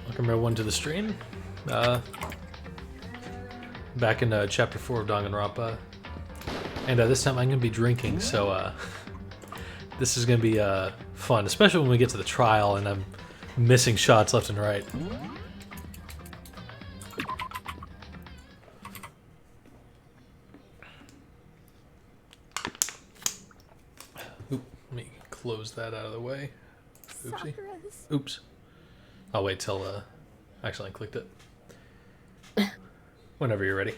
Welcome everyone to the stream. Back in chapter 4 of Danganronpa. And this time I'm going to be drinking, so this is going to be fun, especially when we get to the trial and I'm missing shots left and right. Oop, let me close that out of the way. Oopsie. Oops. I'll wait till I accidentally clicked it. Whenever you're ready.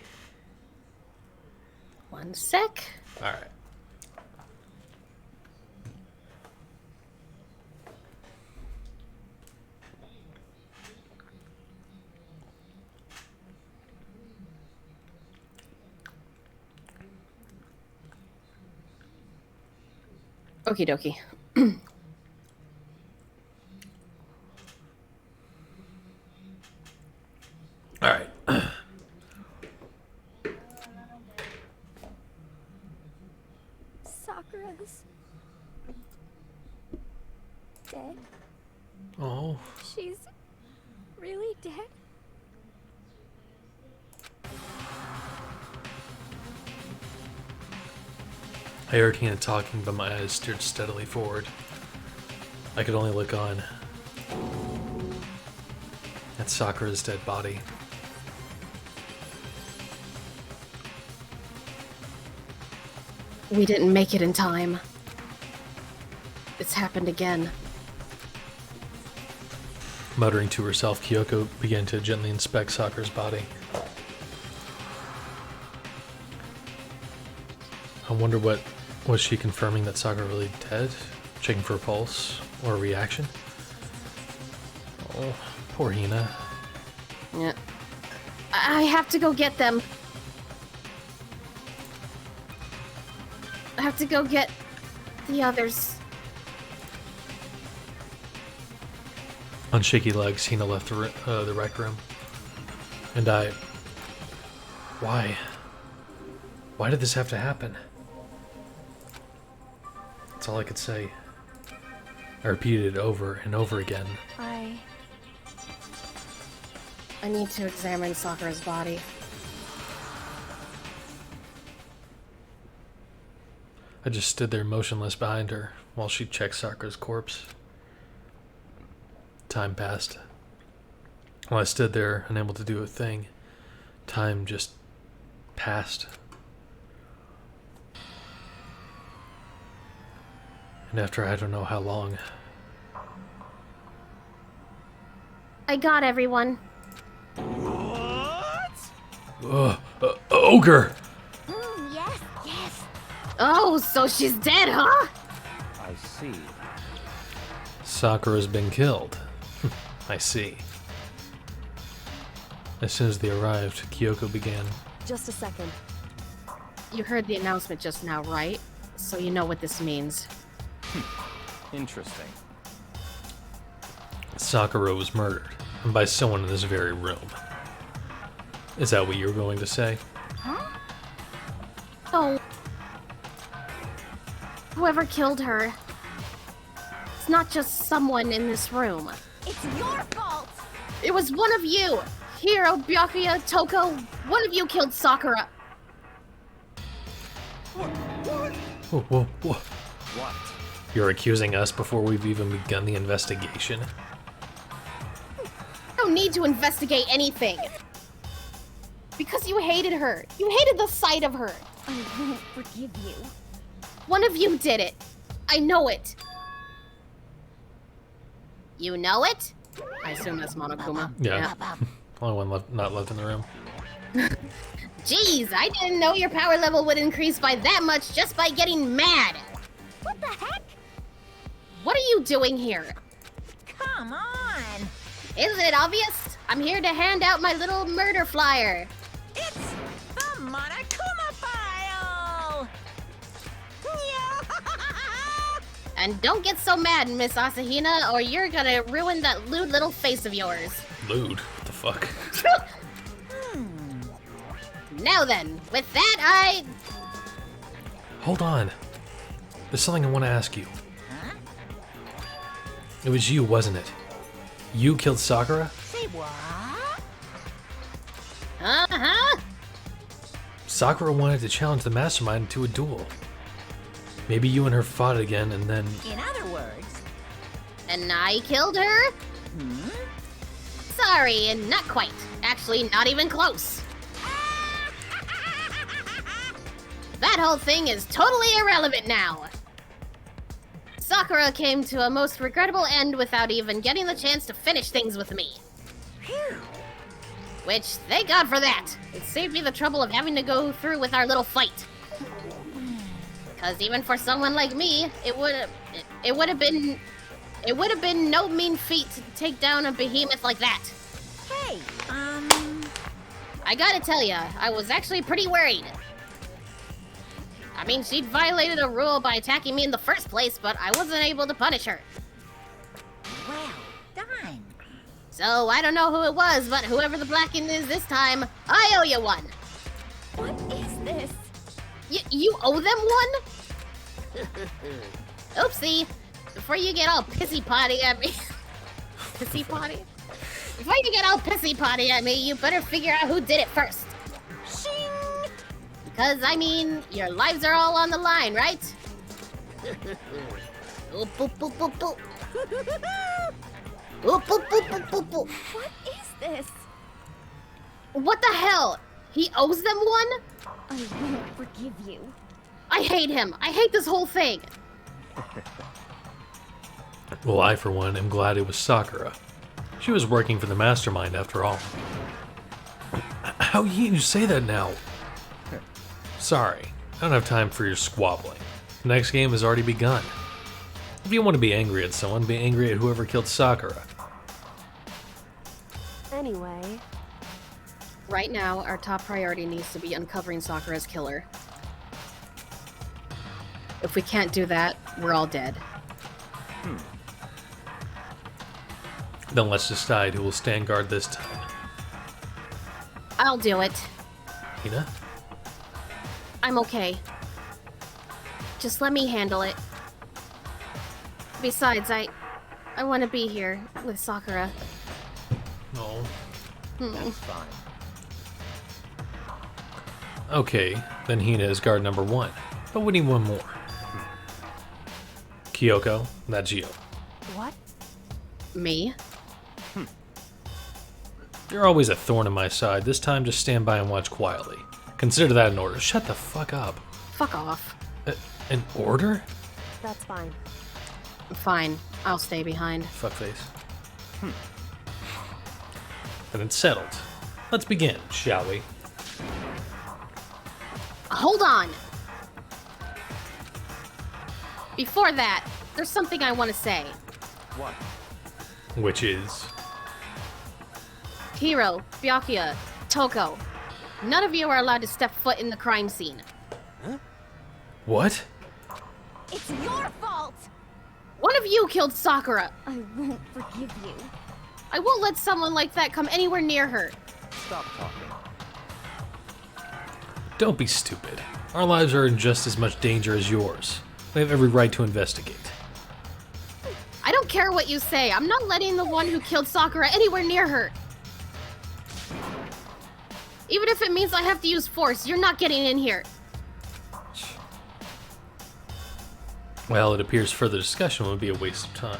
One sec. All right. Okie dokie. All right. Sakura's dead. Oh. She's really dead? I heard Hina talking, but my eyes steered steadily forward. I could only look on at Sakura's dead body. We didn't make it in time. It's happened again. Muttering to herself, Kyoko began to gently inspect Sakura's body. I wonder was she confirming that Sakura really dead? Checking for a pulse or a reaction? Oh, poor Hina. Yeah. I have to go get them. I have to go get the others. On shaky legs, Hina left the rec room. And Why? Why did this have to happen? That's all I could say. I repeated it over and over again. I need to examine Sakura's body. I just stood there motionless behind her while she checked Sakura's corpse. Time passed. While I stood there, unable to do a thing, time just passed. And after I don't know how long, I got everyone. Ogre! yes, yes. Oh, so she's dead, huh? I see. Sakura's been killed. I see. As soon as they arrived, Kyoko began. Just a second. You heard the announcement just now, right? So you know what this means. Interesting. Sakura was murdered, and by someone in this very room. Is that what you were going to say? Huh? Oh. Whoever killed her. It's not just someone in this room. It's your fault! It was one of you! Hiro, Byakuya, Toko, one of you killed Sakura. Whoa, whoa, whoa. What? You're accusing us before we've even begun the investigation? I don't need to investigate anything. Because you hated her. You hated the sight of her. I won't forgive you. One of you did it. I know it. You know it? I assume that's Monokuma. Yeah. Only one not left in the room. Jeez, I didn't know your power level would increase by that much just by getting mad. What the heck? What are you doing here? Come on! Isn't it obvious? I'm here to hand out my little murder flyer. It's the Monokuma file! And don't get so mad, Miss Asahina, or you're gonna ruin that lewd little face of yours. Lewd? What the fuck? Now then, with that, Hold on. There's something I want to ask you. Huh? It was you, wasn't it? You killed Sakura? Say what? Uh-huh. Sakura wanted to challenge the mastermind to a duel. Maybe you and her fought again and then... In other words, And I killed her? Sorry, and not quite. Actually, not even close. That whole thing is totally irrelevant now. Sakura came to a most regrettable end without even getting the chance to finish things with me. phew. Which, thank God for that. It saved me the trouble of having to go through with our little fight. Because even for someone like me, it would have been no mean feat to take down a behemoth like that. Hey, I gotta tell ya, I was actually pretty worried. I mean, she'd violated a rule by attacking me in the first place, but I wasn't able to punish her. well done. So I don't know who it was, but whoever the Blackened is this time, I owe you one. What is this? You owe them one? Oopsie. Before you get all pissy-potty at me... Pissy-potty? Before you get all pissy-potty at me, you better figure out who did it first. Shing! Because, I mean, your lives are all on the line, right? Upupupupu. Upupupupu. What is this? What the hell? He owes them one? I won't forgive you. I hate him. I hate this whole thing. Well, I, for one, am glad it was Sakura. She was working for the mastermind, after all. How can you say that now? Sorry, I don't have time for your squabbling. The next game has already begun. If you want to be angry at someone, be angry at whoever killed Sakura. Anyway, Right now, our top priority needs to be uncovering Sakura's killer. If we can't do that, we're all dead. Then let's decide who will stand guard this time. I'll do it. Hina? I'm okay. Just let me handle it. Besides, I want to be here with Sakura. No. That's fine. Okay, then Hina is guard number 1. But we need one more. Kyoko, that's you. what? Me? You're always a thorn in my side. This time, just stand by and watch quietly. Consider that an order. Shut the fuck up. Fuck off. An order? That's fine. Fine, I'll stay behind. Fuckface. Then it's settled. Let's begin, shall we? Hold on! Before that, there's something I want to say. What? Which is... Hiro, Byakuya, Toko, none of you are allowed to step foot in the crime scene. What? It's your fault! One of you killed Sakura. I won't forgive you. I won't let someone like that come anywhere near her. Stop talking. Don't be stupid. Our lives are in just as much danger as yours. We have every right to investigate. I don't care what you say. I'm not letting the one who killed Sakura anywhere near her. Even if it means I have to use force, you're not getting in here. Well, it appears further discussion would be a waste of time.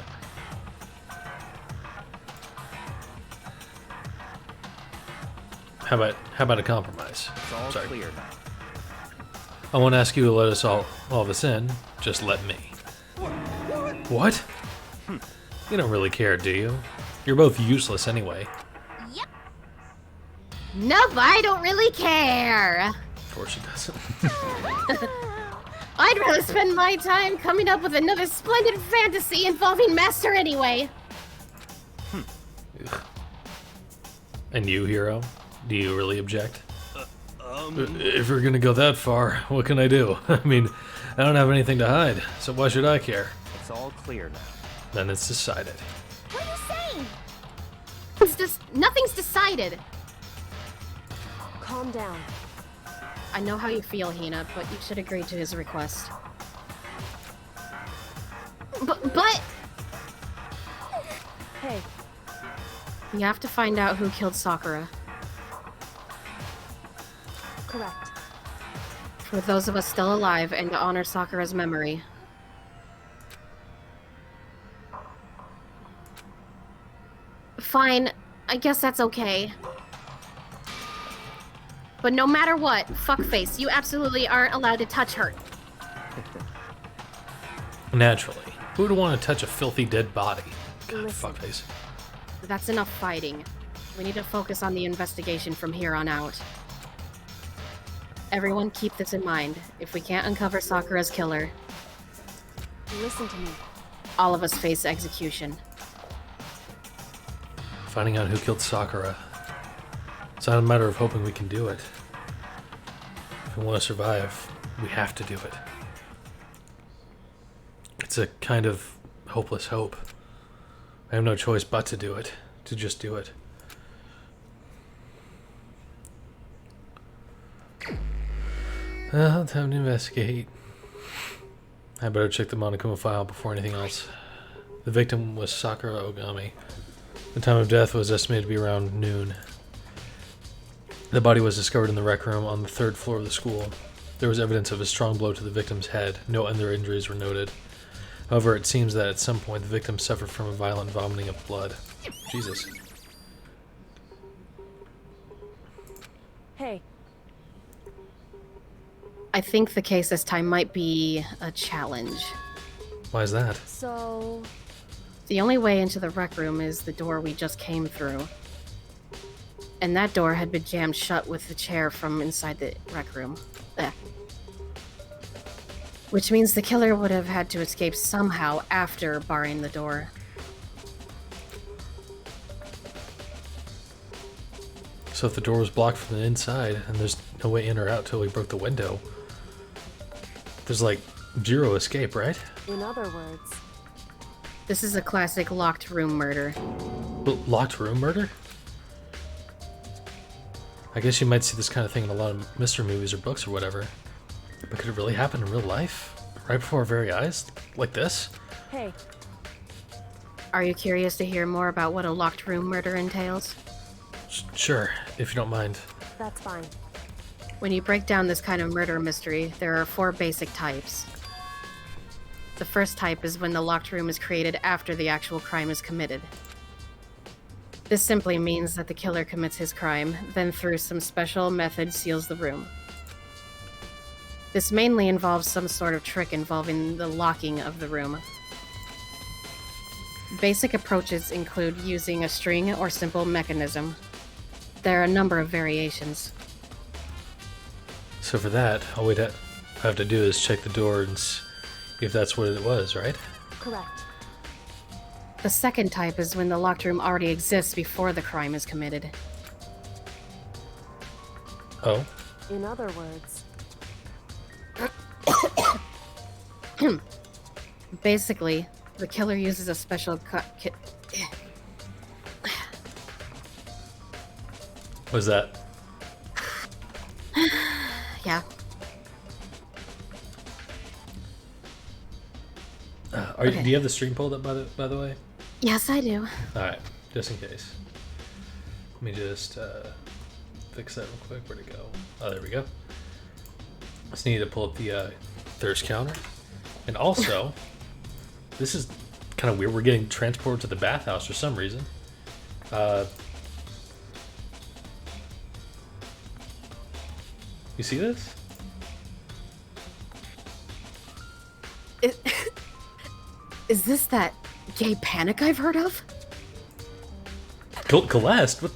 How about a compromise? It's all Sorry. clear now. I won't ask you to let us all this in. Just let me. What? You don't really care, do you? You're both useless anyway. Yep. Nope, I don't really care. Of course she doesn't. I'd rather spend my time coming up with another splendid fantasy involving Master anyway. Ugh. And you, Hero? Do you really object? If you're gonna go that far, what can I do? I mean, I don't have anything to hide, so why should I care? It's all clear now. Then it's decided. What are you saying? It's just nothing's decided. Calm down. I know how you feel, Hina, but you should agree to his request. But Hey, You have to find out who killed Sakura. Correct. For those of us still alive, and to honor Sakura's memory. Fine, I guess that's okay. But no matter what, fuckface, you absolutely aren't allowed to touch her. Naturally. Who would want to touch a filthy dead body? God, Listen. fuckface. That's enough fighting. We need to focus on the investigation from here on out. Everyone keep this in mind. If we can't uncover Sakura's killer, Listen to me. all of us face execution. Finding out who killed Sakura. It's not a matter of hoping we can do it. If we want to survive, we have to do it. It's a kind of hopeless hope. I have no choice but to do it. To just do it. Well, time to investigate. I better check the Monokuma file before anything else. The victim was Sakura Ogami. The time of death was estimated to be around noon. The body was discovered in the rec room on the 3rd floor of the school. There was evidence of a strong blow to the victim's head. No other injuries were noted. However, it seems that at some point the victim suffered from a violent vomiting of blood. Jesus. Hey, I think the case this time might be a challenge. Why is that? so The only way into the rec room is the door we just came through. And that door had been jammed shut with the chair from inside the rec room. Which means the killer would have had to escape somehow after barring the door. So if the door was blocked from the inside and there's no way in or out till we broke the window, there's like zero escape, right? in other words, This is a classic locked room murder. Locked room murder? I guess you might see this kind of thing in a lot of mystery movies or books or whatever. But could it really happen in real life? Right before our very eyes? Like this? hey, Are you curious to hear more about what a locked room murder entails? Sure, if you don't mind. that's fine. When you break down this kind of murder mystery, there are 4 basic types. The first type is when the locked room is created after the actual crime is committed. This simply means that the killer commits his crime, then through some special method seals the room. This mainly involves some sort of trick involving the locking of the room. Basic approaches include using a string or simple mechanism. There are a number of variations. So for that, all we'd have to do is check the door and see if that's what it was, right? Correct. The second type is when the locked room already exists before the crime is committed. Oh? In other words, Basically, the killer uses a special kit. Was that? Yeah. Okay. Do you have the stream pulled up by the way? Yes, I do. Alright, just in case. Let me just fix that real quick. Where'd it go? Oh, there we go. Just need to pull up the thirst counter. And also, this is kind of weird. We're getting transported to the bathhouse for some reason. You see this? Is this that gay panic I've heard of? Celeste, what?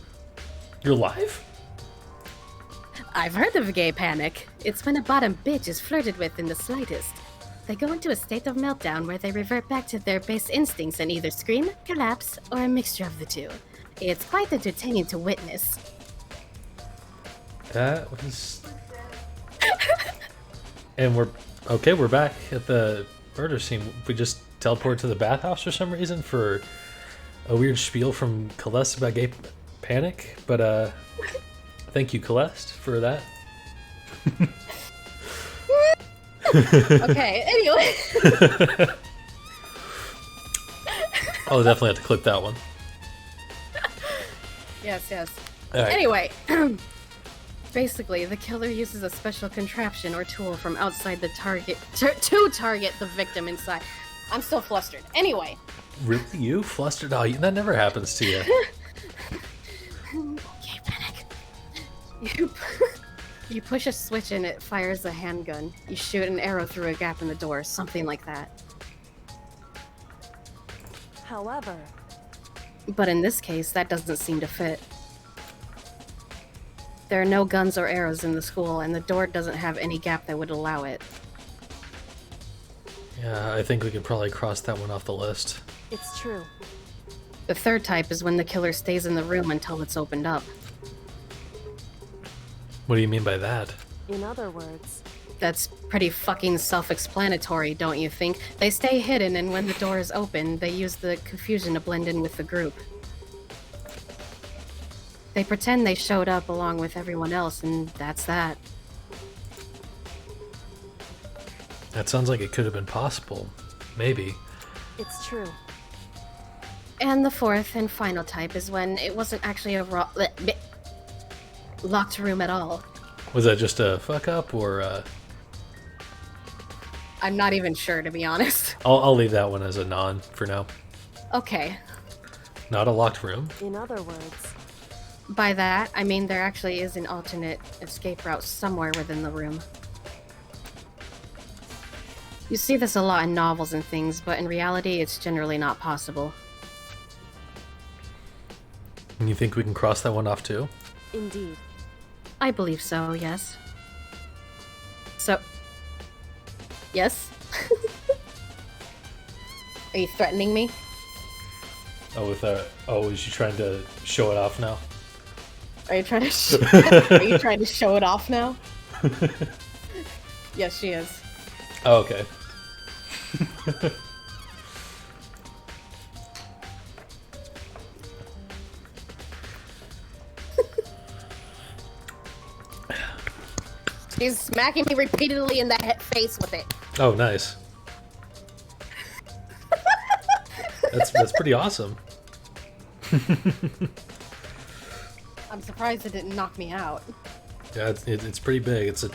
You're live? I've heard of gay panic. It's when a bottom bitch is flirted with in the slightest. They go into a state of meltdown where they revert back to their base instincts and either scream, collapse, or a mixture of the two. It's quite entertaining to witness. That was... And we're back at the murder scene. We just teleported to the bathhouse for some reason for a weird spiel from Celeste about gay panic. But thank you, Celeste, for that. Okay, anyway. I'll definitely have to clip that one. Yes. All right. Anyway, basically, the killer uses a special contraption or tool from outside the target to target the victim inside. I'm still flustered. Anyway. Really? You? Flustered? Oh, that never happens to you. Okay, panic. You push a switch and it fires a handgun. You shoot an arrow through a gap in the door, something like that. However, But in this case, that doesn't seem to fit. There are no guns or arrows in the school, and the door doesn't have any gap that would allow it. Yeah, I think we could probably cross that one off the list. it's true. The third type is when the killer stays in the room until it's opened up. What do you mean by that? In other words, That's pretty fucking self-explanatory, don't you think? They stay hidden, and when the door is open, they use the confusion to blend in with the group. They pretend they showed up along with everyone else, and that's that. That sounds like it could have been possible. Maybe. it's true. And the fourth and final type is when it wasn't actually a locked room at all. Was that just a fuck up, or I'm not even sure, to be honest. I'll leave that one as a non for now. Okay. Not a locked room. In other words, By that, I mean there actually is an alternate escape route somewhere within the room. You see this a lot in novels and things, but in reality, it's generally not possible. And you think we can cross that one off too? indeed. I believe so, yes. So... Yes? Are you threatening me? Oh, is she trying to show it off now? Are you trying to Are you trying to show it off now? Yes, she is. Oh, okay. She's smacking me repeatedly in the face with it. Oh, nice. That's pretty awesome. I'm surprised it didn't knock me out. Yeah, it's pretty big. It's a,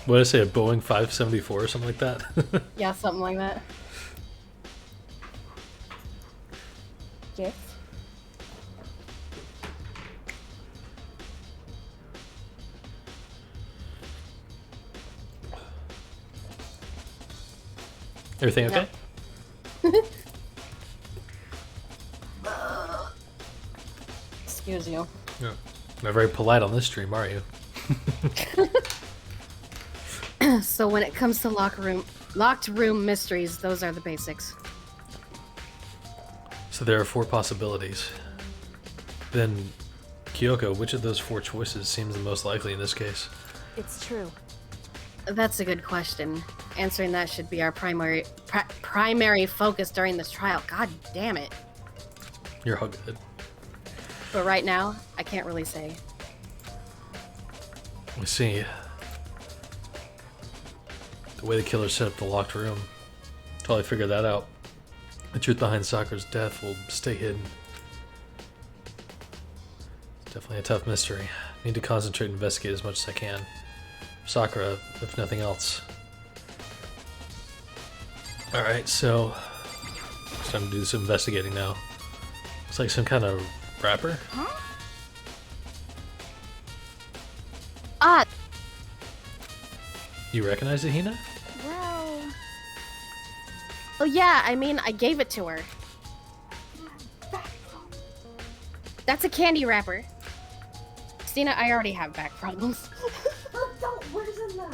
what did I say, a Boeing 574 or something like that? Yeah, something like that. Yes. Everything okay? Excuse you. Yeah. Not very polite on this stream, are you? So when it comes to locked room mysteries, those are the basics. So there are 4 possibilities. Then, Kyoko, which of those 4 choices seems the most likely in this case? It's true. That's a good question. Answering that should be our primary focus during this trial. God damn it. You're all good. But right now, I can't really say. We see. The way the killer set up the locked room. Until I figure that out, the truth behind Sakura's death will stay hidden. It's definitely a tough mystery. Need to concentrate and investigate as much as I can. Sakura, if nothing else. Alright, so it's time to do some investigating now. Looks like some kind of wrapper. Ah, You recognize it, Hina? Well, oh yeah, I mean, I gave it to her. That's a candy wrapper. Christina, I already have back problems. don't worsen them.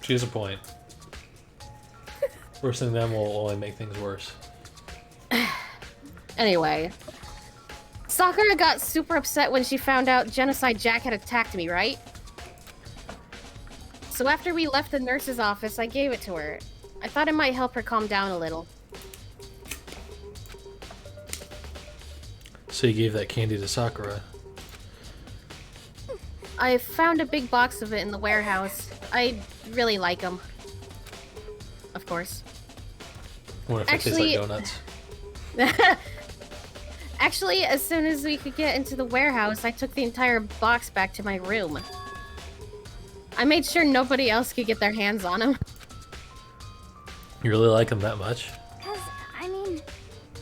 She has a point. Worsening them will only make things worse. Anyway, Sakura got super upset when she found out Genocide Jack had attacked me, right? So after we left the nurse's office, I gave it to her. I thought it might help her calm down a little. So you gave that candy to Sakura. I found a big box of it in the warehouse. I really like them. Of course. What if it tastes Actually- like donuts? Actually, as soon as we could get into the warehouse, I took the entire box back to my room. I made sure nobody else could get their hands on him. You really like him that much? Cause, I mean,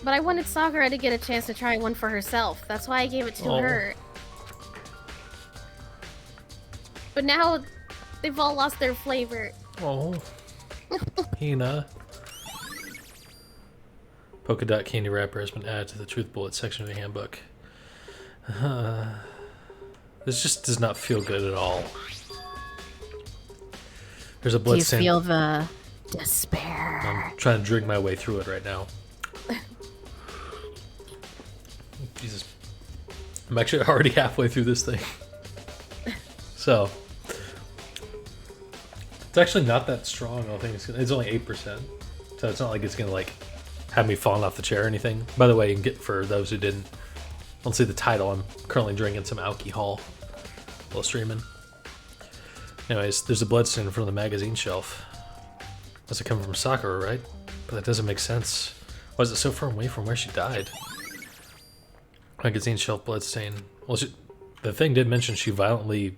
But I wanted Sakura to get a chance to try one for herself. That's why I gave it to her. But now, they've all lost their flavor. Oh. Hina. Polka dot candy wrapper has been added to the Truth Bullet section of the handbook. This just does not feel good at all. There's a blood stain. the despair? I'm trying to drink my way through it right now. Jesus. I'm actually already halfway through this thing. So. It's actually not that strong. I don't think it's only 8%. So it's not like it's going to like have me falling off the chair or anything. By the way, you can get, for those who don't see the title, I'm currently drinking some alcohol while streaming. Anyways, there's a bloodstain in front of the magazine shelf. Must have come from Sakura, right? But that doesn't make sense. Why is it so far away from where she died? Magazine shelf bloodstain. Well, the thing did mention she violently,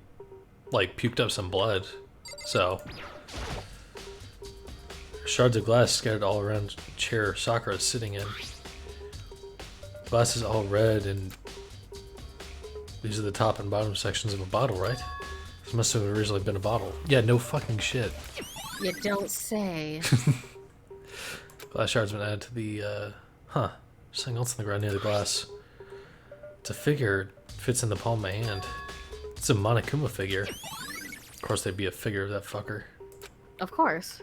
like, puked up some blood. So, shards of glass scattered all around the chair Sakura is sitting in. Glass is all red, and these are the top and bottom sections of a bottle, right? This must have originally been a bottle. Yeah, no fucking shit. You don't say. Glass shards been added to the, There's something else on the ground near the glass. It's a figure. It fits in the palm of my hand. It's a Monokuma figure. Of course there'd be a figure of that fucker. Of course.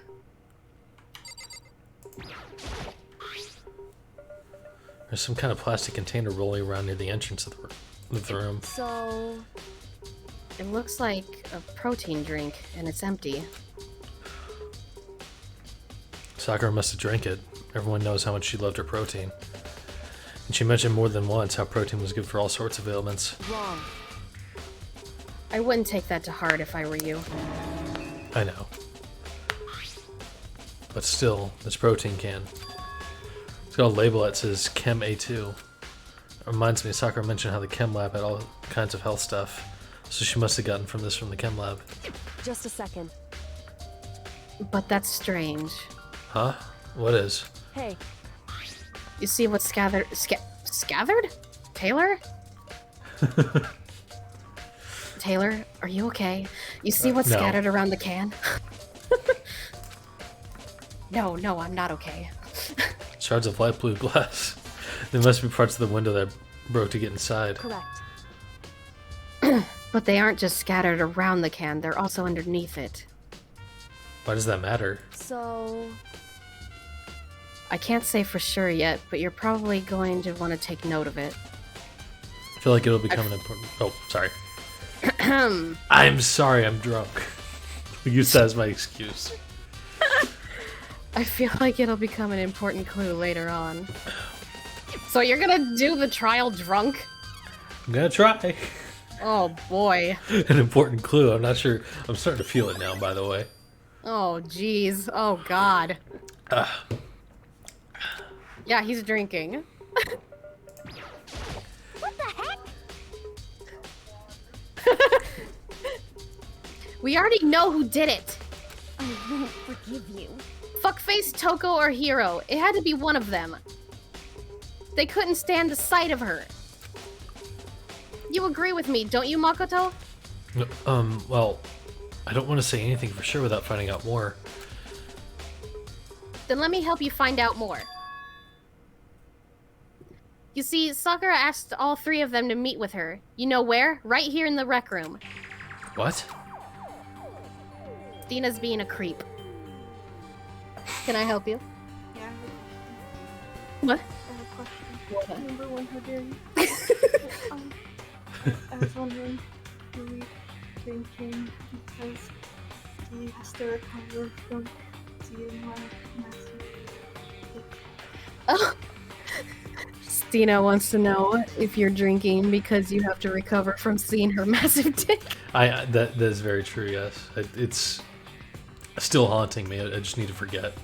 There's some kind of plastic container rolling around near the entrance of the room. So, It looks like a protein drink, and it's empty. Sakura must have drank it. Everyone knows how much she loved her protein. And she mentioned more than once how protein was good for all sorts of ailments. wrong. I wouldn't take that to heart if I were you. I know. But still, this protein can. It's got a label that says Chem A2. It reminds me, Sakura mentioned how the Chem lab had all kinds of health stuff. So she must have gotten from the Chem lab. Just a second. But that's strange. Huh? What is? Hey, You see what's scathered? Taylor? Taylor, are you okay? You see what's no. scattered around the can? No, I'm not okay. Shards of light blue glass. There must be parts of the window that broke to get inside. correct. But they aren't just scattered around the can, they're also underneath it. Why does that matter? So, I can't say for sure yet, but you're probably going to want to take note of it. I feel like it'll become an important... Oh, sorry. I'm sorry, I'm drunk. Use that as my excuse. I feel like it'll become an important clue later on. So you're gonna do the trial drunk? I'm gonna try. Oh boy. An important clue. I'm not sure. I'm starting to feel it now, by the way. Oh jeez. Oh god. Yeah, he's drinking. what the heck? We already know who did it. I won't forgive you. Fuckface, Toko, or Hiro. It had to be one of them. They couldn't stand the sight of her. You agree with me, don't you, Makoto? Well, I don't want to say anything for sure without finding out more. Then let me help you find out more. You see, Sakura asked all three of them to meet with her. You know where? Right here in the rec room. What? Dina's being a creep. Can I help you? Yeah, What? I have a question. Remember when her dairy? I was wondering, do we drinking because he has to recover from seeing my massive dick? Oh. Stina wants to know if you're drinking because you have to recover from seeing her massive dick. That is very true. Yes, it's still haunting me. I just need to forget.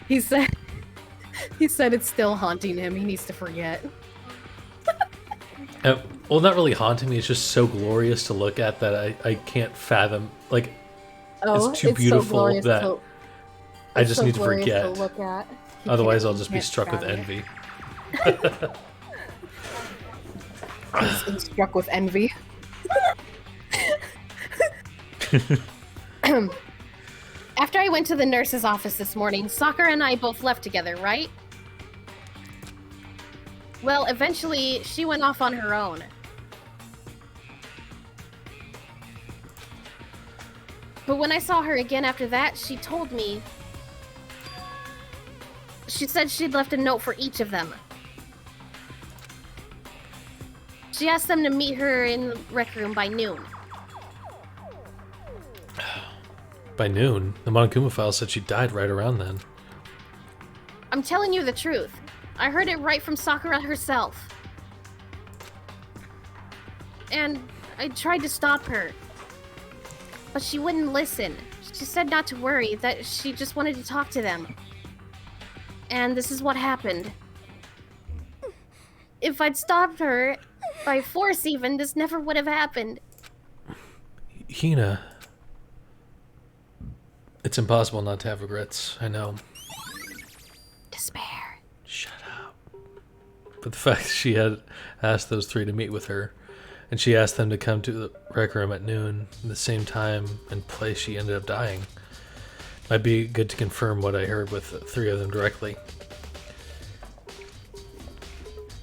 He said it's still haunting him. He needs to forget. Well, not really haunting me. It's just so glorious to look at that I can't fathom. Like, Oh, it's too beautiful glorious that to, I just so need to glorious forget. To look at. You Otherwise, can't- I'll you just be can't struck with fathom envy. He's struck with envy. After I went to the nurse's office this morning, Sakura and I both left together, right? Well, eventually, she went off on her own. But when I saw her again after that, she told me... She said she'd left a note for each of them. She asked them to meet her in the rec room by noon. By noon, the Monokuma file said she died right around then. I'm telling you the truth. I heard it right from Sakura herself. And I tried to stop her. But she wouldn't listen. She said not to worry, that she just wanted to talk to them. And this is what happened. If I'd stopped her, by force even, this never would have happened. Hina. It's impossible not to have regrets, I know. Despair. Shut up. But the fact that she had asked those three to meet with her, and she asked them to come to the rec room at noon, at the same time and place she ended up dying, might be good to confirm what I heard with the three of them directly.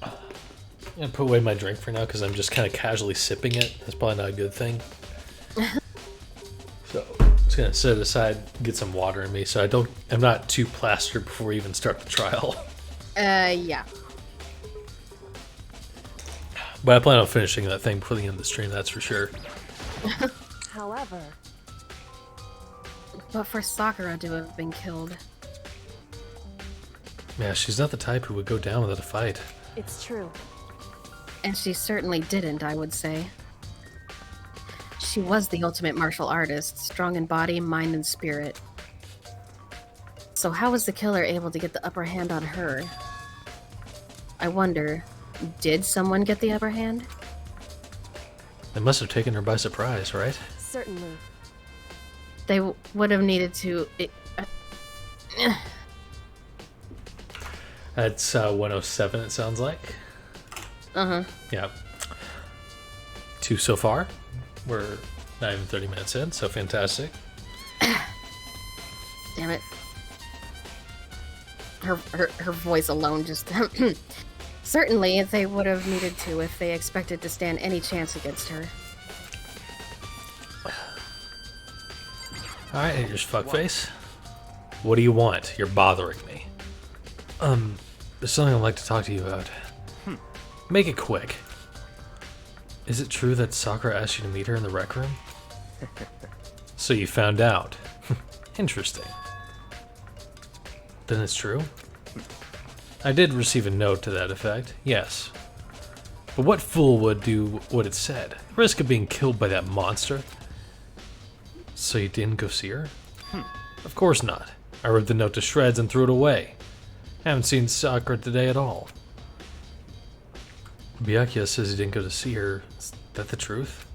I'm gonna put away my drink for now because I'm just kind of casually sipping it. That's probably not a good thing. So I'm just gonna set it aside, get some water in me, so I'm not too plastered before we even start the trial. Yeah. But I plan on finishing that thing before the end of the stream, that's for sure. However, But for Sakura to have been killed. Yeah, she's not the type who would go down without a fight. it's true. And she certainly didn't, I would say. She was the ultimate martial artist, strong in body, mind, and spirit. So how was the killer able to get the upper hand on her? I wonder, did someone get the upper hand? They must have taken her by surprise, right? Certainly. They would have needed to... That's 107, it sounds like. Uh-huh. Yeah. 2 so far. We're not even 30 minutes in, so fantastic. Damn it. Her voice alone just... Certainly, they would have needed to if they expected to stand any chance against her. Alright, here's fuckface. What do you want? You're bothering me. There's something I'd like to talk to you about. Make it quick. Is it true that Sakura asked you to meet her in the rec room? So you found out. Interesting. Then it's true? I did receive a note to that effect, yes. But what fool would do what it said? Risk of being killed by that monster? So you didn't go see her? Of course not. I ripped the note to shreds and threw it away. Haven't seen Sakura today at all. Byakuya says he didn't go to see her. Is that the truth?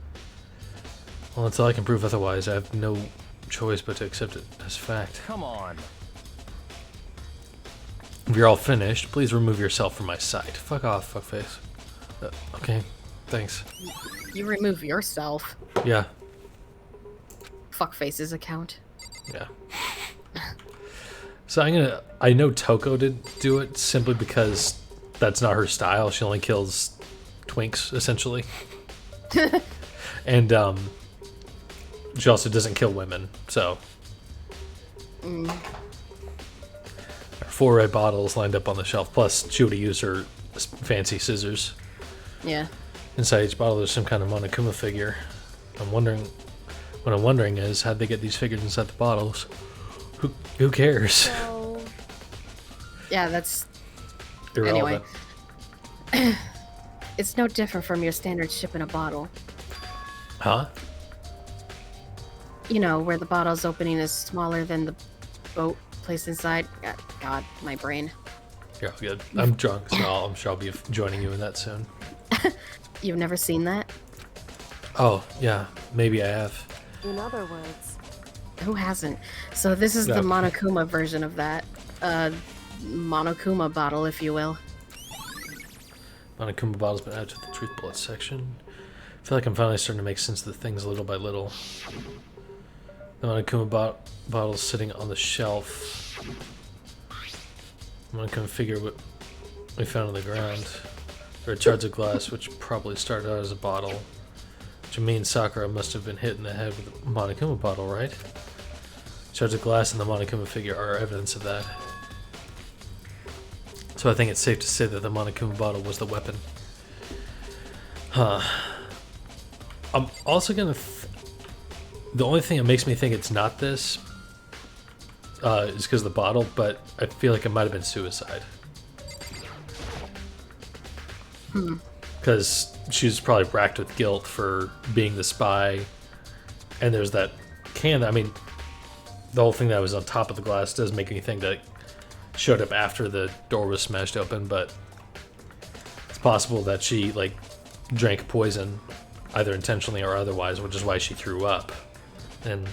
Well, until I can prove otherwise, I have no choice but to accept it as fact. Come on. If you're all finished, please remove yourself from my sight. Fuck off, fuckface. Okay, thanks. You remove yourself. Yeah, Fuckface's account. yeah. So I know Toko didn't do it simply because that's not her style. She only kills twinks, essentially. And, she also doesn't kill women, so. There are 4 red bottles lined up on the shelf, plus she would have used her fancy scissors. Yeah. Inside each bottle there's some kind of Monokuma figure. What I'm wondering is, how'd they get these figures inside the bottles? Who cares? So, Yeah, that's... Irrelevant. Anyway. It's no different from your standard ship in a bottle. Huh? You know, where the bottle's opening is smaller than the boat placed inside. God, my brain. You're all good. I'm drunk, so I'm sure I'll be joining you in that soon. You've never seen that? Oh, yeah. Maybe I have. In other words, Who hasn't? So this is Yeah. the Monokuma version of that. Monokuma bottle, if you will. Monokuma bottle's been added to the truth bullet section. I feel like I'm finally starting to make sense of the things little by little. The Monokuma bottle's sitting on the shelf. I'm gonna configure what we found on the ground. There are shards of glass, which probably started out as a bottle. Which means Sakura must have been hit in the head with a Monokuma bottle, right? Shards of glass and the Monokuma figure are evidence of that. So I think it's safe to say that the Monokuma bottle was the weapon. Huh. I'm also gonna... the only thing that makes me think it's not this is because of the bottle, but I feel like it might have been suicide. Because she's probably racked with guilt for being the spy, and there's that can. I mean, the whole thing that was on top of the glass does make me think that it showed up after the door was smashed open, but it's possible that she like drank poison, either intentionally or otherwise, which is why she threw up, and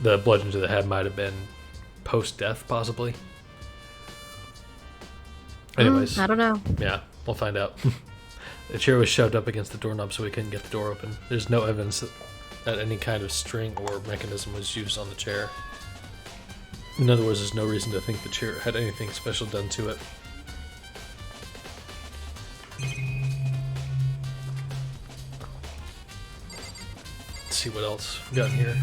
the bludgeon to the head might have been post-death, possibly. Anyways, I don't know. yeah, we'll find out. The chair was shoved up against the doorknob so we couldn't get the door open. There's no evidence that any kind of string or mechanism was used on the chair. In other words, there's no reason to think the chair had anything special done to it. Let's see what else we got in here.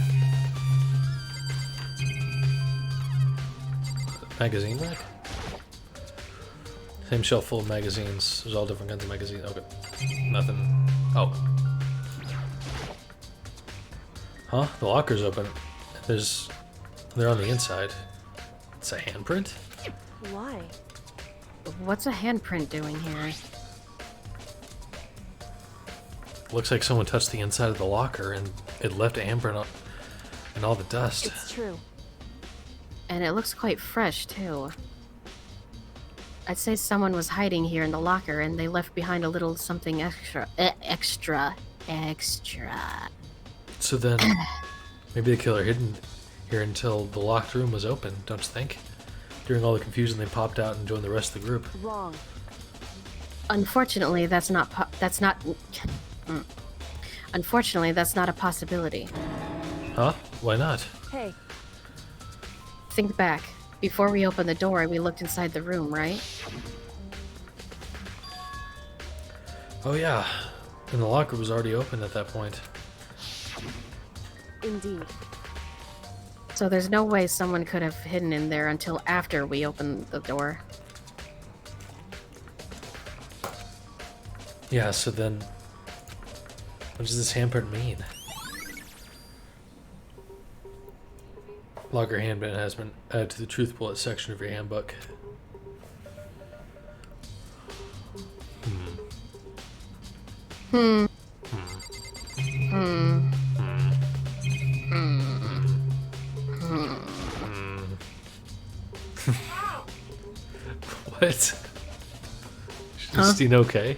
Magazine rack? Same shelf full of magazines. There's all different kinds of magazines. Okay. Nothing. Oh. Huh? The locker's open. They're on the inside. It's a handprint? why? What's a handprint doing here? Looks like someone touched the inside of the locker and it left a handprint on and all the dust. It's true. And it looks quite fresh, too. I'd say someone was hiding here in the locker and they left behind a little something extra. Extra. So then, maybe the killer hidden here until the locked room was open, don't you think? During all the confusion, they popped out and joined the rest of the group. Wrong. Unfortunately, Unfortunately, that's not a possibility. Huh? Why not? Hey, Think back. Before we opened the door, we looked inside the room, right? Oh yeah, and the locker was already open at that point. indeed. So there's no way someone could have hidden in there until after we opened the door. Yeah, so then, what does this handprint mean? Locker handprint has been added to the truth bullet section of your handbook. What? Is Christine okay?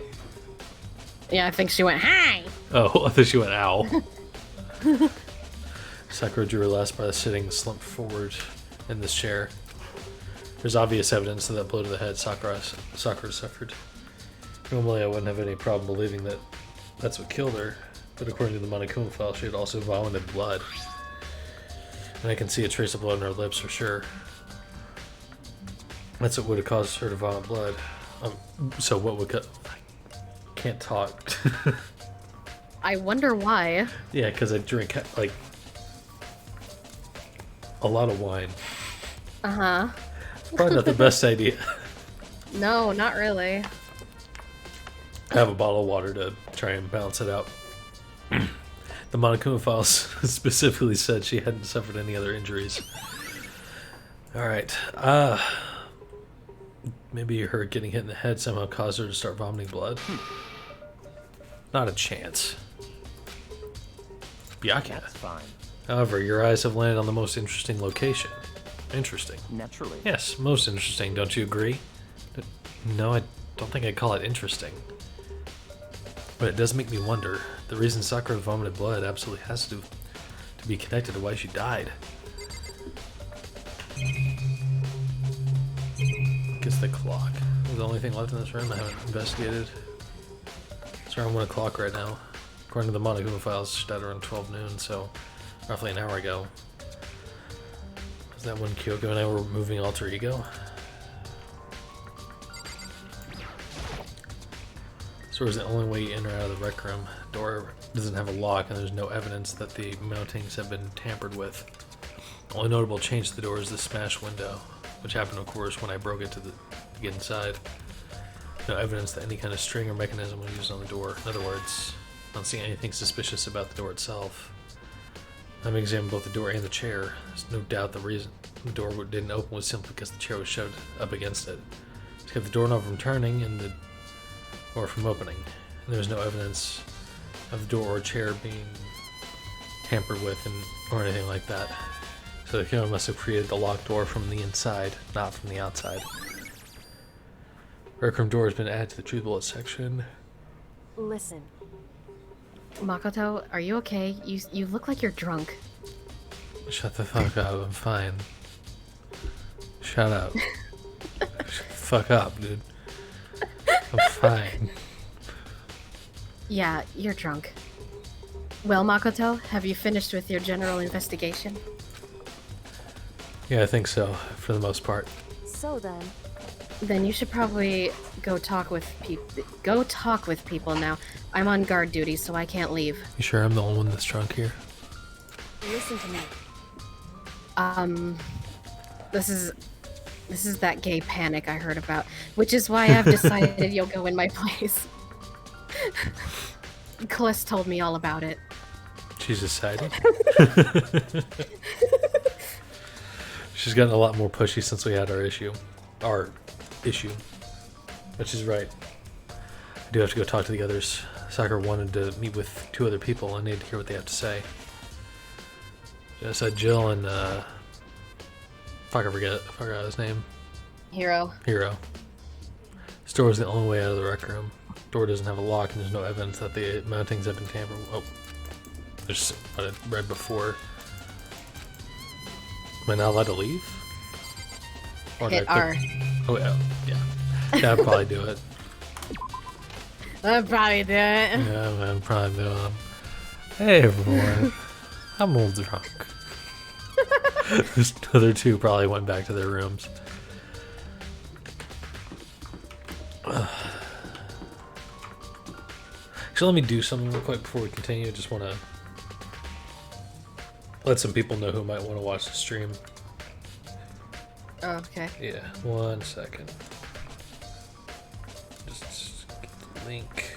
Yeah, I think she went, hi! Oh, I thought she went, ow. Sakura drew her last breath, sitting slumped forward in this chair. There's obvious evidence of that blow to the head Sakura suffered. Normally I wouldn't have any problem believing that that's what killed her, but according to the Monokuma file, she had also vomited blood. And I can see a trace of blood on her lips for sure. That's what would have caused her to vomit blood. So what would I can't talk. I wonder why. Yeah, because I drink, like, a lot of wine. Uh-huh. Probably not the best idea. No, not really. I have a bottle of water to try and balance it out. The Monokuma files specifically said she hadn't suffered any other injuries. Alright, maybe her getting hit in the head somehow caused her to start vomiting blood. Not a chance. Byakuya. That's fine. However, your eyes have landed on the most interesting location. Interesting. Naturally. Yes, most interesting, don't you agree? No, I don't think I'd call it interesting. But it does make me wonder. The reason Sakura vomited blood absolutely has to be connected to why she died. Gets the clock. The only thing left in this room I haven't investigated. It's around 1 o'clock right now. According to the Monokuma files, she died around 12 noon, so roughly an hour ago. Is that when Kyoko and I were moving Alter Ego? So is the only way in or out of the rec room. Door doesn't have a lock, and there's no evidence that the mountings have been tampered with. The only notable change to the door is the smashed window, which happened, of course, when I broke it to get inside. No evidence that any kind of string or mechanism was used on the door. In other words, I don't see anything suspicious about the door itself. I've examined both the door and the chair. There's no doubt the reason the door didn't open was simply because the chair was shoved up against it. It's kept the doorknob from turning or from opening. And there's no evidence of the door or chair being tampered with or anything like that. So the killer must have created the locked door from the inside, not from the outside. Rec room door has been added to the truth bullet section. Listen. Makoto, are you okay? You look like you're drunk. Shut the fuck up, I'm fine. Shut up. Shut the fuck up, dude. I'm fine. Yeah, you're drunk. Well, Makoto, have you finished with your general investigation? Yeah, I think so, for the most part. So then. Then you should probably go talk with people now. I'm on guard duty, so I can't leave. You sure I'm the only one that's drunk here? Listen to me. This is that gay panic I heard about, which is why I've decided you'll go in my place. Celeste told me all about it. She's decided. She's gotten a lot more pushy since we had our issue. Which is right. I do have to go talk to the others. Sakura wanted to meet with 2 other people. I need to hear what they have to say. I said Jill and fuck, I forgot his name. Hero. This door is the only way out of the rec room. Door doesn't have a lock, and there's no evidence that the mountings have been tampered with. Oh, there's what I read before. Am I not allowed to leave? Or Hit R. Oh yeah, yeah. I'd probably do it. I'll probably do it. Yeah, I'd probably do it. Hey everyone, I'm a little drunk. The other 2 probably went back to their rooms. Actually, let me do something real quick before we continue. I just want to let some people know who might want to watch the stream. Oh, okay. Yeah, 1 second. Just get the link.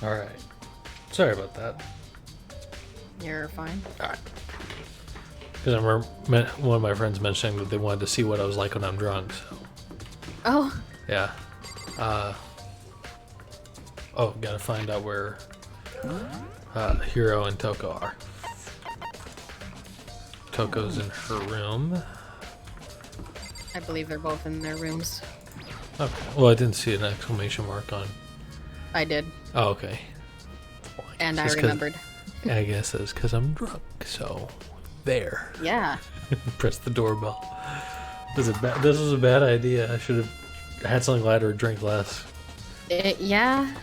Alright. Sorry about that. You're fine. Alright. Because I remember one of my friends mentioning that they wanted to see what I was like when I'm drunk, so. Oh. Yeah. Oh, gotta find out where Hiro and Toko are. Toko's in her room. I believe they're both in their rooms. Okay. Well, I didn't see an exclamation mark on. I did. Oh, okay. Well, And I remembered. I guess it's because I'm drunk, so there. Yeah. Press the doorbell. This was a bad idea. I should have had something lighter or drank less. Yeah.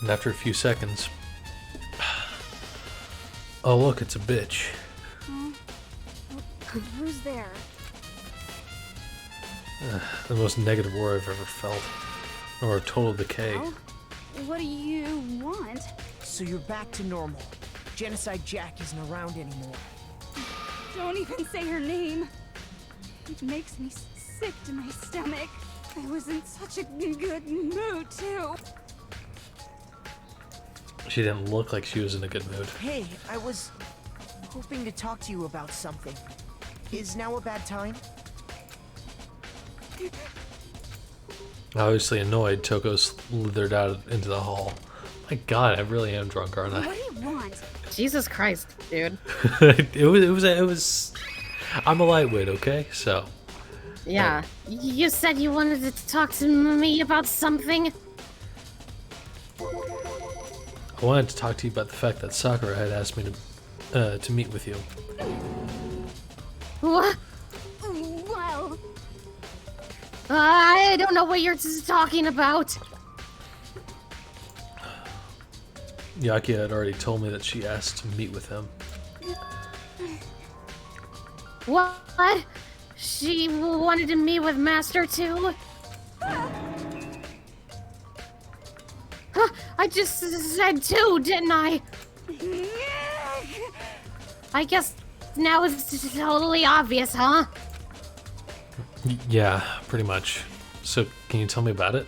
And after a few seconds, oh look, it's a bitch. Who's there? The most negative war I've ever felt. Or total decay. Oh? What do you want? So you're back to normal. Genocide Jack isn't around anymore. Don't even say her name. It makes me sick to my stomach. I was in such a good mood, too. She didn't look like she was in a good mood. Hey, I was hoping to talk to you about something. Is now a bad time? Obviously annoyed, Toko slithered out into the hall. My god, I really am drunk, aren't I? What do you want? Jesus Christ, dude. it was. I'm a lightweight, okay? So. Yeah. You said you wanted to talk to me about something? I wanted to talk to you about the fact that Sakura had asked me to meet with you. What? Well, I don't know what you're talking about. Yaki had already told me that she asked to meet with him. What? She wanted to meet with Master too? Huh, I just said two, didn't I? I guess now it's totally obvious, huh? Yeah, pretty much. So, can you tell me about it?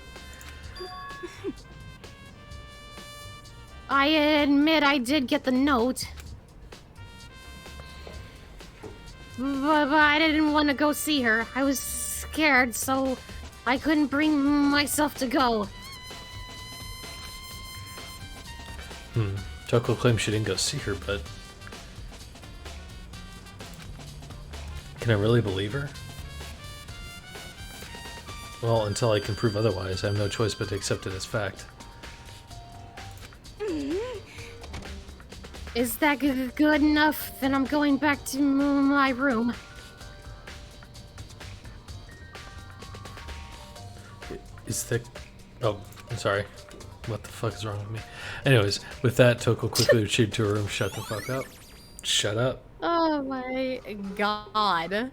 I admit I did get the note. But I didn't want to go see her. I was scared, so I couldn't bring myself to go. Toko claims she didn't go see her, but... Can I really believe her? Well, until I can prove otherwise, I have no choice but to accept it as fact. Is that good enough? Then I'm going back to my room. Is that... Oh, I'm sorry. What the fuck is wrong with me? Anyways, with that, Toko quickly retreated to her room. Shut the fuck up. Shut up. Oh my god.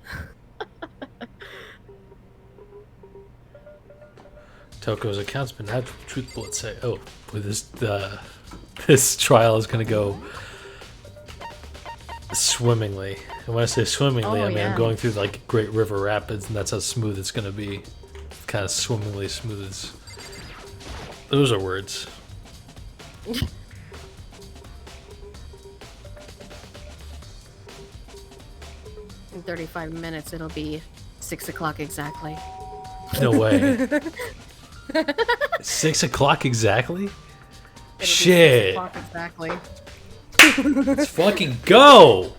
Toko's account's been had from truthful, let's say. Oh, with this trial is gonna go swimmingly. And when I say swimmingly, Oh, I mean yeah. I'm going through like Great River Rapids, and that's how smooth it's gonna be. Kind of swimmingly smooth as. Those are words. In 35 minutes, it'll be 6 o'clock exactly. No way. 6 o'clock exactly? It'll be 6 Shit. o'clock exactly. Let's fucking go!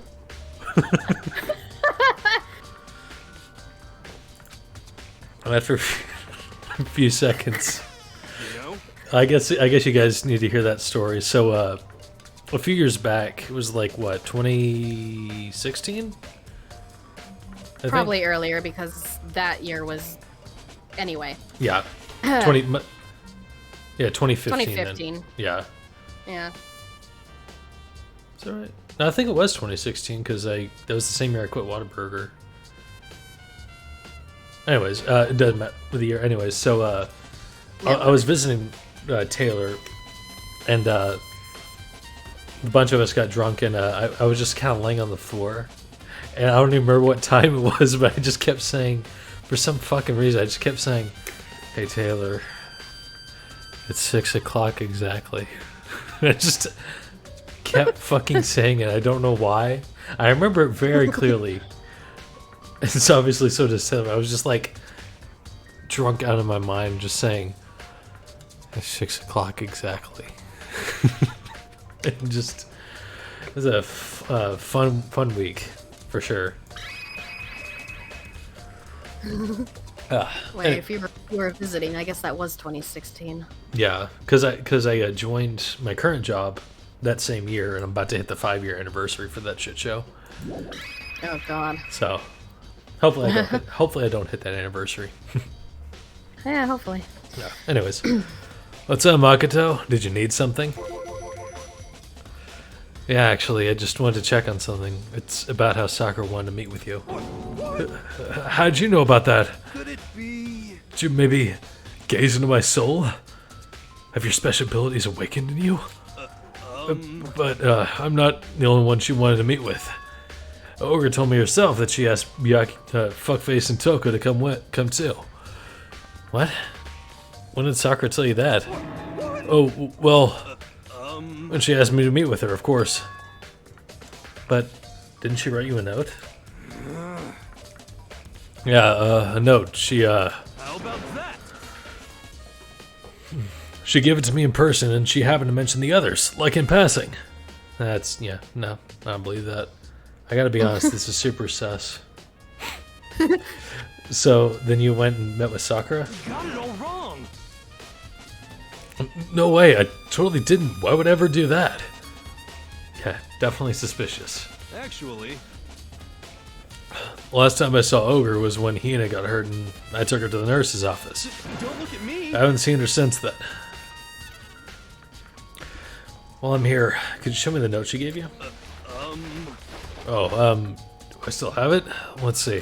After a few seconds, I guess you guys need to hear that story. So, a few years back, it was like what, 2016? Probably earlier because that year was. Anyway. Yeah, 2015. 2015. Then. Yeah, Yeah. is that right? No, I think it was 2016 because that was the same year I quit Whataburger. Anyways, it doesn't matter with the year. Anyways, so I was visiting Taylor, and a bunch of us got drunk, and I was just kind of laying on the floor, and I don't even remember what time it was, but I just kept saying, for some fucking reason, I just kept saying, "Hey Taylor, it's 6 o'clock exactly." I just kept fucking saying it. I don't know why. I remember it very clearly. It's obviously so disturbing. I was just like drunk out of my mind, just saying, "It's 6 o'clock exactly." It was a fun week for sure. Wait, if you were visiting, I guess that was 2016. Yeah, because I joined my current job that same year, and I'm about to hit the 5-year anniversary for that shit show. Oh god. So hopefully I don't hit that anniversary. Yeah, hopefully. Yeah. Anyways, what's up, Makoto? Did you need something? Yeah, actually, I just wanted to check on something. It's about how Sakura wanted to meet with you. How'd you know about that? Could it be? Did you maybe gaze into my soul? Have your special abilities awakened in you? But I'm not the only one she wanted to meet with. Ogre told me herself that she asked Miyaki, Fuckface, and Toko to come too. What? When did Sakura tell you that? Oh, well, when she asked me to meet with her, of course. But didn't she write you a note? Yeah, a note. How about that? She gave it to me in person, and she happened to mention the others, like in passing. Yeah, no, I don't believe that. I gotta be honest, this is super sus. So, then you went and met with Sakura? You got it all wrong. No way, I totally didn't. Why would I ever do that? Yeah, definitely suspicious. Actually, Last time I saw Ogre was when Hina got hurt and I took her to the nurse's office. don't look at me. I haven't seen her since then. While I'm here, could you show me the note she gave you? Do I still have it? Let's see.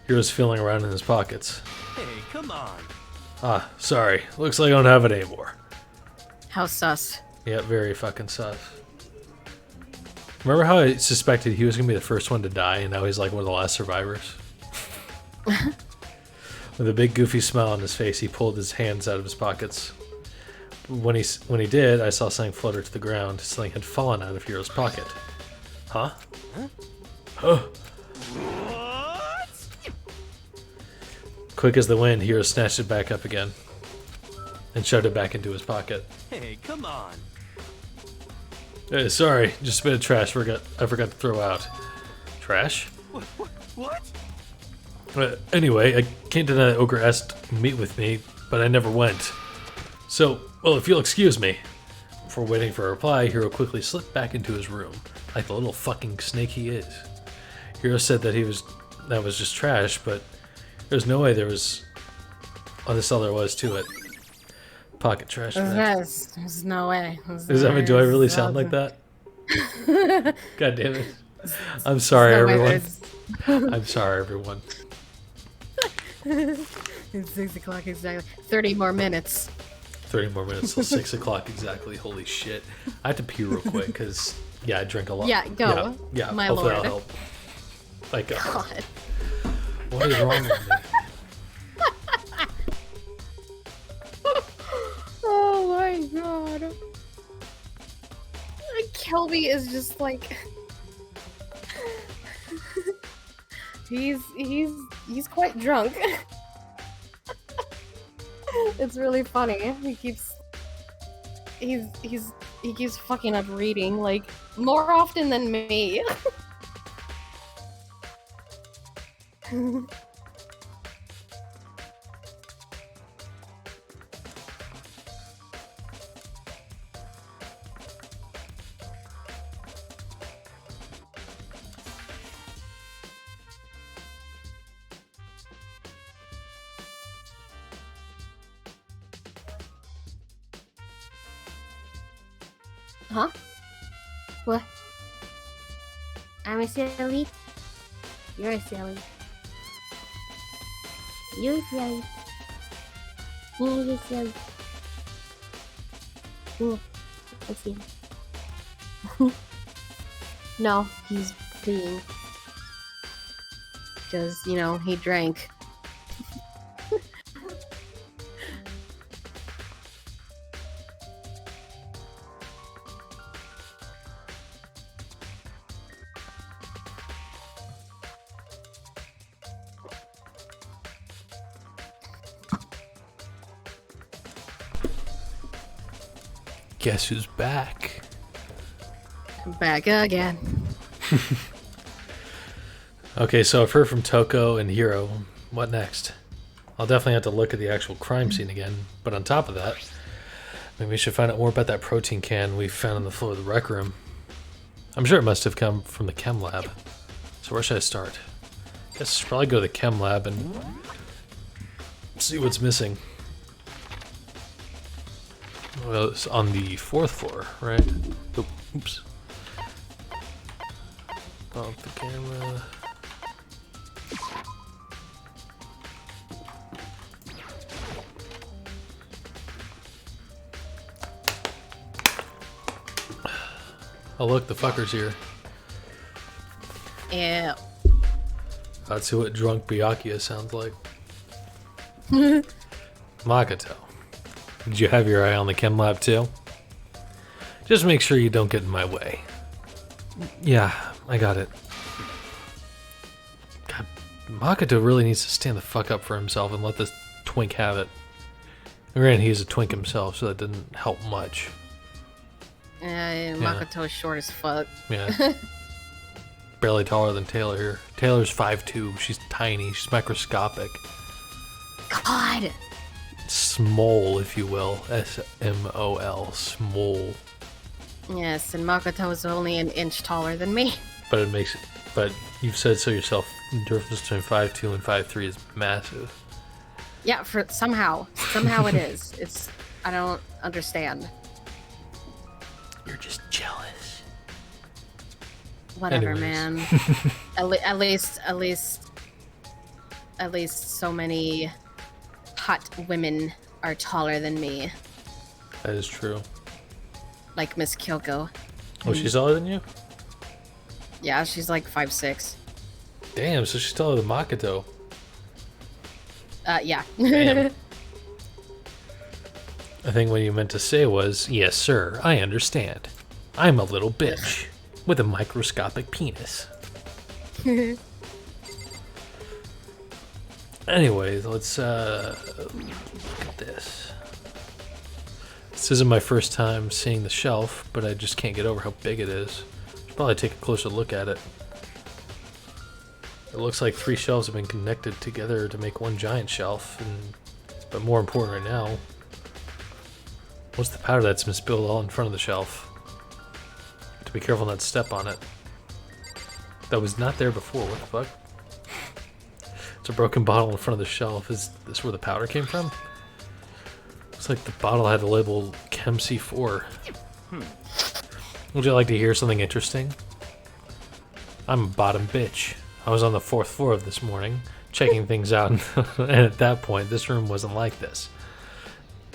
Hero's feeling around in his pockets. Hey, come on. Ah, sorry. Looks like I don't have it anymore. How sus. Yeah, very fucking sus. Remember how I suspected he was gonna be the first one to die, and now he's like one of the last survivors? With a big goofy smile on his face, he pulled his hands out of his pockets. When he did, I saw something flutter to the ground. Something had fallen out of Hero's pocket. Huh? Huh? What? Quick as the wind, Hero snatched it back up again and shoved it back into his pocket. Hey, come on. Hey, sorry, just a bit of trash I forgot to throw out. Trash? What? Anyway, I can't deny that Ogre asked to meet with me, but I never went. So, well, if you'll excuse me. Before waiting for a reply, Hero quickly slipped back into his room, like the little fucking snake he is. Hero said that that was just trash, but there's no way there was... Oh, that's all there was to it. Pocket trash. There's no way. Do I really sound like that? God damn it. I'm sorry, everyone. I'm sorry, everyone. It's 6 o'clock exactly. 30 more minutes. 30 more minutes till 6 o'clock exactly. Holy shit. I have to pee real quick because, yeah, I drink a lot. Yeah, go. Yeah, My hopefully lord. that'll help. Like, God. what is wrong with me? Oh my god. Kelby is just like he's quite drunk. It's really funny. He keeps fucking up reading like more often than me. Huh? What? I'm a silly. You're a silly. You're silly. You're silly. Ooh, I see him. No, he's peeing. Because, you know, he drank. Guess who's back? Back again. Okay, so I've heard from Toko and Hiro. What next? I'll definitely have to look at the actual crime scene again, but on top of that, maybe we should find out more about that protein can we found on the floor of the rec room. I'm sure it must have come from the chem lab. So where should I start? Guess I should probably go to the chem lab and see what's missing. Well, it's on the 4th floor, right? Oh, oops. Off the camera. Oh look, the fucker's here. Ew. That's what drunk Byakuya sounds like. Makoto, did you have your eye on the chem lab too? Just make sure you don't get in my way. Yeah, I got it. God, Makoto really needs to stand the fuck up for himself and let this twink have it. Granted, he's a twink himself, so that didn't help much. Makoto's short as fuck. Yeah. Barely taller than Taylor here. Taylor's 5'2". She's tiny. She's microscopic. God. Small, if you will. S-M-O-L. Small. Yes, and Makoto is only an inch taller than me. But it makes it. But you've said so yourself. The difference between 5'2" and 5'3" is massive. Yeah, for somehow it is. It's I don't understand. You're just jealous. Whatever, Anyways. man. at least so many hot women are taller than me, That is true. like Miss Kyoko. Oh, she's taller than you? Yeah, she's like 5'6". Damn, so she's taller than Makoto. Yeah. Damn. I think what you meant to say was, yes, sir, I understand. I'm a little bitch with a microscopic penis. Anyways, let's look at this. This isn't my first time seeing the shelf, but I just can't get over how big it is. Should probably take a closer look at it. It looks like 3 shelves have been connected together to make one giant shelf, but more important right now, what's the powder that's been spilled all in front of the shelf? To be careful not to step on it. That was not there before, what the fuck? It's a broken bottle in front of the shelf. Is this where the powder came from? Looks like the bottle had the label Chem C4. Would you like to hear something interesting? I'm a bottom bitch. I was on the 4th floor of this morning, checking things out, and at that point, this room wasn't like this.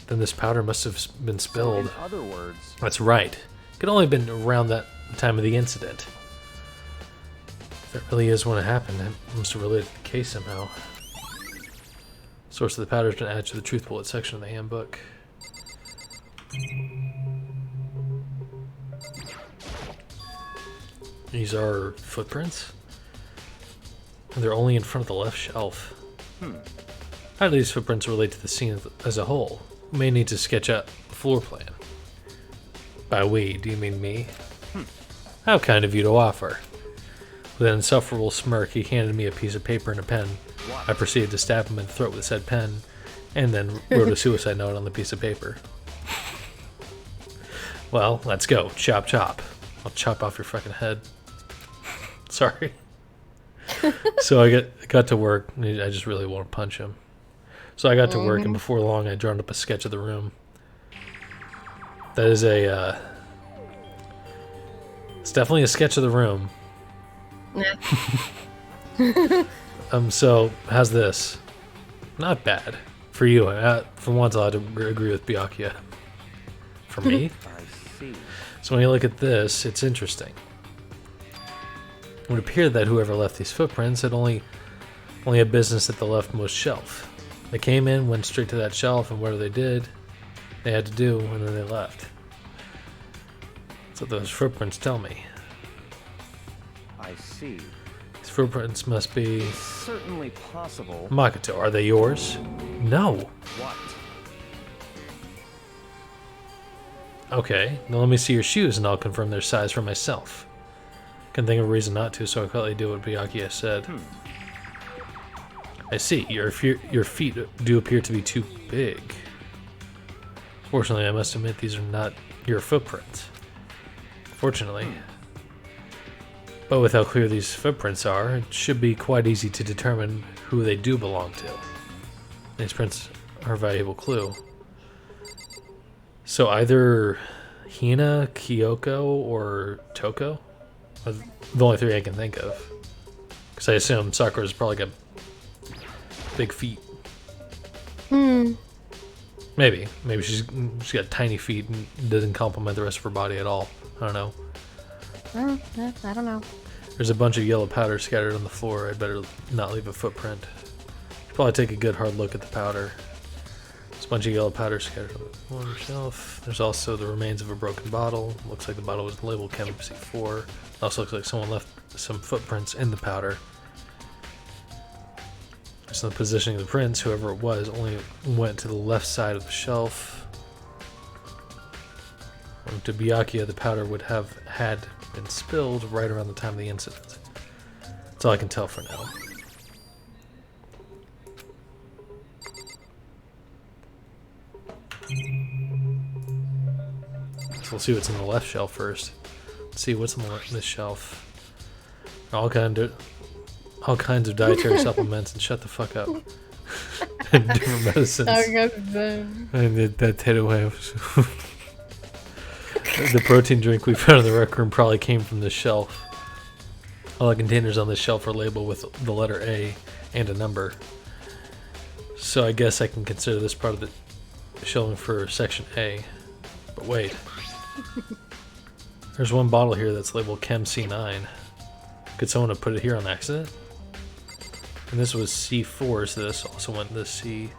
Then this powder must have been spilled. In other words, That's right. It could only have been around that time of the incident. If that really is when it happened, it must have related to the case somehow. Source of the powder has been added to the truth bullet section of the handbook. These are footprints? And they're only in front of the left shelf. How do these footprints relate to the scene as a whole? We may need to sketch out a floor plan. By we, do you mean me? How kind of you to offer. With an insufferable smirk, he handed me a piece of paper and a pen. I proceeded to stab him in the throat with said pen, and then wrote a suicide note on the piece of paper. Well, let's go. Chop chop. I'll chop off your fucking head. Sorry. So I got to work. I just really want to punch him. So I got to work, and before long, I drawn up a sketch of the room. That is a. It's definitely a sketch of the room. So how's this? Not bad for you. For once, I'll have to agree with Byakuya. For me. I see. So when you look at this, it's interesting. It would appear that whoever left these footprints had only a business at the leftmost shelf. They came in, went straight to that shelf, and whatever they did, they had to do, and then they left. That's what those footprints tell me. I see. These footprints must be... Certainly possible. Makoto, are they yours? No. What? Okay, now let me see your shoes and I'll confirm their size for myself. Couldn't think of a reason not to, so I quietly do what Byakuya said. I see, your feet do appear to be too big. Fortunately, I must admit these are not your footprints. Fortunately. But with how clear these footprints are, it should be quite easy to determine who they do belong to. These prints are a valuable clue. So either Hina, Kyoko, or Toko? Are the only 3 I can think of. Because I assume Sakura's probably got big feet. Maybe she's got tiny feet and doesn't complement the rest of her body at all. I don't know. I don't know. There's a bunch of yellow powder scattered on the floor. I'd better not leave a footprint. Probably take a good hard look at the powder. There's a bunch of yellow powder scattered on the one shelf. There's also the remains of a broken bottle. Looks like the bottle was labeled Chem C4. Also looks like someone left some footprints in the powder. So the positioning of the prints, whoever it was, only went to the left side of the shelf. To Byakuya, the powder would have had been spilled right around the time of the incident. That's all I can tell for now. So we'll see what's in the left shelf first. Let's see what's on this shelf. All kinds of dietary supplements, and shut the fuck up. And different medicines. And that take away. The protein drink we found in the rec room probably came from this shelf. All the containers on this shelf are labeled with the letter A and a number. So I guess I can consider this part of the shelving for section A. But wait. There's one bottle here that's labeled Chem C9. Could someone have put it here on accident? And this was C4, so this also went in the C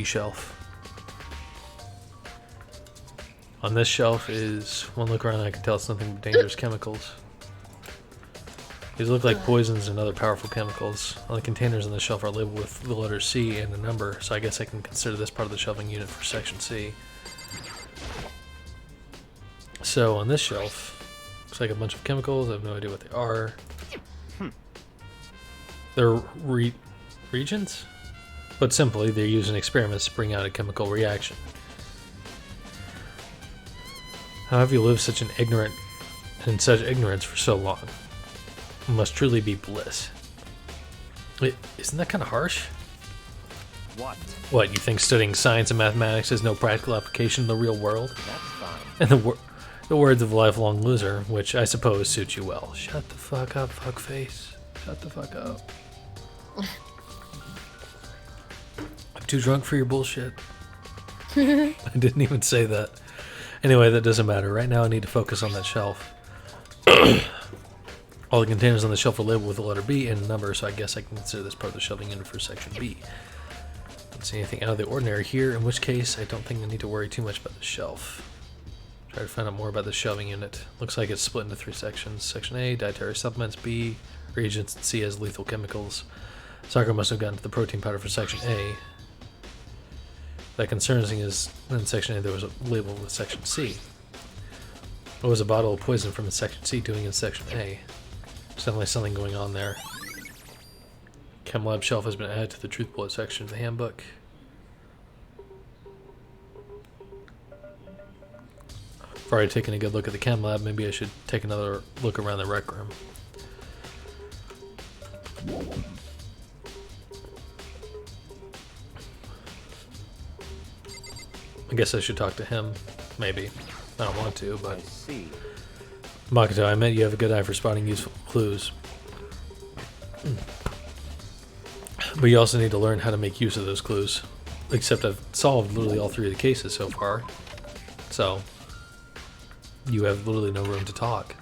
shelf. On this shelf is, one look around I can tell it's nothing but dangerous chemicals. These look like poisons and other powerful chemicals. All the containers on the shelf are labeled with the letter C and a number, so I guess I can consider this part of the shelving unit for section C. So on this shelf, looks like a bunch of chemicals. I have no idea what they are. They're reagents? But simply, they're used in experiments to bring out a chemical reaction. How have you lived such in such ignorance for so long? It must truly be bliss. Wait, isn't that kind of harsh? What? What, you think studying science and mathematics has no practical application in the real world? That's fine. And the words of a lifelong loser, which I suppose suit you well. Shut the fuck up, fuckface. Shut the fuck up. I'm too drunk for your bullshit. I didn't even say that. Anyway, that doesn't matter. Right now I need to focus on that shelf. All the containers on the shelf are labeled with the letter B and a number, so I guess I can consider this part of the shelving unit for section B. Don't see anything out of the ordinary here, in which case I don't think I need to worry too much about the shelf. Try to find out more about the shelving unit. Looks like it's split into 3 sections. Section A, dietary supplements. B, reagents. And C has lethal chemicals. Sakura must have gotten to the protein powder for section A. That concerns me is in section A there was a label with section C. What was a bottle of poison from section C doing in section A? There's definitely something going on there. Chem lab shelf has been added to the truth bullet section of the handbook. I've already taken a good look at the chem lab. Maybe I should take another look around the rec room. I guess I should talk to him. Maybe. I don't want to, but... I see. Makoto, I meant you have a good eye for spotting useful clues. But you also need to learn how to make use of those clues. Except I've solved literally all 3 of the cases so far. So... you have literally no room to talk.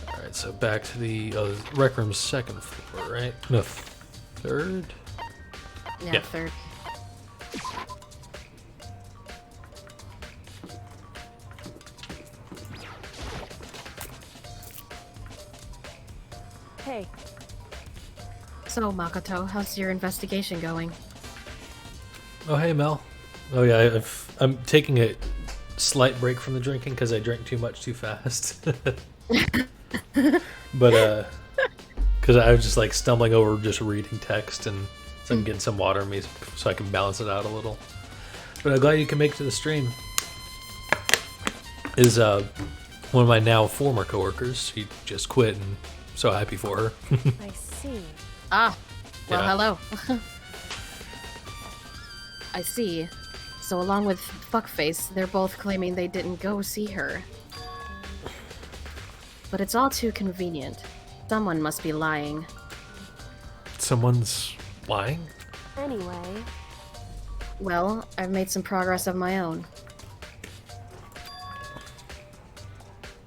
Alright, so back to the rec room's 2nd floor, right? No, 3rd? Yeah, 3rd. Hey, So, Makoto, how's your investigation going? Oh, hey, Mel. Oh, yeah, I'm taking a slight break from the drinking because I drank too much too fast. But, because I was just like stumbling over just reading text, and so I'm getting some water in me so I can balance it out a little. But I'm glad you can make it to the stream. Is one of my now former coworkers. She just quit, and I'm so happy for her. I see. Ah, well, Yeah. hello. I see. So along with Fuckface, they're both claiming they didn't go see her. But it's all too convenient. Someone must be lying. Someone's lying? Anyway, Well, I've made some progress of my own.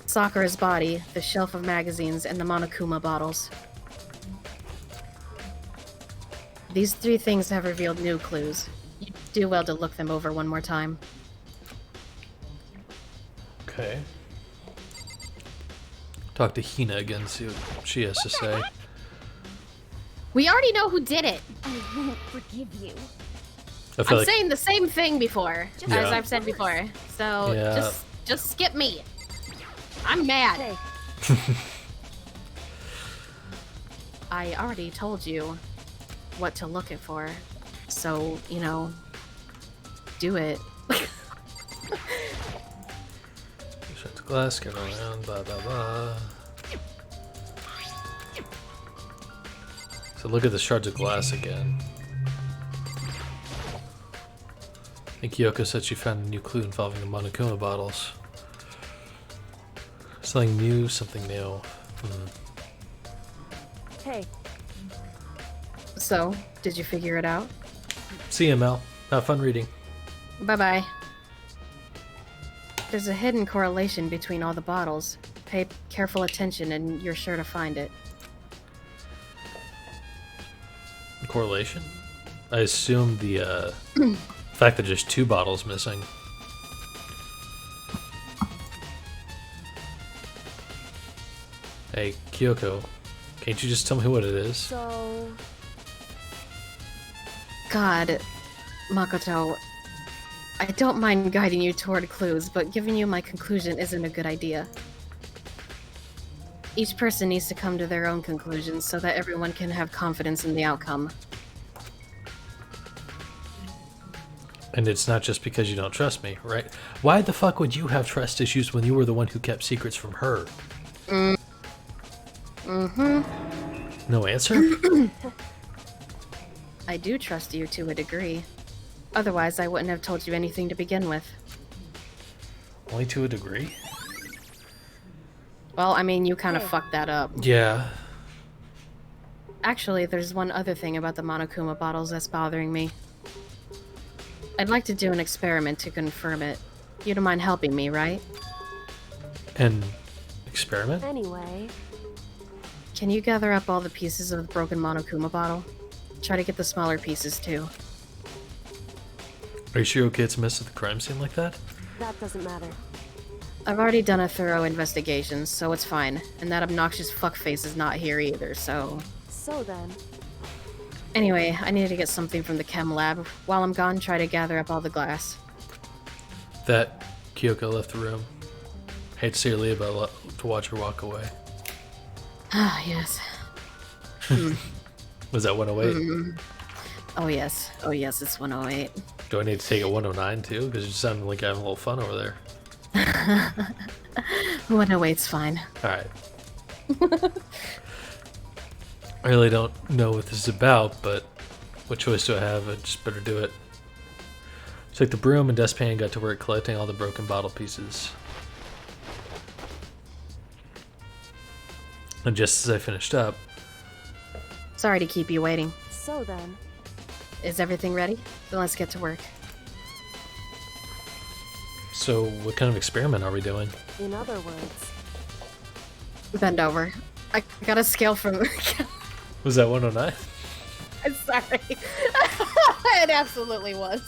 Sakura's body, the shelf of magazines, and the Monokuma bottles. These 3 things have revealed new clues. You do well to look them over one more time. Okay. Talk to Hina again, see what she has to say. We already know who did it. I won't forgive you. I feel I'm like saying the same thing before, as Yeah. I've said before. So Yeah. just skip me. I'm mad. Hey, I already told you what to look it for. So, you know, do it. shut the glass, get around, blah blah blah. So look at the shards of glass again. I think Kyoko said she found a new clue involving the Monokuma bottles. Something new, something new. hey, So, did you figure it out? See you, Mel. Have fun reading. Bye-bye. There's a hidden correlation between all the bottles. Pay careful attention and you're sure to find it. Correlation? I assume the fact that there's 2 bottles missing. Hey, Kyoko, can't you just tell me what it is? so... God, Makoto, I don't mind guiding you toward clues, but giving you my conclusion isn't a good idea. Each person needs to come to their own conclusions so that everyone can have confidence in the outcome. And it's not just because you don't trust me, right? Why the fuck would you have trust issues when you were the one who kept secrets from her? No answer? I do trust you to a degree. Otherwise, I wouldn't have told you anything to begin with. Only to a degree? Well, I mean, you kind of fucked that up. Yeah. Actually, there's one other thing about the Monokuma bottles that's bothering me. I'd like to do an experiment to confirm it. You don't mind helping me, right? An experiment? Anyway, Can you gather up all the pieces of the broken Monokuma bottle? Try to get the smaller pieces, too. Are you sure okay it's missed at the crime scene like that? that doesn't matter. I've already done a thorough investigation, so it's fine. And that obnoxious fuckface is not here either, so... So then, Anyway, I need to get something from the chem lab. While I'm gone, try to gather up all the glass. That Kyoko left the room. Hate to see her leave, but to watch her walk away. Ah, yes. Was that 108? Oh, yes. Oh, yes, it's 108. Do I need to take it 109 too? Because you sounded like you're having a little fun over there. 108's fine. Alright. I really don't know what this is about, but what choice do I have? I just better do it. Took the broom and dustpan and got to work collecting all the broken bottle pieces. And just as I finished up, Sorry to keep you waiting. so then, Is everything ready? Then let's get to work. so what kind of experiment are we doing? in other words, Bend over. I got a scale from... Was that 109? I'm sorry. It absolutely was.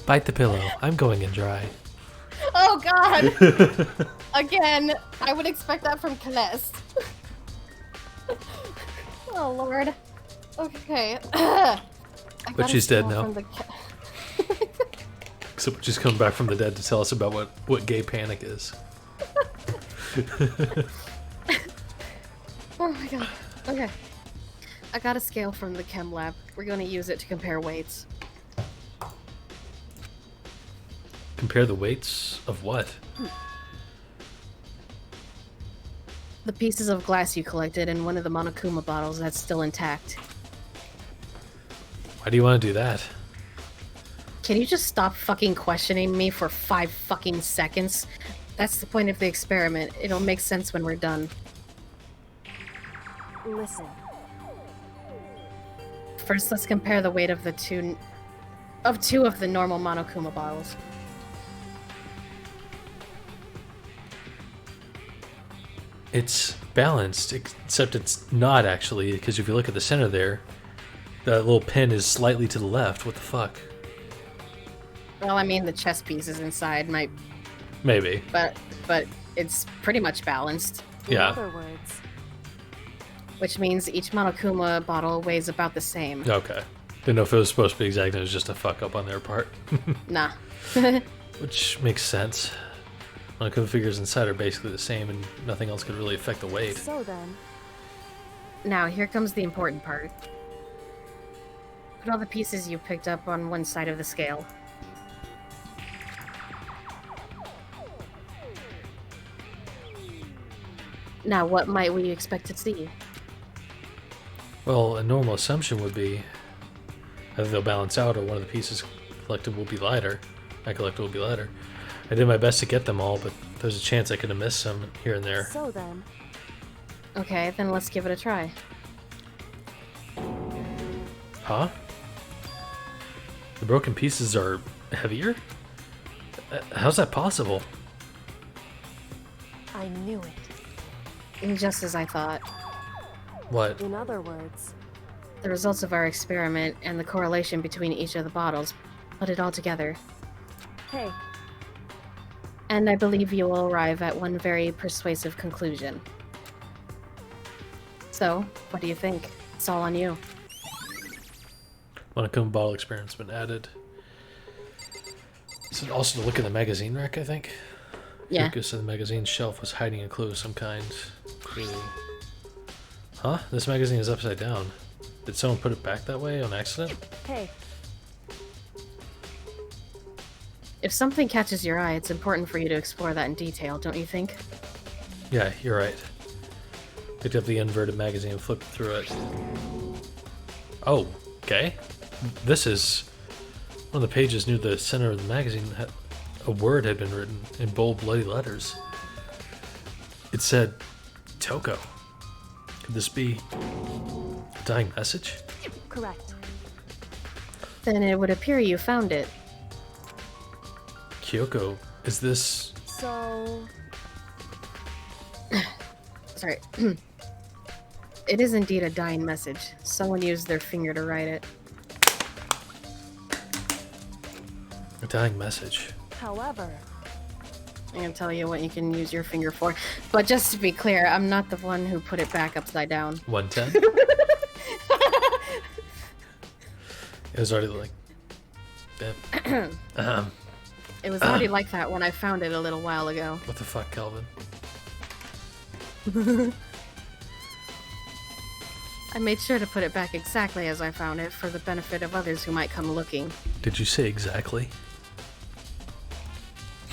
Bite the pillow. I'm going in dry. Oh, God! Again, I would expect that from Celeste. Oh, Lord. Okay. But she's dead now. Except she's coming back from the dead to tell us about what gay panic is. Oh my god. Okay. I got a scale from the chem lab. We're going to use it to compare weights. Compare the weights of what? The pieces of glass you collected in one of the Monokuma bottles that's still intact. Why do you want to do that? Can you just stop fucking questioning me for 5 fucking seconds? That's the point of the experiment. It'll make sense when we're done. listen. First, let's compare the weight of two of the normal Monokuma bottles. It's balanced, except it's not actually, because if you look at the center there, that little pin is slightly to the left. What the fuck? Well, I mean, the chess pieces inside might, Maybe. but it's pretty much balanced, In Yeah. other words, which means each Monokuma bottle weighs about the same. Okay. Didn't know if it was supposed to be exact. It was just a fuck up on their part. Nah. Which makes sense. Monokuma figures inside are basically the same, and nothing else could really affect the weight. so then, Now, here comes the important part. Put all the pieces you picked up on one side of the scale. Now, what might we expect to see? Well, a normal assumption would be either they'll balance out, or one of the pieces collected will be lighter. I collected will be lighter. I did my best to get them all, but there's a chance I could have missed some here and there. so then, Okay, then let's give it a try. Huh? The broken pieces are heavier? How's that possible? I knew it. Just as I thought. What? In other words, The results of our experiment and the correlation between each of the bottles put it all together. hey, And I believe you will arrive at one very persuasive conclusion. So, what do you think? It's all on you. Monokuma bottle experiment's been added. So also to look at the magazine rack, I think. Yeah. Focus said the magazine shelf was hiding a clue of some kind. Really? Huh? This magazine is upside down. Did someone put it back that way on accident? hey, If something catches your eye, it's important for you to explore that in detail, don't you think? Yeah, you're right. Picked up the inverted magazine and flipped through it. Oh, okay. This is one of the pages near the center of the magazine. A word had been written in bold, bloody letters. It said, Toko. Could this be a dying message? correct. Then it would appear you found it. Kyoko, is this... So, Sorry. It is indeed a dying message. Someone used their finger to write it. a dying message? however, I'm gonna tell you what you can use your finger for. But just to be clear, I'm not the one who put it back upside down. 110? It was already like... It was already like that when I found it a little while ago. What the fuck, Kelvin? I made sure to put it back exactly as I found it for the benefit of others who might come looking. Did you say exactly?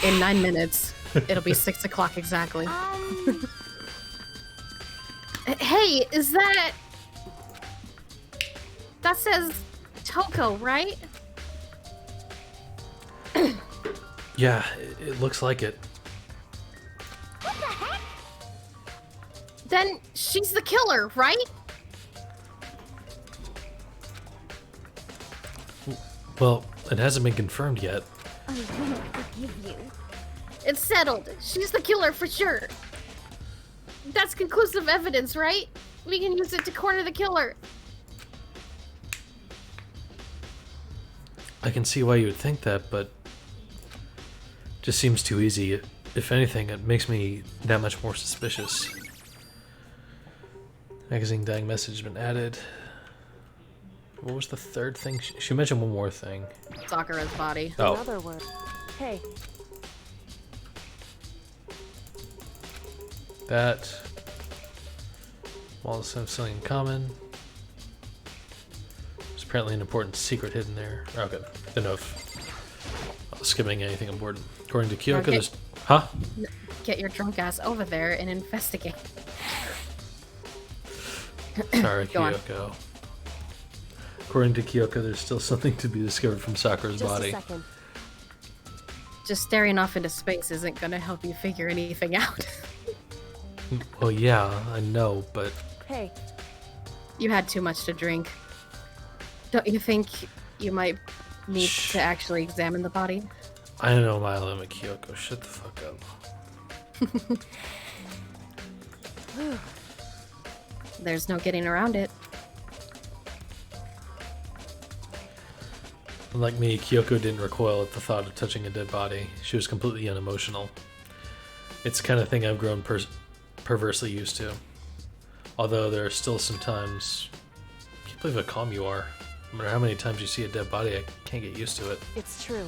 In 9 minutes, it'll be 6 o'clock exactly. Hey, is that... That says Toko, right? Yeah, it looks like it. Then she's the killer, right? Well, it hasn't been confirmed yet. I won't forgive you. It's settled. She's the killer for sure. That's conclusive evidence, right? We can use it to corner the killer. I can see why you would think that, but just seems too easy. If anything, it makes me that much more suspicious. Magazine dying message has been added. What was the third thing? She mentioned one more thing. Sakura's body. In Oh, other words, hey, that. Wallace have something in common. There's apparently an important secret hidden there. Oh, good. Didn't know if I was skipping anything important. According to Kyoko, Okay. there's... Huh? Get your drunk ass over there and investigate. Sorry, Go on. Kyoko. According to Kyoko, there's still something to be discovered from Sakura's just body. a second. Just staring off into space isn't gonna help you figure anything out. Well, yeah, I know, but Hey, You had too much to drink. Don't you think you might need Shh. to actually examine the body? I know my limit, Kyoko. Shut the fuck up. There's no getting around it. Unlike me, Kyoko didn't recoil at the thought of touching a dead body. She was completely unemotional. It's the kind of thing I've grown perversely used to. Although there are still some times... I can't believe how calm you are. No matter how many times you see a dead body, I can't get used to it. It's true.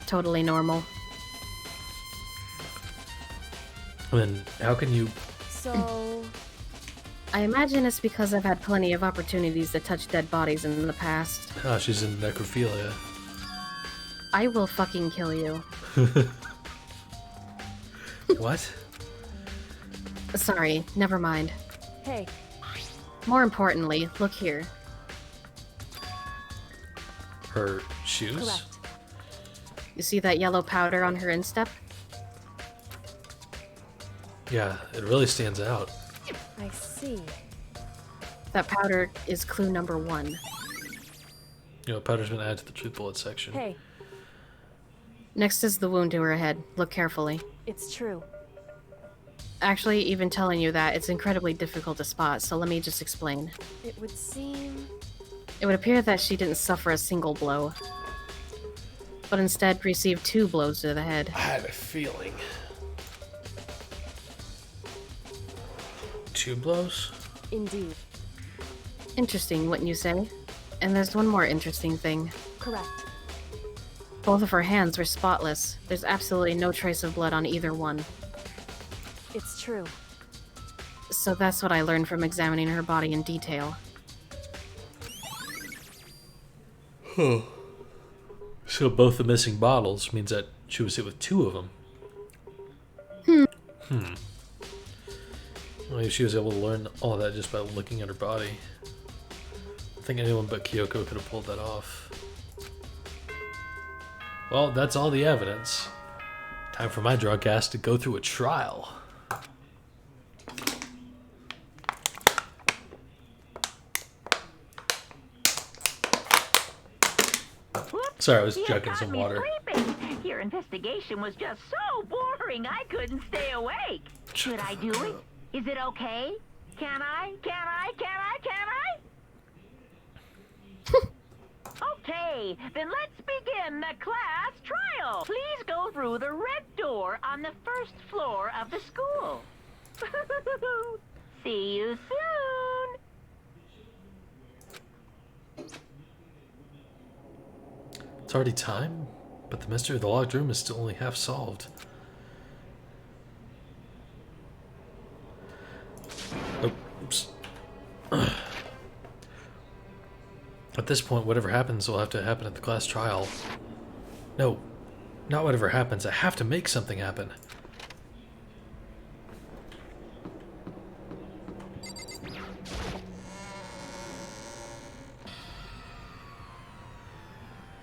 Totally normal. And then, how can you... So, I imagine it's because I've had plenty of opportunities to touch dead bodies in the past. Ah, she's in necrophilia. I will fucking kill you. What? Sorry, never mind. hey, More importantly, look here. Her shoes? correct. You see that yellow powder on her instep? Yeah, it really stands out. I see. That powder is clue number 1. You know, powder's been added to the truth bullet section. Hey, Next is the wound to her head. Look carefully. it's true. Actually, even telling you that, it's incredibly difficult to spot, so let me just explain. It would seem... It would appear that she didn't suffer a single blow, but instead received 2 blows to the head. I had a feeling. 2 blows? Indeed. Interesting, wouldn't you say? And there's one more interesting thing. Correct. Both of her hands were spotless. There's absolutely no trace of blood on either one. It's true. So that's what I learned from examining her body in detail. So both the missing bottles means that she was hit with 2 of them. Well, if she was able to learn all of that just by looking at her body. I think anyone but Kyoko could have pulled that off. Well, that's all the evidence. Time for my drunk ass to go through a trial. Sorry, I was chugging some water. Your investigation was just so boring, I couldn't stay awake. Should I do it? Is it okay? Can I? Okay, then let's begin the class trial. Please go through the red door on the first floor of the school. See you soon. It's already time, but the mystery of the locked room is still only half solved. Oops. At this point, whatever happens will have to happen at the class trial. No, not whatever happens. I have to make something happen.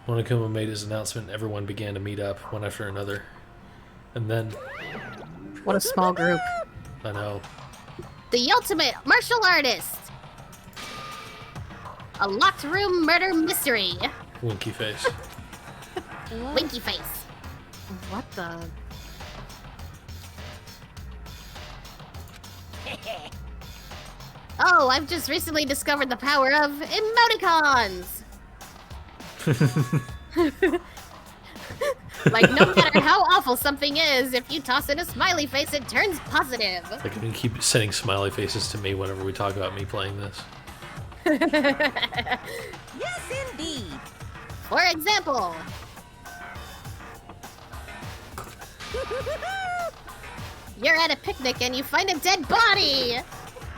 When Akuma made his announcement, everyone began to meet up, one after another. And then... What a small group. I know. The ultimate martial artist! A locked room murder mystery! Winky face. Winky face. What the... Oh, I've just recently discovered the power of emoticons! Like, no matter how awful something is, if you toss in a smiley face, it turns positive. Like, you keep sending smiley faces to me whenever we talk about me playing this. Yes, indeed. For example, you're at a picnic and you find a dead body!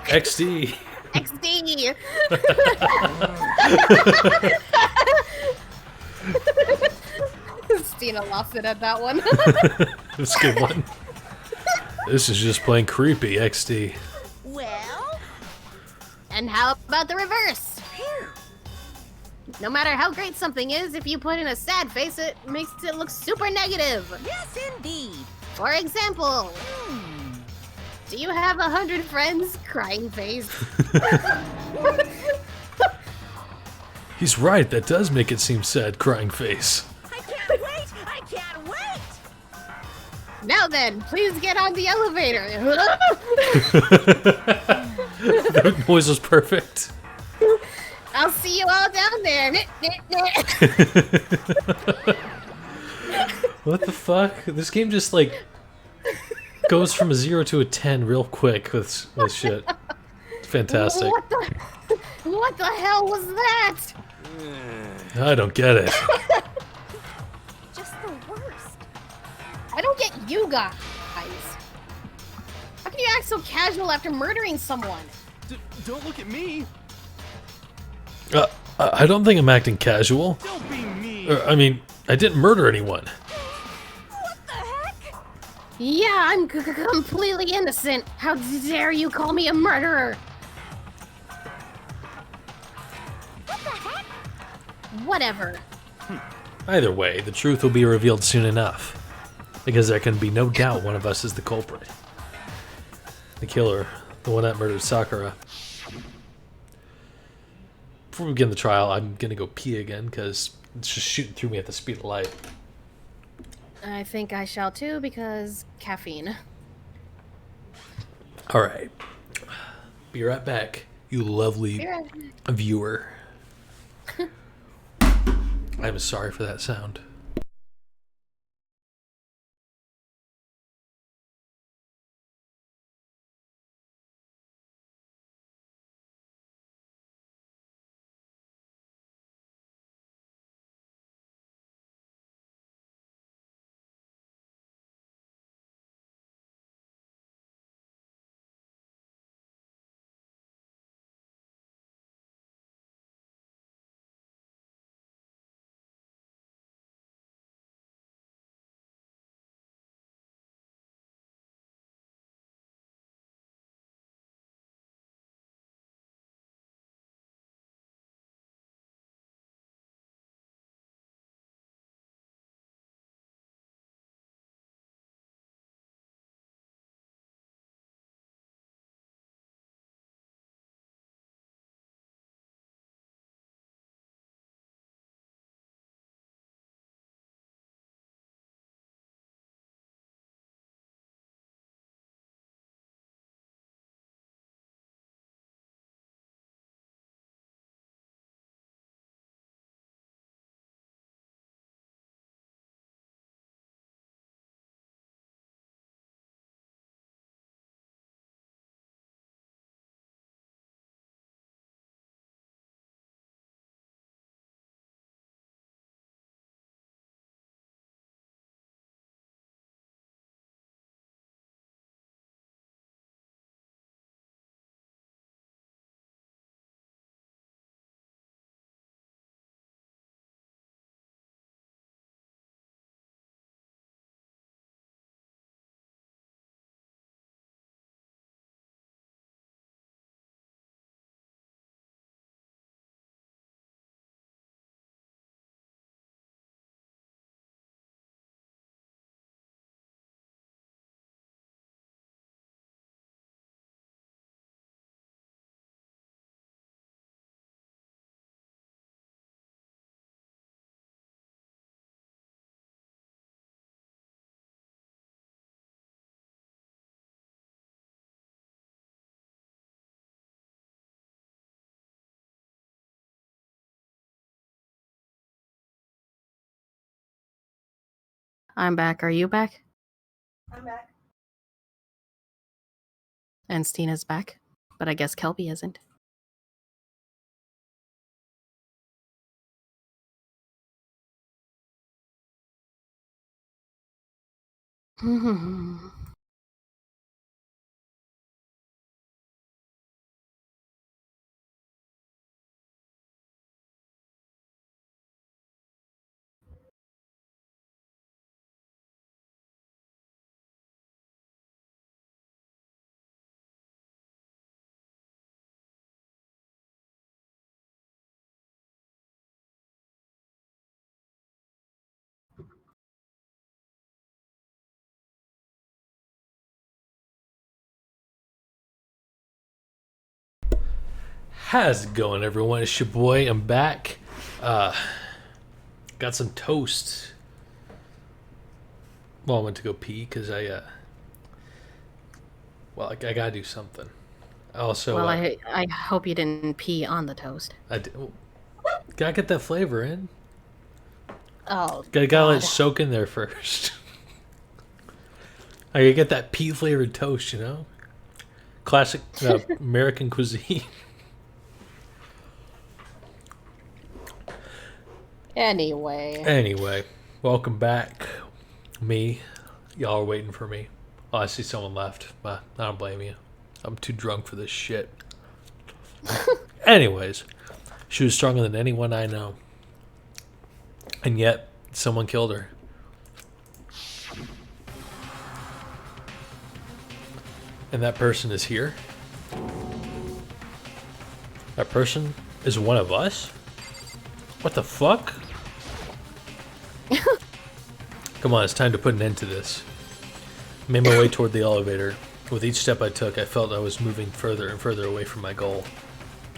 XD! XD! Stina lost it at that one. That's a good one. This is just plain creepy, XD. Well, And how about the reverse? No matter how great something is, if you put in a sad face, it makes it look super negative. yes, indeed. For example, do you have 100 friends? Crying face. He's right, that does make it seem sad, crying face. I can't wait! I can't wait! Now then, please get on the elevator. The noise was perfect. I'll see you all down there. What the fuck? This game just like goes from a 0 to a 10 real quick with shit. It's fantastic. What the hell was that? I don't get it. Just the worst. I don't get you guys. How can you act so casual after murdering someone? Don't look at me. I don't think I'm acting casual. Don't be mean. I mean, I didn't murder anyone. What the heck? Yeah, I'm completely innocent. How dare you call me a murderer? What the heck? Whatever. Either way, the truth will be revealed soon enough. Because there can be no doubt one of us is the culprit. The killer, the one that murdered Sakura. Before we begin the trial, I'm gonna go pee again because it's just shooting through me at the speed of light. I think I shall too because caffeine. Alright. Be right back, you lovely viewer. I'm sorry for that sound. I'm back. Are you back? I'm back. And Stina's back. But I guess Kelby isn't. How's it going, everyone? It's your boy. I'm back. Got some toast. Well, I went to go pee because I gotta do something. Also, Well, I hope you didn't pee on the toast. Gotta get that flavor in. Oh, Gotta let it soak in there first. I gotta get that pea flavored toast, you know? Classic American cuisine. Anyway, Welcome back. Me. Y'all are waiting for me. Oh, I see someone left. I don't blame you. I'm too drunk for this shit. Anyways, she was stronger than anyone I know. And yet, someone killed her. And that person is here? That person is one of us? What the fuck? Come on, it's time to put an end to this. I made my way toward the elevator. With each step I took, I felt I was moving further and further away from my goal.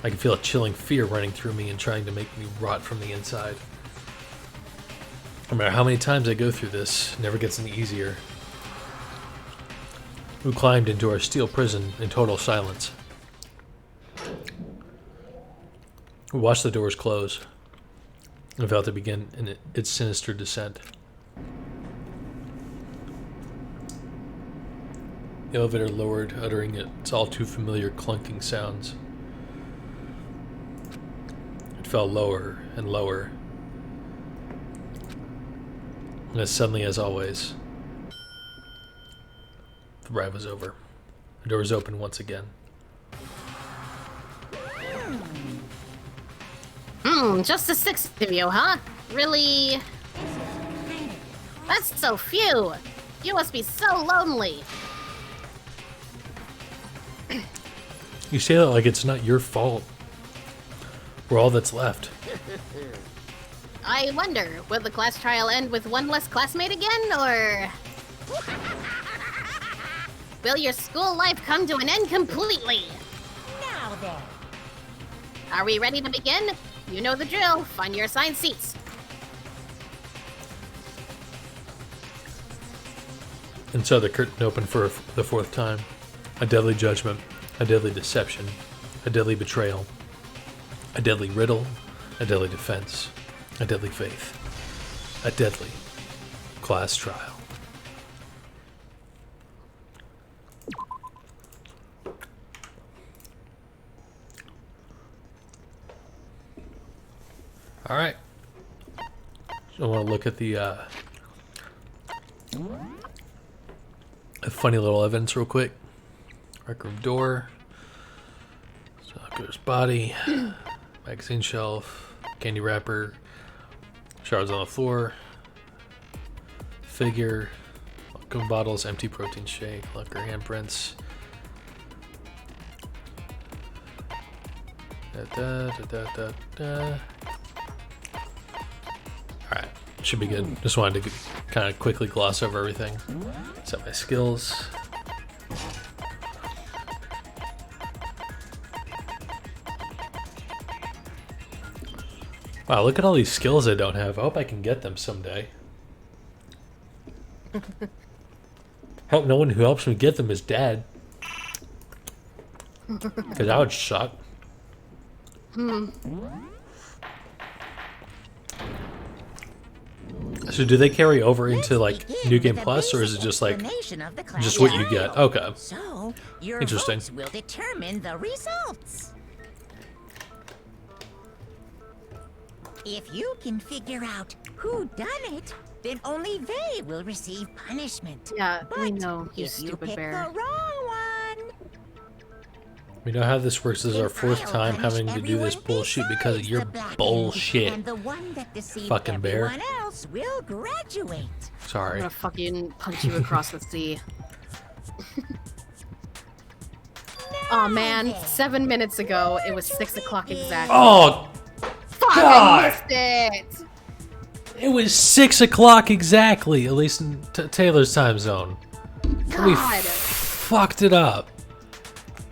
I could feel a chilling fear running through me and trying to make me rot from the inside. No matter how many times I go through this, it never gets any easier. We climbed into our steel prison in total silence. We watched the doors close and felt it begin in its sinister descent. The elevator lowered, uttering its all too familiar clunking sounds. It fell lower and lower. And as suddenly as always, the ride was over. The doors opened once again. Just the 6 of you, huh? Really? That's so few. You must be so lonely. You say that like it's not your fault. We're all that's left. I wonder, will the class trial end with one less classmate again, or... will your school life come to an end completely? Now then. Are we ready to begin? You know the drill. Find your assigned seats. And so the curtain opened for the 4th time. A deadly judgment, a deadly deception, a deadly betrayal, a deadly riddle, a deadly defense, a deadly faith, a deadly class trial. All right. So I want to look at the a funny little evidence real quick. Rec room door. Goes body. Magazine shelf. Candy wrapper. Shards on the floor. Figure. Welcome bottles. Empty protein shake. Locker handprints. Alright, should be good. Just wanted to kind of quickly gloss over everything. Set my skills. Wow, look at all these skills I don't have. I hope I can get them someday. Hope no one who helps me get them is dead. Because that would suck. So do they carry over into like New Game Plus, or is it just like just what you get? Okay. So, your Interesting. votes will determine the results. If you can figure out who done it, then only they will receive punishment. Yeah, But we know, you if you stupid pick bear. the wrong one, We know how this works. This is our 4th time having to do this bullshit because of your bullshit. and the one that deceived Fucking bear. everyone else will graduate. I'm Sorry. gonna fucking punch you across the sea. Oh man, 7 minutes ago, it was 6 o'clock exactly. Oh, Fuck, God! I missed it! it was 6 o'clock exactly, at least in Taylor's time zone. We God! fucked it up.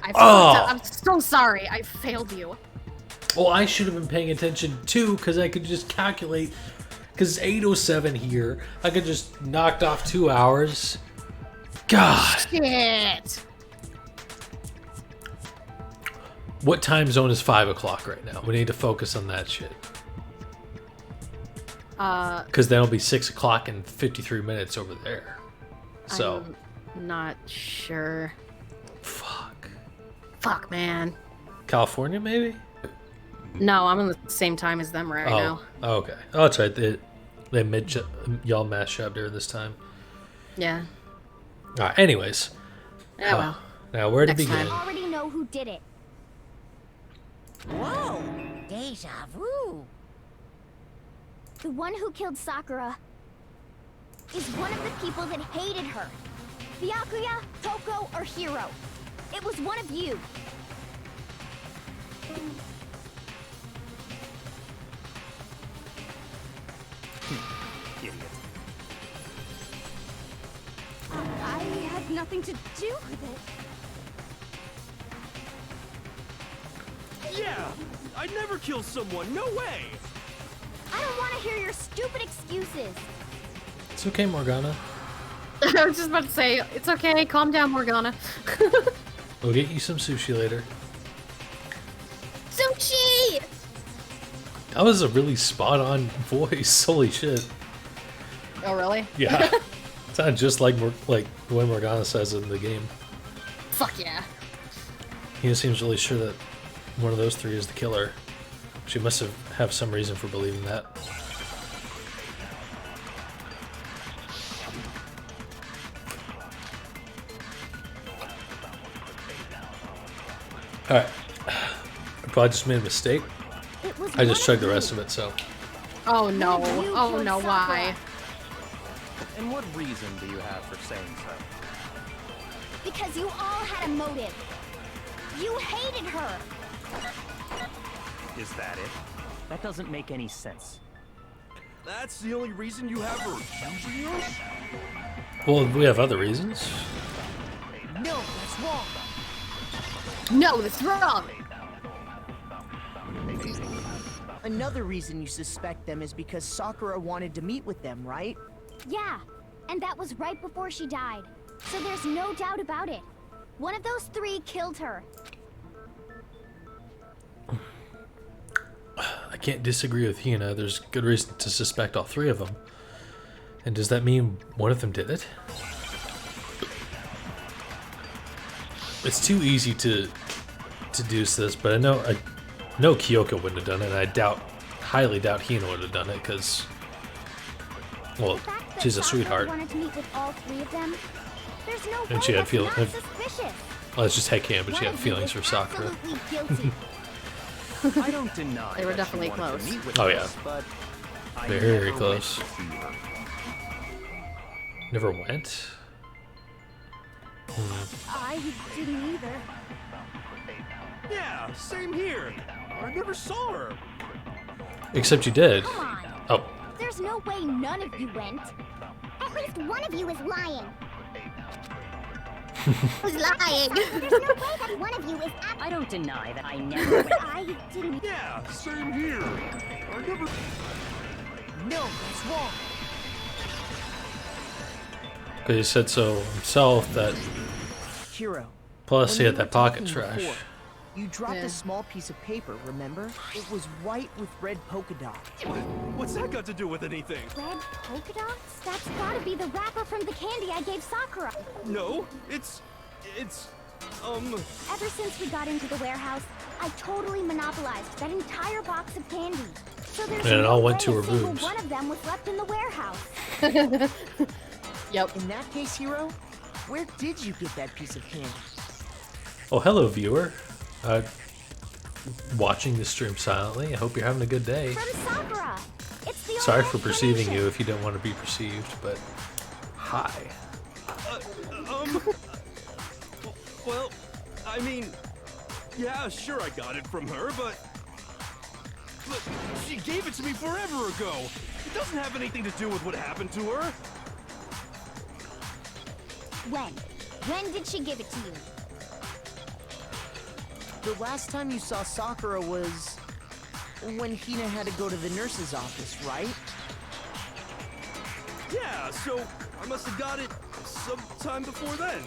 I Oh. I'm so sorry, I failed you. Well, I should have been paying attention too, because I could just calculate. Because it's 8:07 here. I could just knocked off 2 hours. God. Shit. What time zone is 5 o'clock right now? We need to focus on that shit. Because that'll be 6 o'clock and 53 minutes over there. So. I'm not sure. Fuck. Fuck, man. California, maybe? No, I'm on the same time as them right now. Oh, okay. Oh, that's right. They y'all mashed up during this time. Yeah. All right. Anyways. Yeah, well. Now, where to Next begin? time. I already know who did it. Whoa! Deja vu. The one who killed Sakura is one of the people that hated her. Byakuya, Toko, or Hiro. It was one of you. Idiot. I had nothing to do with it. Yeah! I'd never kill someone, no way! I don't want to hear your stupid excuses. It's okay, Morgana. I was just about to say, it's okay, calm down, Morgana. We'll get you some sushi later. Sushi! That was a really spot-on voice. Holy shit. Oh, really? Yeah. Sounded just like the way Morgana says it in the game. Fuck yeah. He seems really sure that one of those three is the killer. She must have some reason for believing that. Alright. I probably just made a mistake. It was I just one chugged the of rest you. of it, so. Oh no. You Oh killed no, Sakura. why? And what reason do you have for saying so? Because you all had a motive. You hated her. Is that it? That doesn't make any sense. That's the only reason you have her accusing you? Well, we have other reasons. No, that's wrong. No, that's wrong. Another reason you suspect them is because Sakura wanted to meet with them, right? Yeah, and that was right before she died. So there's no doubt about it. One of those three killed her. I can't disagree with Hina. There's good reason to suspect all three of them. And does that mean one of them did it? It's too easy to deduce this, but I know Kyoko wouldn't have done it, and I highly doubt Hina would have done it, because, well, The fact that she's a Sakura sweetheart. wanted to meet with all three of them. There's no And way she had that's feelings- not suspicious. Well, it's just headcanon, but she One had of you feelings is for Sakura. absolutely guilty. I don't deny They were that definitely she wanted to close. meet with Oh, us, yeah. but I Very never went close. to see her. Never went? I didn't either. Yeah, same here. I never saw her. Except you did. Come on. Oh, There's no way none of you went. At least one of you is lying. Who's lying? There's no way that one of you is I don't deny that I never went. I didn't. Yeah, same here. I never. No, that's wrong. because he said so himself that, Hiro. plus when he we had were that pocket talking trash. before, you dropped Yeah. a small piece of paper, remember? It was white with red polka dots. What's that got to do with anything? Red polka dots? That's gotta be the wrapper from the candy I gave Sakura. No, it's. Ever since we got into the warehouse, I totally monopolized that entire box of candy. So there's And it no all went way to her a single boobs. one of them was left in the warehouse. Yep. In that case, Hiro, where did you get that piece of candy? Oh, hello, viewer. Watching the stream silently. I hope you're having a good day. From Sakura. It's the Sorry only for perceiving explanation. you if you don't want to be perceived, but hi. Well, I mean, yeah, sure, I got it from her, but. Look, she gave it to me forever ago. It doesn't have anything to do with what happened to her. When? When did she give it to you? The last time you saw Sakura was when Hina had to go to the nurse's office, right? Yeah, so I must have got it sometime before then.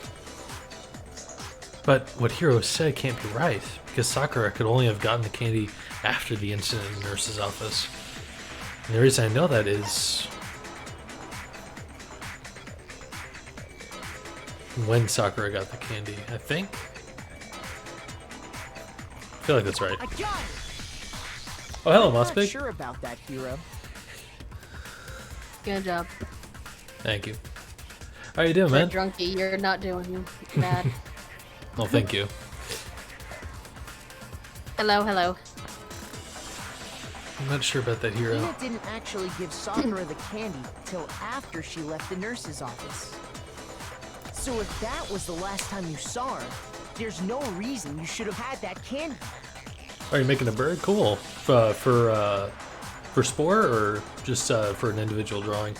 But what Hiro said can't be right, because Sakura could only have gotten the candy after the incident in the nurse's office. And the reason I know that is when Sakura got the candy, I think. I feel like that's right. I got it! Oh, hello, I'm not Mossbig. sure about that, Hiro. Good job. Thank you. How you doing, man? Drunky, you're not doing bad. Well, thank you. Hello, hello. I'm not sure about that, Hiro. Hina didn't actually give Sakura the candy till after she left the nurse's office. So if that was the last time you saw her, there's no reason you should have had that candy. Are you making a bird? Cool. For Spore or just for an individual drawing?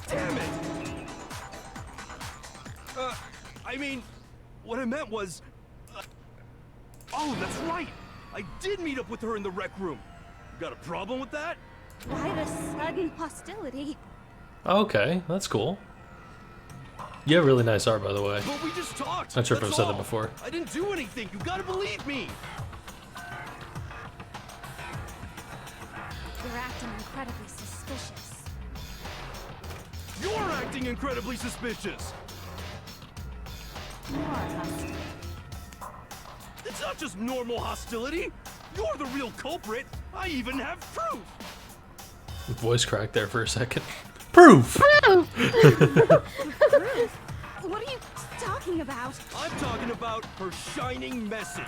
Damn it! I mean, what I meant was... oh, that's right! I did meet up with her in the rec room. You got a problem with that? Why the sudden hostility? Okay, that's cool. You have really nice art, by the way. But we just talked. Not sure if I've that's said that all. before. I didn't do anything. You gotta believe me. You're acting incredibly suspicious. You're acting incredibly suspicious. More hostile. It's not just normal hostility. You're the real culprit. I even have proof. Voice cracked there for a second. Proof! What are you talking about? I'm talking about her shining message.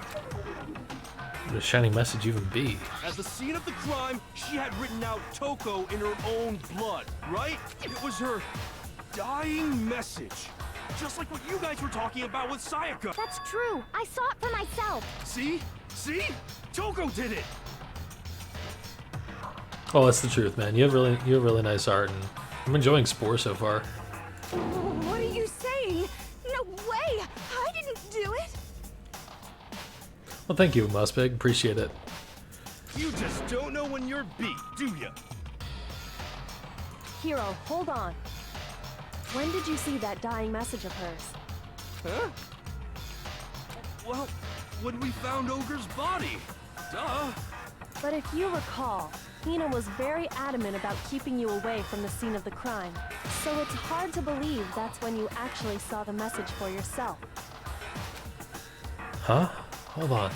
Would a shining message even be? At the scene of the crime, she had written out Toko in her own blood, right? It was her dying message. Just like what you guys were talking about with Sayaka. That's true. I saw it for myself. See? See? Toko did it! Oh, that's the truth, man. You have really nice art, and I'm enjoying Spore so far. What are you saying? No way! I didn't do it! Well, thank you, Mossbig. Appreciate it. You just don't know when you're beat, do ya? Hiro, hold on. When did you see that dying message of hers? Huh? Well, when we found Ogre's body. Duh. But if you recall, Hina was very adamant about keeping you away from the scene of the crime. So it's hard to believe that's when you actually saw the message for yourself. Huh? Hold on.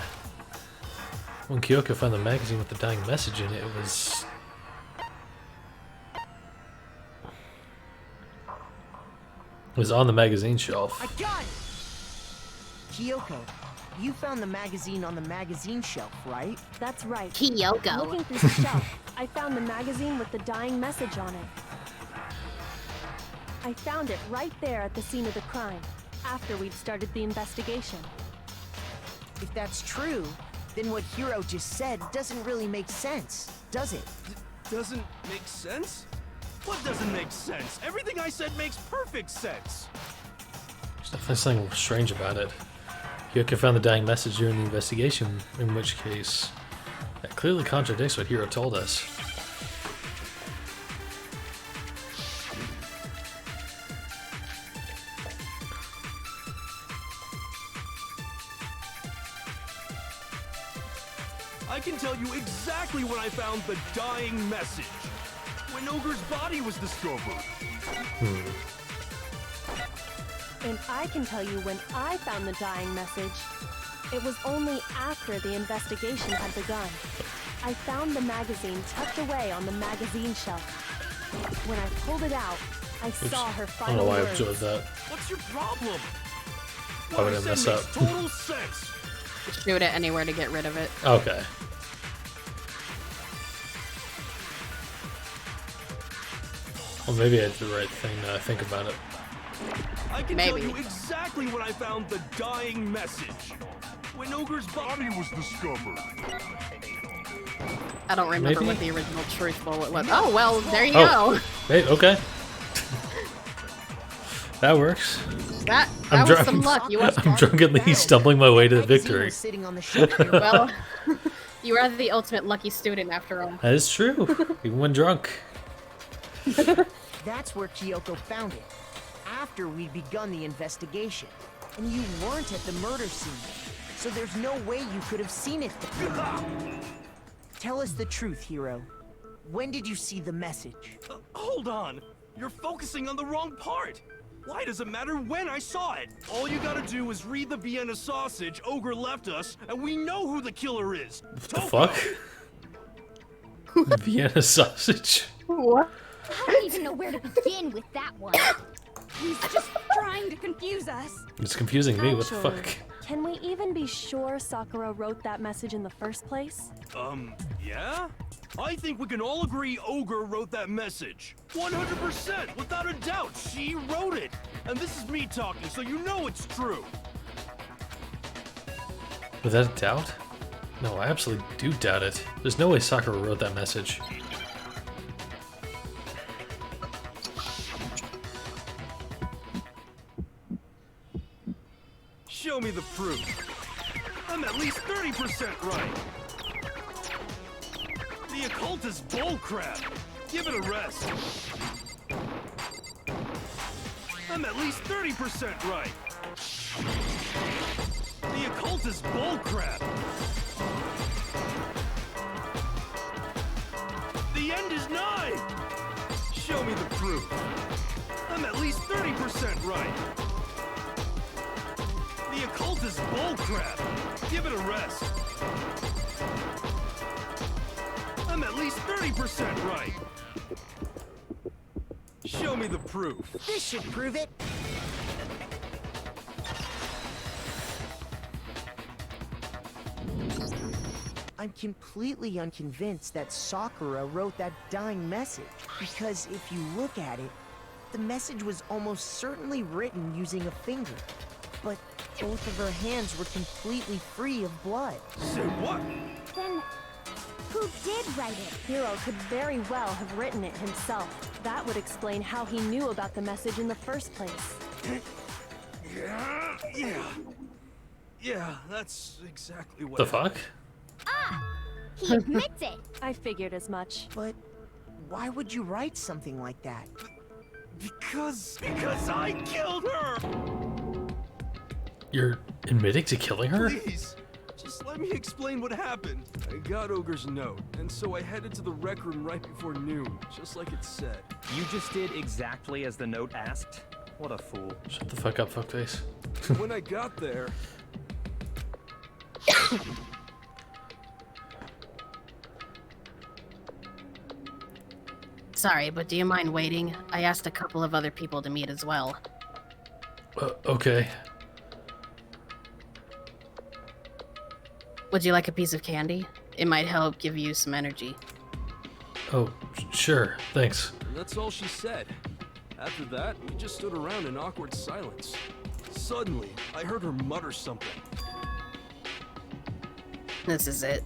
When Kyoko found the magazine with the dying message in it, it was... It was on the magazine shelf. I got it! Kyoko, you found the magazine on the magazine shelf, right? That's right. Kyoko. Looking through the shelf, I found the magazine with the dying message on it. I found it right there at the scene of the crime, after we'd started the investigation. If that's true, then what Hiro just said doesn't really make sense, does it? Doesn't make sense? What doesn't make sense? Everything I said makes perfect sense. There's definitely something strange about it. Kyoko found the dying message during the investigation, in which case, that clearly contradicts what Hiro told us. I can tell you exactly when I found the dying message. When Ogre's body was discovered. And I can tell you when I found the dying message. It was only after the investigation had begun. I found the magazine tucked away on the magazine shelf. When I pulled it out, I saw her I don't final know why I words. absorbed that. What's your problem? Why would I said mess makes up? Total sense. Shoot it anywhere to get rid of it. Okay. Well, maybe I did the right thing now I think about it. I can tell Maybe. you exactly when I found the dying message. When Ogre's body was discovered. I don't remember Maybe? what the original truth bullet was. Oh, well, there you Oh. go. Hey, okay. That works. That That was some drunk. luck. You were, I'm drunkenly stumbling my way to the Magazine victory. was sitting on the shelf nearby. well, you are the ultimate lucky student after all. That is true. Even when drunk. That's where Kyoko found it, after we'd begun the investigation. And you weren't at the murder scene, so there's no way you could have seen it. Tell us the truth, Hiro. When did you see the message? Hold on. You're focusing on the wrong part. Why does it matter when I saw it? All you gotta do is read the Vienna sausage Ogre left us, and we know who the killer is. What the fuck? Vienna sausage. What? I don't even know where to begin with that one. He's just trying to confuse us. It's confusing me. What the Actually, fuck? Can we even be sure Sakura wrote that message in the first place? Yeah? I think we can all agree Ogre wrote that message. 100%, without a doubt, she wrote it. And this is me talking, so you know it's true. Without a doubt? No, I absolutely do doubt it. There's no way Sakura wrote that message. Show me the proof. I'm at least 30% right. The occult is bullcrap. Give it a rest. I'm at least 30% right. The occult is bullcrap. The end is nigh. Show me the proof. I'm at least 30% right. The occult is bullcrap. Give it a rest. I'm at least 30% right. Show me the proof. This should prove it. I'm completely unconvinced that Sakura wrote that dying message. Because if you look at it, the message was almost certainly written using a finger. But both of her hands were completely free of blood. Say what? Then, who did write it? Hiro could very well have written it himself. That would explain how he knew about the message in the first place. Yeah, that's exactly what The fuck? He admits it. I figured as much. But why would you write something like that? Because I killed her! You're admitting to killing her? Please, just let me explain what happened. I got Ogre's note, and so I headed to the rec room right before noon, just like it said. You just did exactly as the note asked? What a fool. Shut the fuck up, fuckface. When I got there... Sorry, but do you mind waiting? I asked a couple of other people to meet as well. Okay. Would you like a piece of candy? It might help give you some energy. Oh, sure. Thanks. And that's all she said. After that, we just stood around in awkward silence. Suddenly, I heard her mutter something. This is it.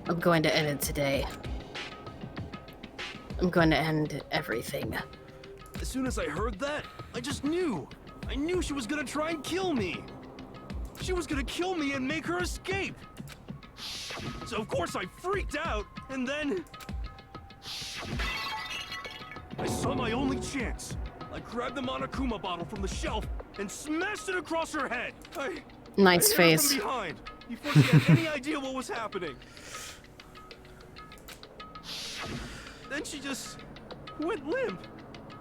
I'm going to end it today. I'm going to end everything. As soon as I heard that, I just knew. I knew she was gonna try and kill me. She was gonna kill me and make her escape. So of course I freaked out, and then... I saw my only chance. I grabbed the Monokuma bottle from the shelf and smashed it across her head. Nice I hit her face. from behind, before she had any idea what was happening. Then she just went limp.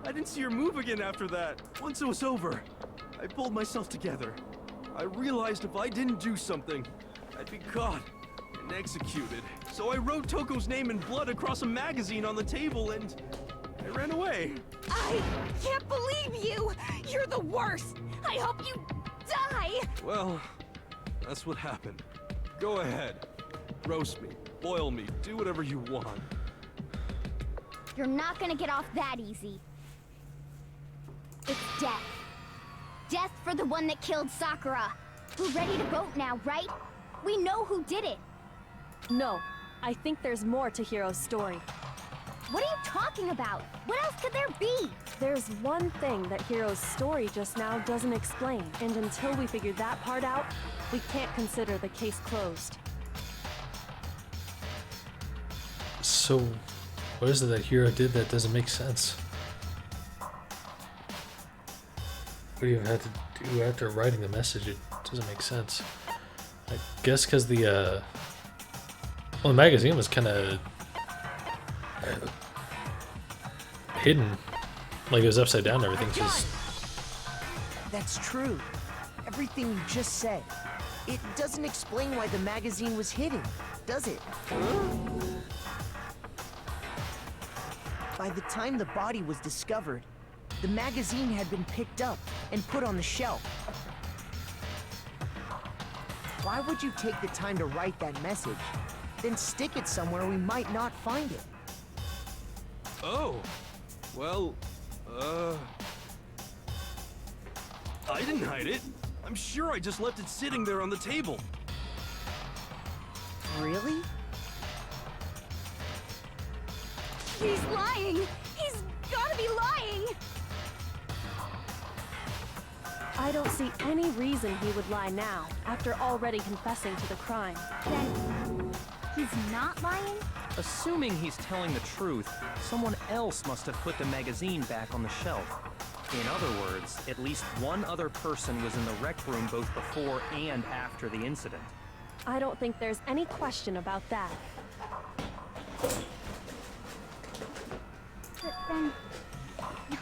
I didn't see her move again after that. Once it was over, I pulled myself together. I realized if I didn't do something, I'd be caught and executed. So I wrote Toko's name in blood across a magazine on the table and I ran away. I can't believe you! You're the worst! I hope you die! Well, that's what happened. Go ahead. Roast me, boil me, do whatever you want. You're not gonna get off that easy. It's death. Death for the one that killed Sakura. We're ready to vote now, right? We know who did it. No, I think there's more to Hiro's story. What are you talking about? What else could there be? There's one thing that Hiro's story just now doesn't explain, and until we figure that part out, we can't consider the case closed. So, what is it that Hiro did that doesn't make sense? What do you have to do after writing the message? It doesn't make sense. I guess because the magazine was kind of hidden, like it was upside down and everything. So That's true. Everything you just said. It doesn't explain why the magazine was hidden, does it? By the time the body was discovered, the magazine had been picked up and put on the shelf. Why would you take the time to write that message, then stick it somewhere we might not find it? Oh, well, I didn't hide it. I'm sure I just left it sitting there on the table. Really? He's lying! He's gotta be lying! I don't see any reason he would lie now, after already confessing to the crime. Then he's not lying? Assuming he's telling the truth, someone else must have put the magazine back on the shelf. In other words, at least one other person was in the rec room both before and after the incident. I don't think there's any question about that. But then,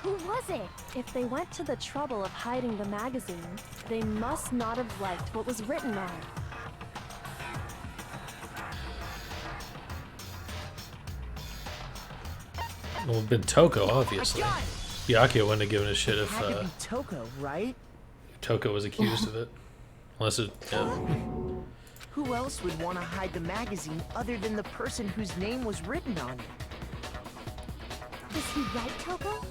who was it? If they went to the trouble of hiding the magazine, they must not have liked what was written on it. well, it'd been Toko, obviously. Byakuya wouldn't have given a shit if Had to be Toko, right? Toko was accused of it. Unless it, Who else would want to hide the magazine other than the person whose name was written on it? Was he right, Toko?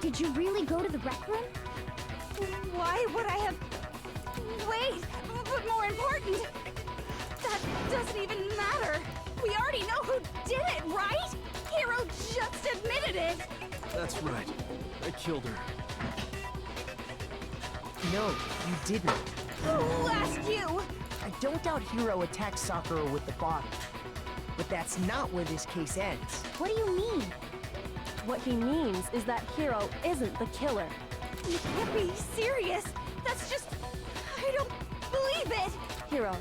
Did you really go to the rec room? Why would I have... Wait, but more important, that doesn't even matter. We already know who did it, right? Hiro just admitted it. That's right. I killed her. No, you didn't. Who asked you? I don't doubt Hiro attacked Sakura with the bottle. But that's not where this case ends. What do you mean? What he means is that Hiro isn't the killer. You can't be serious. That's just... I don't believe it. Hiro,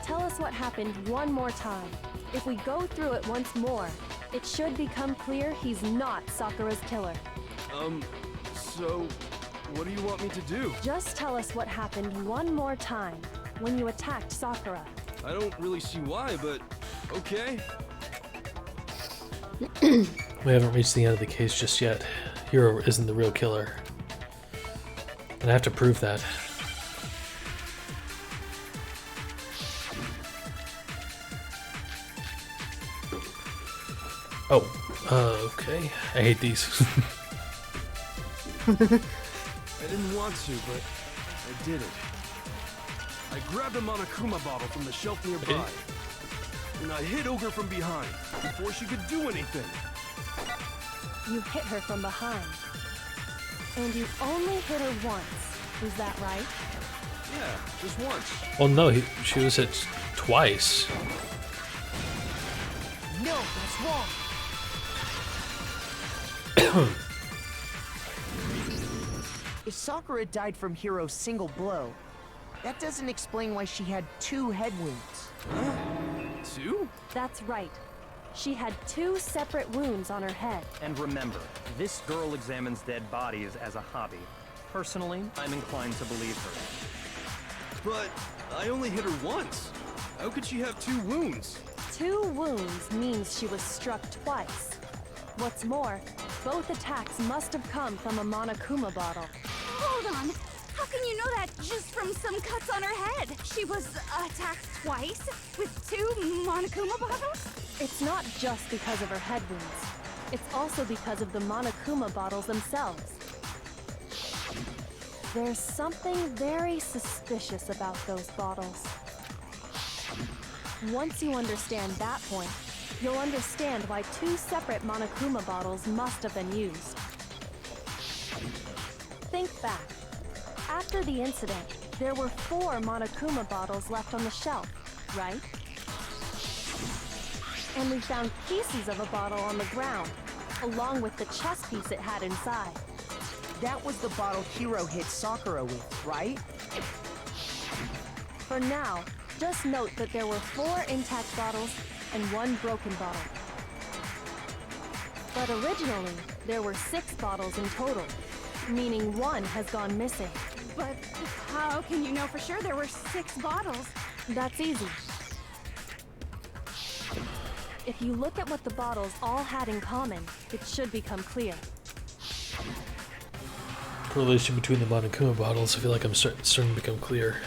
tell us what happened one more time. If we go through it once more, it should become clear he's not Sakura's killer. So, what do you want me to do? Just tell us what happened one more time when you attacked Sakura. I don't really see why, but okay. we haven't reached the end of the case just yet. Hiro isn't the real killer. And I have to prove that. Oh, okay. I hate these. I didn't want to, but I did it. I grabbed a Monokuma bottle from the shelf nearby, and I hit Ogre from behind before she could do anything. You hit her from behind. And you only hit her once. Is that right? Yeah, just once. Well, no, she was hit twice. No, that's wrong. If Sakura died from Hiro's single blow, that doesn't explain why she had 2 head wounds. Huh? 2? That's right. She had 2 separate wounds on her head. And remember, this girl examines dead bodies as a hobby. Personally, I'm inclined to believe her. But I only hit her once. How could she have 2 wounds? 2 wounds means she was struck twice. What's more, both attacks must have come from a Monokuma bottle. Hold on. How can you know that just from some cuts on her head? She was attacked twice with 2 Monokuma bottles? It's not just because of her head wounds. It's also because of the Monokuma bottles themselves. There's something very suspicious about those bottles. Once you understand that point, you'll understand why 2 separate Monokuma bottles must have been used. think back. After the incident, there were 4 Monokuma bottles left on the shelf, right? And we found pieces of a bottle on the ground, along with the chess piece it had inside. That was the bottle Hiro hit Sakura with, right? For now, just note that there were 4 intact bottles and 1 broken bottle. But originally, there were 6 bottles in total, meaning 1 has gone missing. But how can you know for sure there were 6 bottles? That's easy. If you look at what the bottles all had in common, it should become clear. Correlation between the Monokuma bottles, I feel like I'm starting to become clear.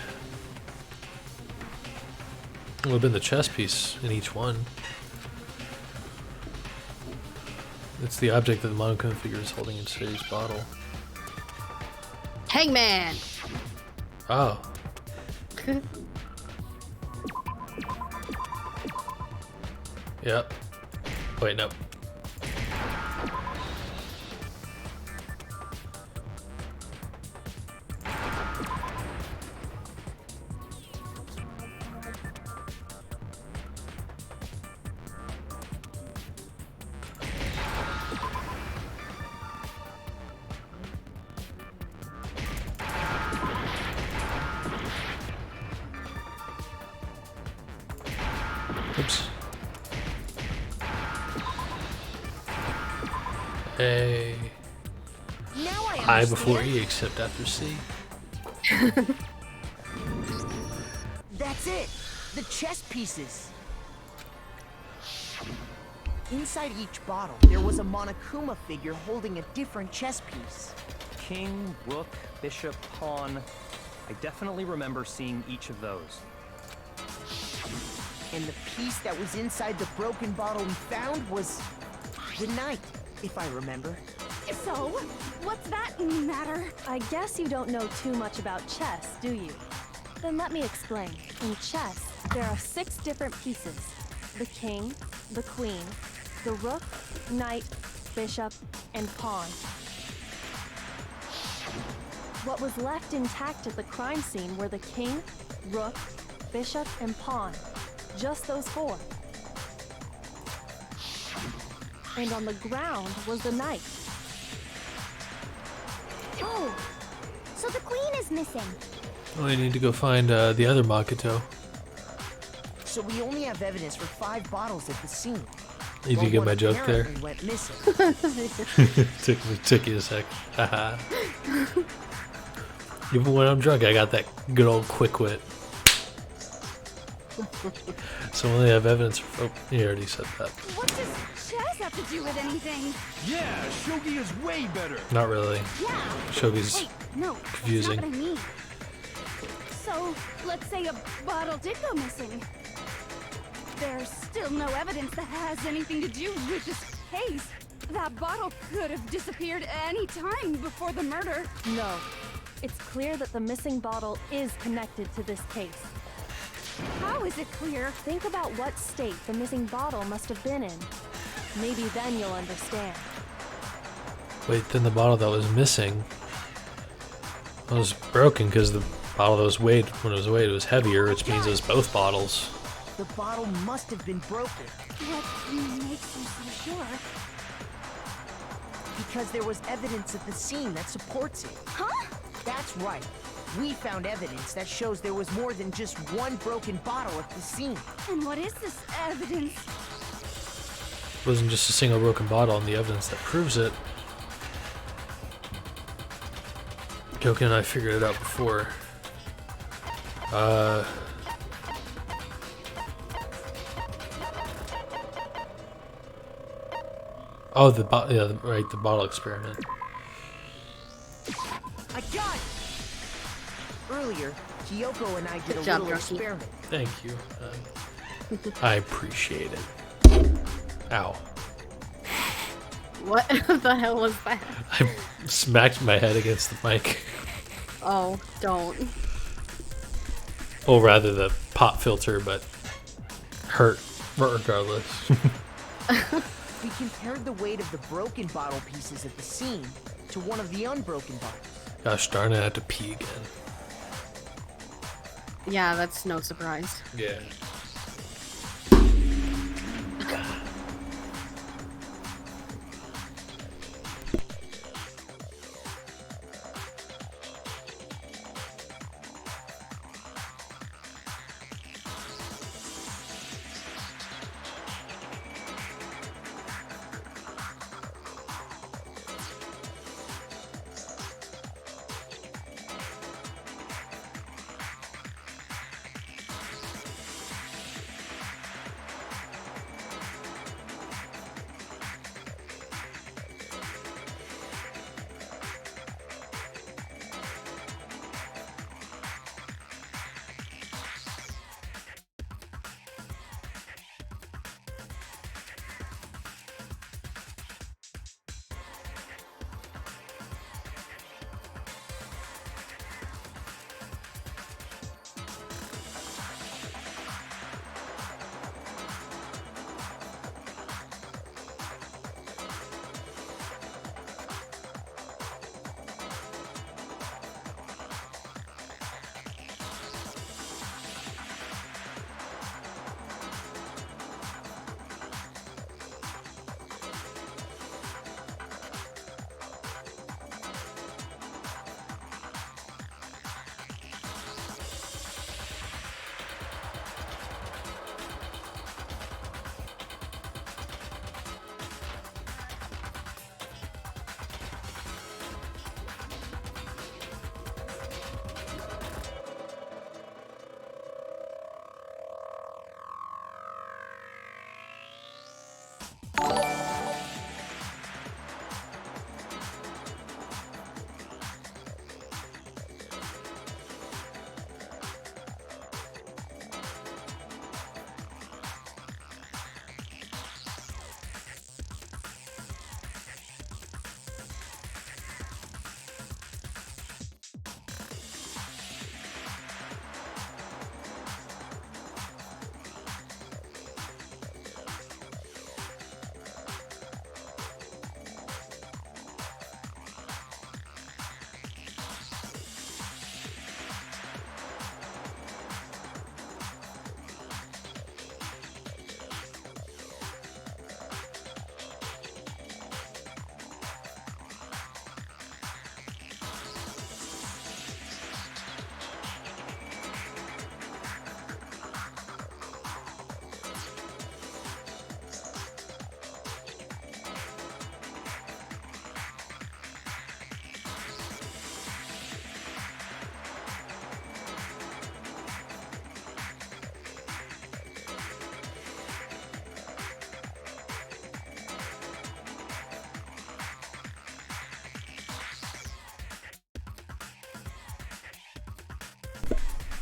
It would have been the chess piece in each one. It's the object that the Monokuma figure is holding inside each bottle. Hangman! Oh. Yep. Wait, no. Oops. A. Now I I before understand. E, except after C. That's it! The chess pieces! Inside each bottle, there was a Monokuma figure holding a different chess piece. King, rook, bishop, pawn. I definitely remember seeing each of those. And the piece that was inside the broken bottle we found was the knight, if I remember. So, what's that matter? I guess you don't know too much about chess, do you? Then let me explain. In chess, there are 6 different pieces. The king, the queen, the rook, knight, bishop, and pawn. What was left intact at the crime scene were the king, rook, bishop, and pawn. Just those 4. And on the ground was the knight. Oh, so the queen is missing. Oh, I need to go find the other Makoto. So we only have evidence for 5 bottles at the scene. Did you But get one my joke there? apparently went missing. took you a sec. Haha. Even when I'm drunk, I got that good old quick wit. So we only have evidence for. Oh, he already said that. What does chess have to do with anything? Yeah, shogi is way better. Not really. Yeah. Shogi's Wait, no, confusing. that's not what I mean. So, let's say a bottle did go missing. There's still no evidence that has anything to do with this case. That bottle could have disappeared any time before the murder. No. It's clear that the missing bottle is connected to this case. How is it clear? Think about what state the missing bottle must have been in. Maybe then you'll understand. Wait, then the bottle that was missing was broken because the bottle that was weighed, when it was weighed, it was heavier, which means it was both bottles. The bottle must have been broken. What makes you so sure? Because there was evidence at the scene that supports it. Huh? That's right. We found evidence that shows there was more than just one broken bottle at the scene. And what is this evidence? It wasn't just a single broken bottle and the evidence that proves it. Joken and I figured it out before. Oh, the bottle experiment. I got it! Earlier, Kyoko and I did Good a job, little Rocky. experiment. Thank you. I appreciate it. Ow. What the hell was that? I smacked my head against the mic. Oh, don't. Well, rather the pop filter, but hurt regardless. We compared the weight of the broken bottle pieces at the scene to one of the unbroken bottles. Gosh darn it, I have to pee again. Yeah, that's no surprise. Yeah.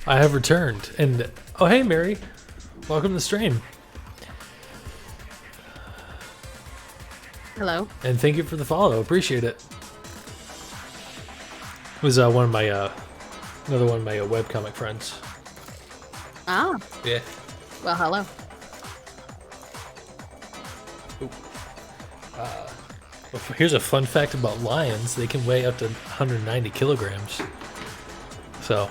I have returned, and oh hey Mary, welcome to the stream, Hello. and thank you for the follow. Appreciate it. It was one of my another one of my webcomic friends. Oh, Yeah. well, hello. Well, here's a fun fact about lions: they can weigh up to 190 kilograms. So.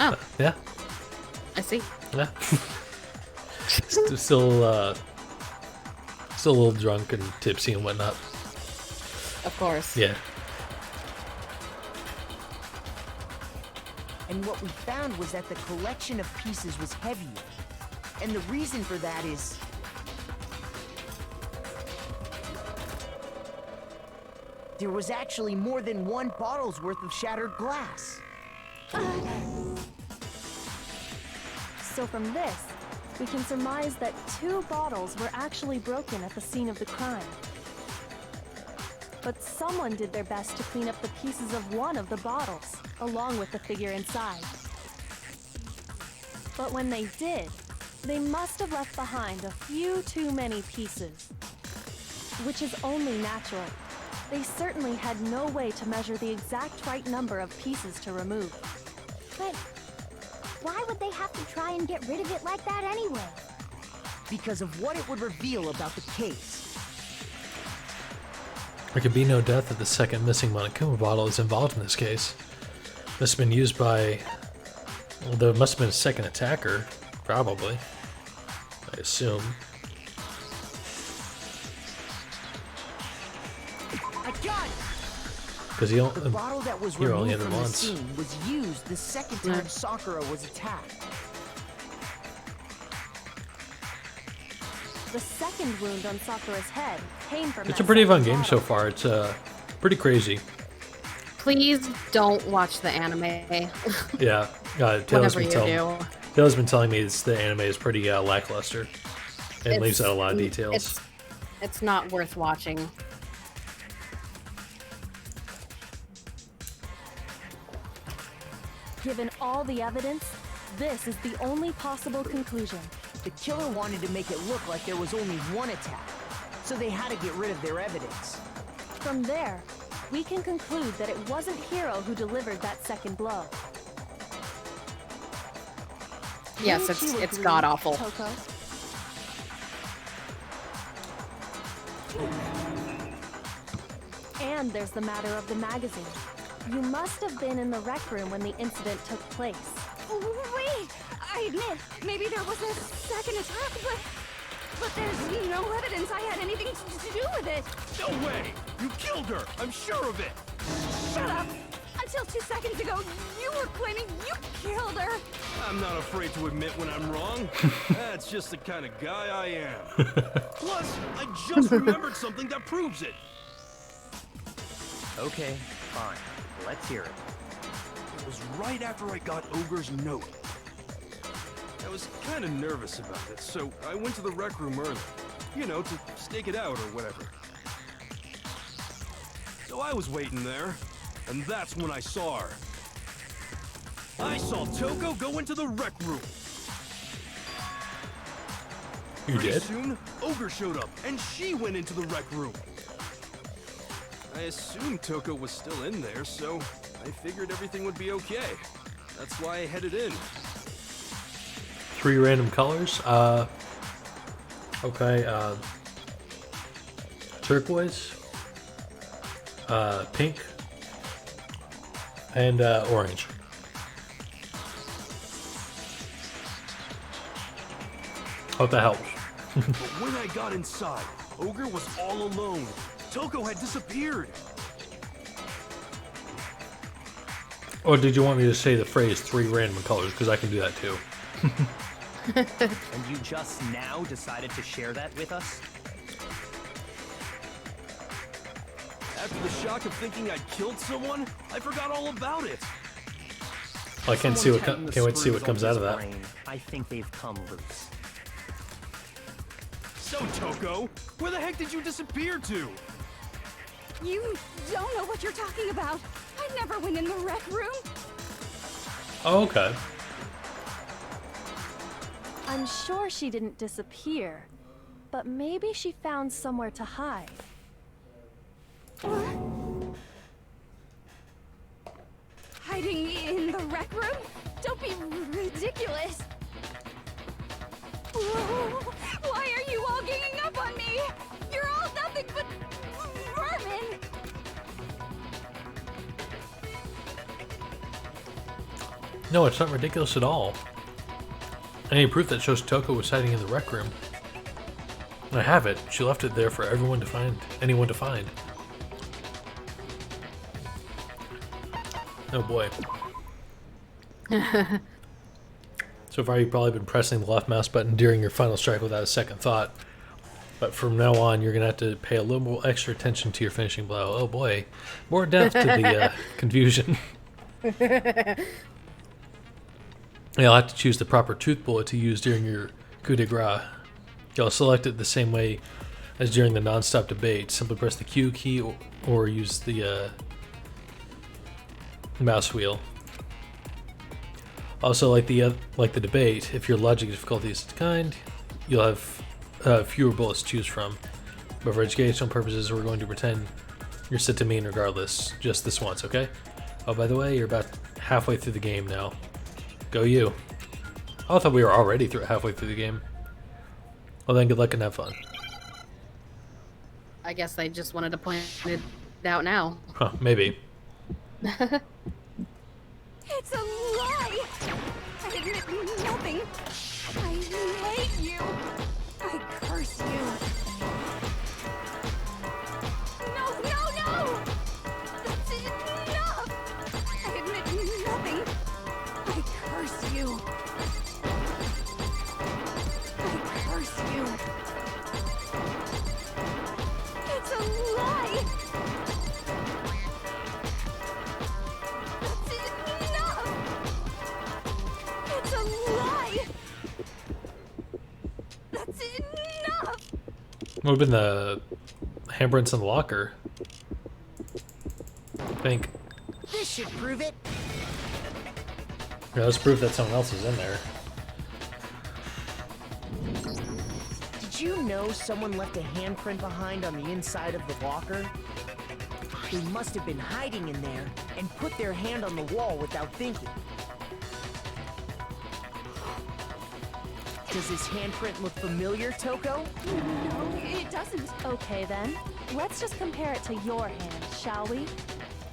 Oh, Yeah. I see. Yeah. still a little drunk and tipsy and whatnot. Of course. Yeah. And what we found was that the collection of pieces was heavier. And the reason for that is... there was actually more than one bottle's worth of shattered glass. So from this, we can surmise that 2 bottles were actually broken at the scene of the crime. But someone did their best to clean up the pieces of one of the bottles, along with the figure inside. But when they did, they must have left behind a few too many pieces. Which is only natural. They certainly had no way to measure the exact right number of pieces to remove. But why would they have to try and get rid of it like that anyway? Because of what it would reveal about the case. There can be no doubt that the second missing Monokuma bottle is involved in this case. Must have been used by... Well, there must have been a second attacker, probably. I assume. I got it! Because he The bottle that was only removed had it from the once. scene was used the second time Sakura was attacked. The second wound on Sakura's head came from It's that a pretty fun second game so bottle. far. It's pretty crazy. Please don't watch the anime. Yeah, Whatever you do. Taylor's been telling me the anime is pretty lackluster and leaves out a lot of details. It's not worth watching. Given all the evidence, this is the only possible conclusion. The killer wanted to make it look like there was only one attack, so they had to get rid of their evidence. From there, we can conclude that it wasn't Hiro who delivered that second blow. Yes, Wouldn't you it's agree, god awful. Toko? And there's the matter of the magazine. You must have been in the rec room when the incident took place. Wait! I admit, maybe there was a second attack, but there's no evidence I had anything to do with it. No way! You killed her! I'm sure of it! Shut up! Until 2 seconds ago, you were claiming you killed her. I'm not afraid to admit when I'm wrong. That's just the kind of guy I am. Plus, I just remembered something that proves it. Okay, fine. Let's hear it. It was right after I got Ogre's note. I was kind of nervous about it, so I went to the rec room early. You know, to stake it out or whatever. So I was waiting there, and that's when I saw her. I saw Toko go into the rec room. You Pretty did? soon, Ogre showed up, and she went into the rec room. I assumed Toko was still in there, so I figured everything would be okay. That's why I headed in. 3 random colors. Okay. Turquoise, pink, and orange. Hope that helps. But when I got inside, Ogre was all alone. Toko had disappeared. Or did you want me to say the phrase 3 random colors? Because I can do that too. And you just now decided to share that with us? After the shock of thinking I'd killed someone, I forgot all about it. I can't see what can't wait to see what comes out of that. Brain. I think they've come loose. So, Toko, where the heck did you disappear to? You don't know what you're talking about. I never went in the rec room. Oh, okay. I'm sure she didn't disappear, but maybe she found somewhere to hide. Hiding in the rec room? Don't be ridiculous. Whoa, why are you all ganging up on me? You're all nothing but vermin. No, it's not ridiculous at all. Any proof that shows Toko was hiding in the rec room. I have it. She left it there for everyone to find. Anyone to find. Oh boy. So far, you've probably been pressing the left mouse button during your final strike without a second thought. But from now on, you're going to have to pay a little more extra attention to your finishing blow. Oh boy. More depth to the confusion. You'll have to choose the proper tooth bullet to use during your coup de grace. You'll select it the same way as during the non-stop debate. Simply press the Q key or use the mouse wheel. Also, like the debate, if your logic difficulty is kind, you'll have fewer bullets to choose from. But for educational purposes, we're going to pretend you're set to mean regardless, just this once, okay? Oh, by the way, you're about halfway through the game now. Go you. Oh, I thought we were already halfway through the game. Well then, good luck and have fun. I guess they just wanted to point it out now. Huh, maybe. It's a lie! I admit nothing. I hate you. I curse you. No, no, no! That's enough! I admit nothing. I curse you. I curse you. It's a lie! That's enough! It's a lie! That's enough! Would have been the handprints in the locker. I think. This should prove it. Yeah, let's prove that someone else is in there. Did you know someone left a handprint behind on the inside of the locker? They must have been hiding in there and put their hand on the wall without thinking. Does this handprint look familiar, Toko? No, it doesn't. Okay then, let's just compare it to your hand, shall we?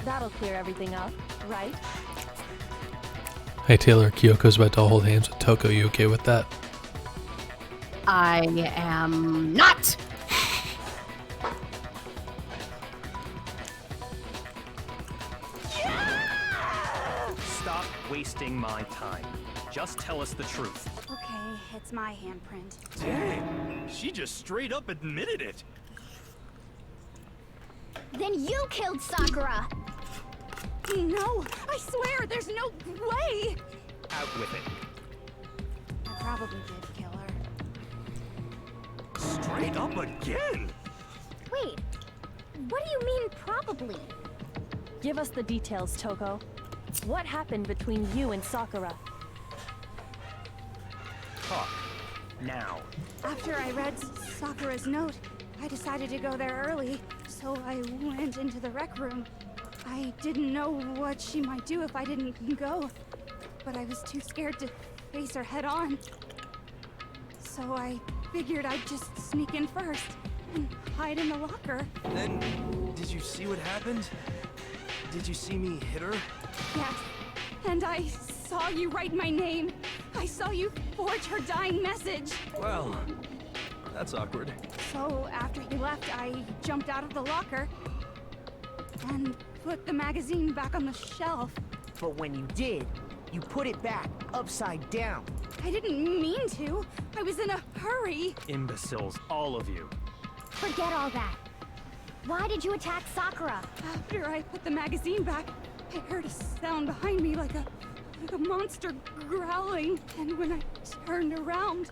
That'll clear everything up, right? Hey Taylor, Kyoko's about to hold hands with Toko. You okay with that? I am not! Stop wasting my time. Just tell us the truth. Okay, it's my handprint. Dang, she just straight up admitted it. Then you killed Sakura! No, I swear, there's no way! Out with it. I probably did kill her. Straight up again. Wait, what do you mean probably? Give us the details, Toko. What happened between you and Sakura? Talk. Now. After I read Sakura's note, I decided to go there early, so I went into the rec room. I didn't know what she might do if I didn't go, but I was too scared to face her head on. So I figured I'd just sneak in first and hide in the locker. Then, did you see what happened? Did you see me hit her? Yes, and I saw you write my name. I saw you forge her dying message. Well, that's awkward. So after you left, I jumped out of the locker and put the magazine back on the shelf. But when you did, you put it back upside down. I didn't mean to. I was in a hurry. Imbeciles, all of you. Forget all that. Why did you attack Sakura? After I put the magazine back, I heard a sound behind me like a monster growling. And when I turned around,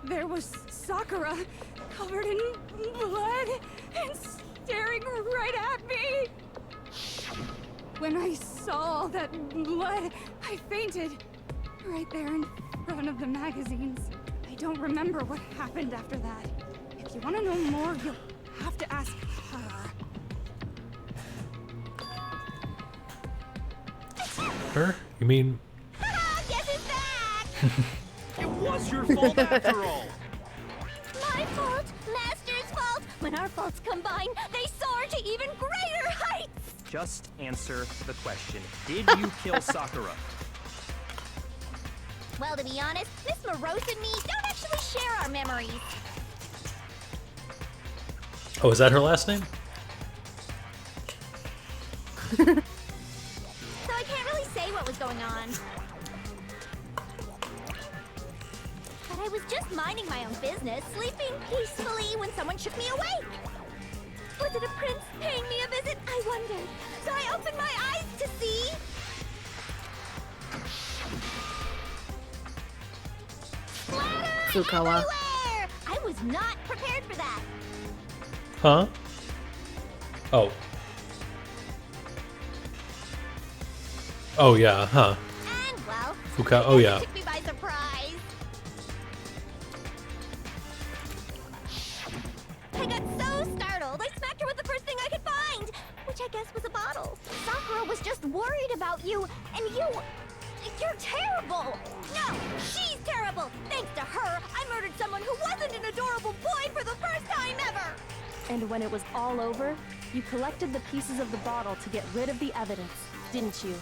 there was Sakura, covered in blood and staring right at me. When I saw that blood, I fainted right there in front of the magazines. I don't remember what happened after that. If you want to know more, you'll have to ask her. Her? You mean? Guess it's back! It was your fault after all. My fault, Master's fault. When our faults combine, they soar to even greater heights. Just answer the question. Did you kill Sakura? Well, to be honest, Miss Morose and me don't actually share our memories. Oh, is that her last name? So I can't really say what was going on. But I was just minding my own business, sleeping peacefully when someone shook me awake. Was it a prince paying me a visit? I wondered. So I opened my eyes to see... Splatter Fukawa. everywhere! I was not prepared for that. Huh? Oh. Oh yeah, huh. And, well... Oh yeah. It took me by surprise. I got so startled, I smacked her with the first thing I could find, which I guess was a bottle. Sakura was just worried about you, and you... You're terrible! No, she's terrible! Thanks to her, I murdered someone who wasn't an adorable boy for the first time ever! And when it was all over, you collected the pieces of the bottle to get rid of the evidence, didn't you?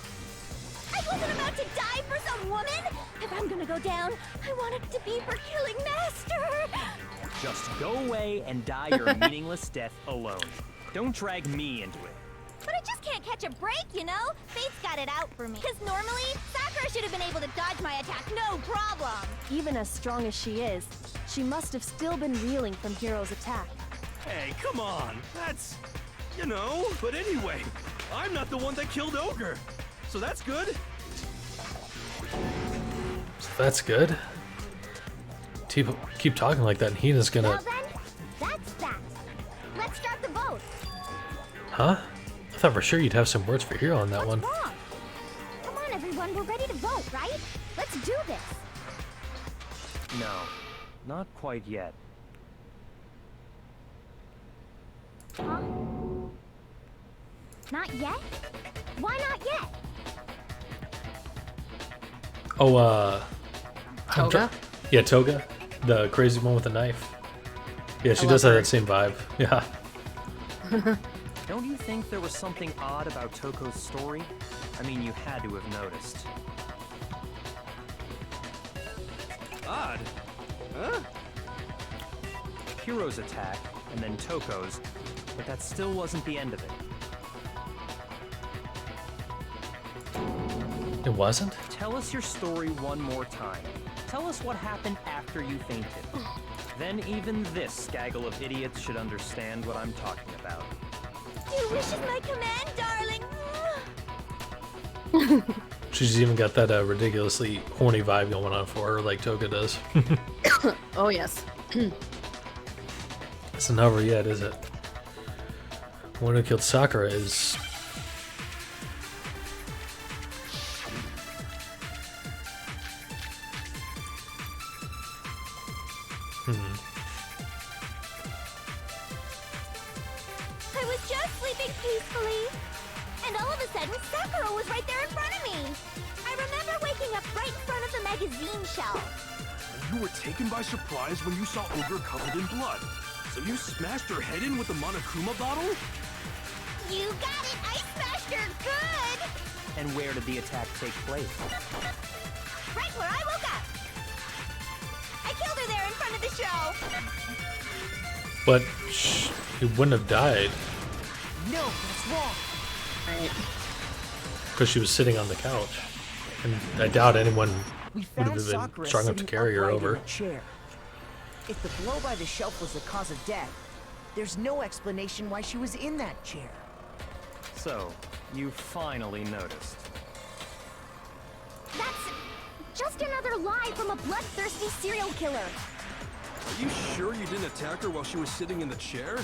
I wasn't about to die for some woman! If I'm gonna go down, I want it to be for killing Master! Just go away and die your meaningless death alone. Don't drag me into it. But I just can't catch a break, you know? Fate's got it out for me. Because normally, Sakura should have been able to dodge my attack, no problem! Even as strong as she is, she must have still been reeling from Hiro's attack. Hey, come on. That's, you know. But anyway, I'm not the one that killed Ogre. So that's good. So that's good. Keep talking like that, and Hina's gonna. Well then, that's that. Let's start the vote. Huh? I thought for sure you'd have some words for Hiro on that one. What's wrong? Come on, everyone, we're ready to vote, right? Let's do this. No, not quite yet. Huh? Not yet? Why not yet? Oh, Toga? Yeah, Toga, the crazy one with the knife. Yeah, she I does love have her. that same vibe. Yeah. Don't you think there was something odd about Toko's story? I mean, you had to have noticed. Odd. Huh? Hiro's attack, and then Toko's, but that still wasn't the end of it. It wasn't? Tell us your story one more time. Tell us what happened after you fainted. Then even this gaggle of idiots should understand what I'm talking about. Your wish is my command, darling. She's even got that ridiculously horny vibe going on for her, like Toga does. Oh, yes. It's not over yet, is it? The one who killed Sakura is. I was just sleeping peacefully, and all of a sudden, Sakura was right there in front of me. I remember waking up right in front of the magazine shelf. You were taken by surprise when you saw Ogre covered in blood. So you smashed her head in with the Monokuma bottle? You got it! I smashed her good! And where did the attack take place? Right where I woke up. I killed her there in front of the show. But he wouldn't have died No, that's wrong. Right. because she was sitting on the couch. And I doubt anyone We would found have been Sakura strong enough to sitting carry her upright over. in a chair. If the blow by the shelf was the cause of death, there's no explanation why she was in that chair. So, you finally noticed. That's just another lie from a bloodthirsty serial killer. Are you sure you didn't attack her while she was sitting in the chair?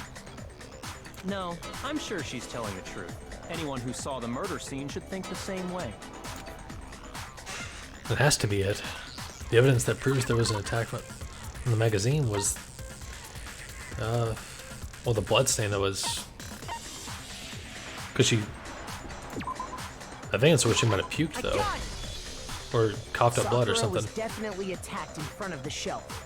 No, I'm sure she's telling the truth. Anyone who saw the murder scene should think the same way. It has to be it. The evidence that proves there was an attack in the magazine was, well, the bloodstain that was, because she, I think it's where she might have puked though, or coughed up blood or Sakura something. was definitely attacked in front of the shelf.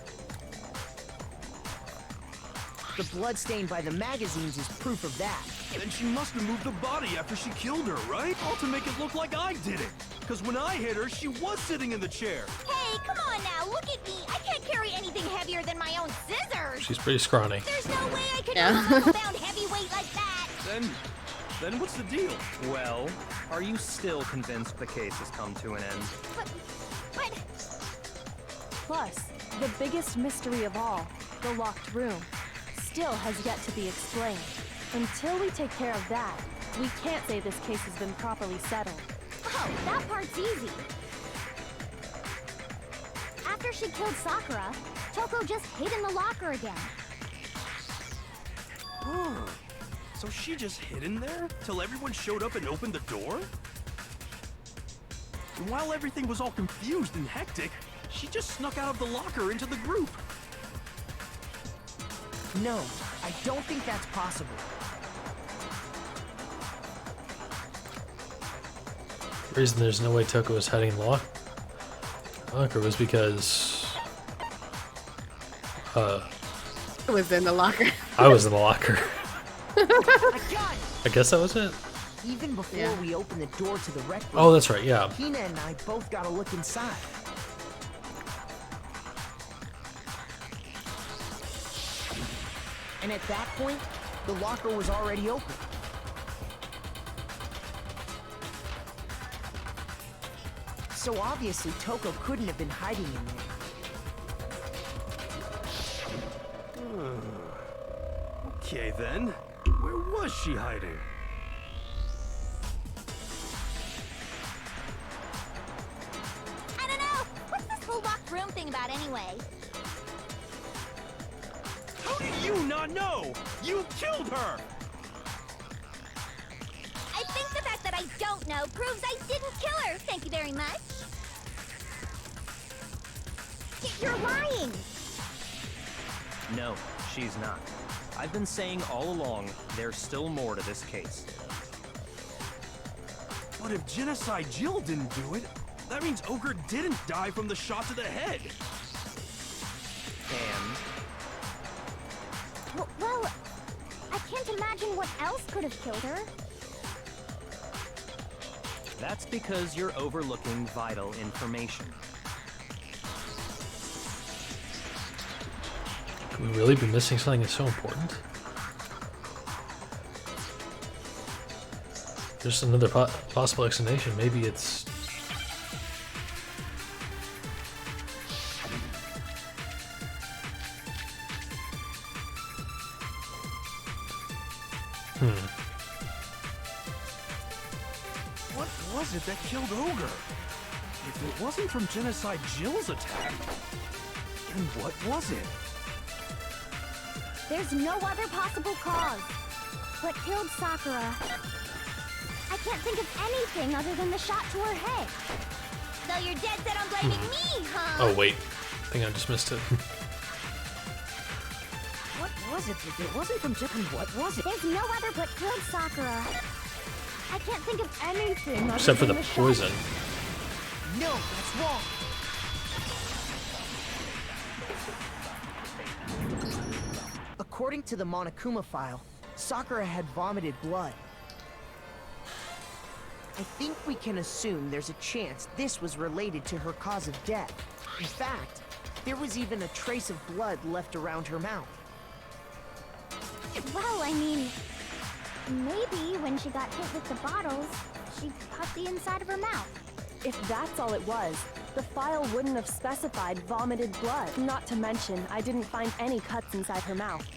The blood stain by the magazines is proof of that. Then she must have moved the body after she killed her, right? All to make it look like I did it. Because when I hit her, she was sitting in the chair. Hey, come on now, look at me. I can't carry anything heavier than my own scissors. She's pretty scrawny. There's no way I could Yeah. move a bound heavyweight like that. Then what's the deal? Well, are you still convinced the case has come to an end? But Plus, the biggest mystery of all, the locked room, still has yet to be explained. Until we take care of that, we can't say this case has been properly settled. oh, that part's easy. After she killed Sakura, Toko just hid in the locker again. So she just hid in there till everyone showed up and opened the door? And while everything was all confused and hectic, she just snuck out of the locker into the group. No, I don't think that's possible. The reason there's no way Toko was hiding in the locker was because It was in the locker. I was in the locker. I got it! I guess that was it. Even before Yeah. we opened the door to the rec room, Oh, that's right, yeah. Hina and I both got a look inside. And at that point, the locker was already open. So obviously, Toko couldn't have been hiding in there. Okay then. Where was she hiding? I don't know. What's this whole locked room thing about anyway? How do you not know? You killed her! I think the fact that I don't know proves I didn't kill her. Thank you very much. You're lying. No, she's not. I've been saying all along, there's still more to this case. But if Genocide Jill didn't do it, that means Ogre didn't die from the shot to the head. And Well, I can't imagine what else could have killed her. that's because you're overlooking vital information. Could we really be missing something that's so important? There's another possible explanation. Maybe it's... What was it that killed Ogre? If it wasn't from Genocide Jill's attack, then what was it? There's no other possible cause. What killed Sakura? I can't think of anything other than the shot to her head. So you're dead set on blaming me, huh? Oh, wait. I think I just missed it. What was it? If it wasn't from Jill, what was it? There's no other what killed Sakura. I can't think of anything other Except for than the shot. poison. No, that's wrong. According to the Monokuma file, Sakura had vomited blood. I think we can assume there's a chance this was related to her cause of death. In fact, there was even a trace of blood left around her mouth. Well, I mean, maybe when she got hit with the bottles, she cut the inside of her mouth. If that's all it was, the file wouldn't have specified vomited blood. Not to mention, I didn't find any cuts inside her mouth.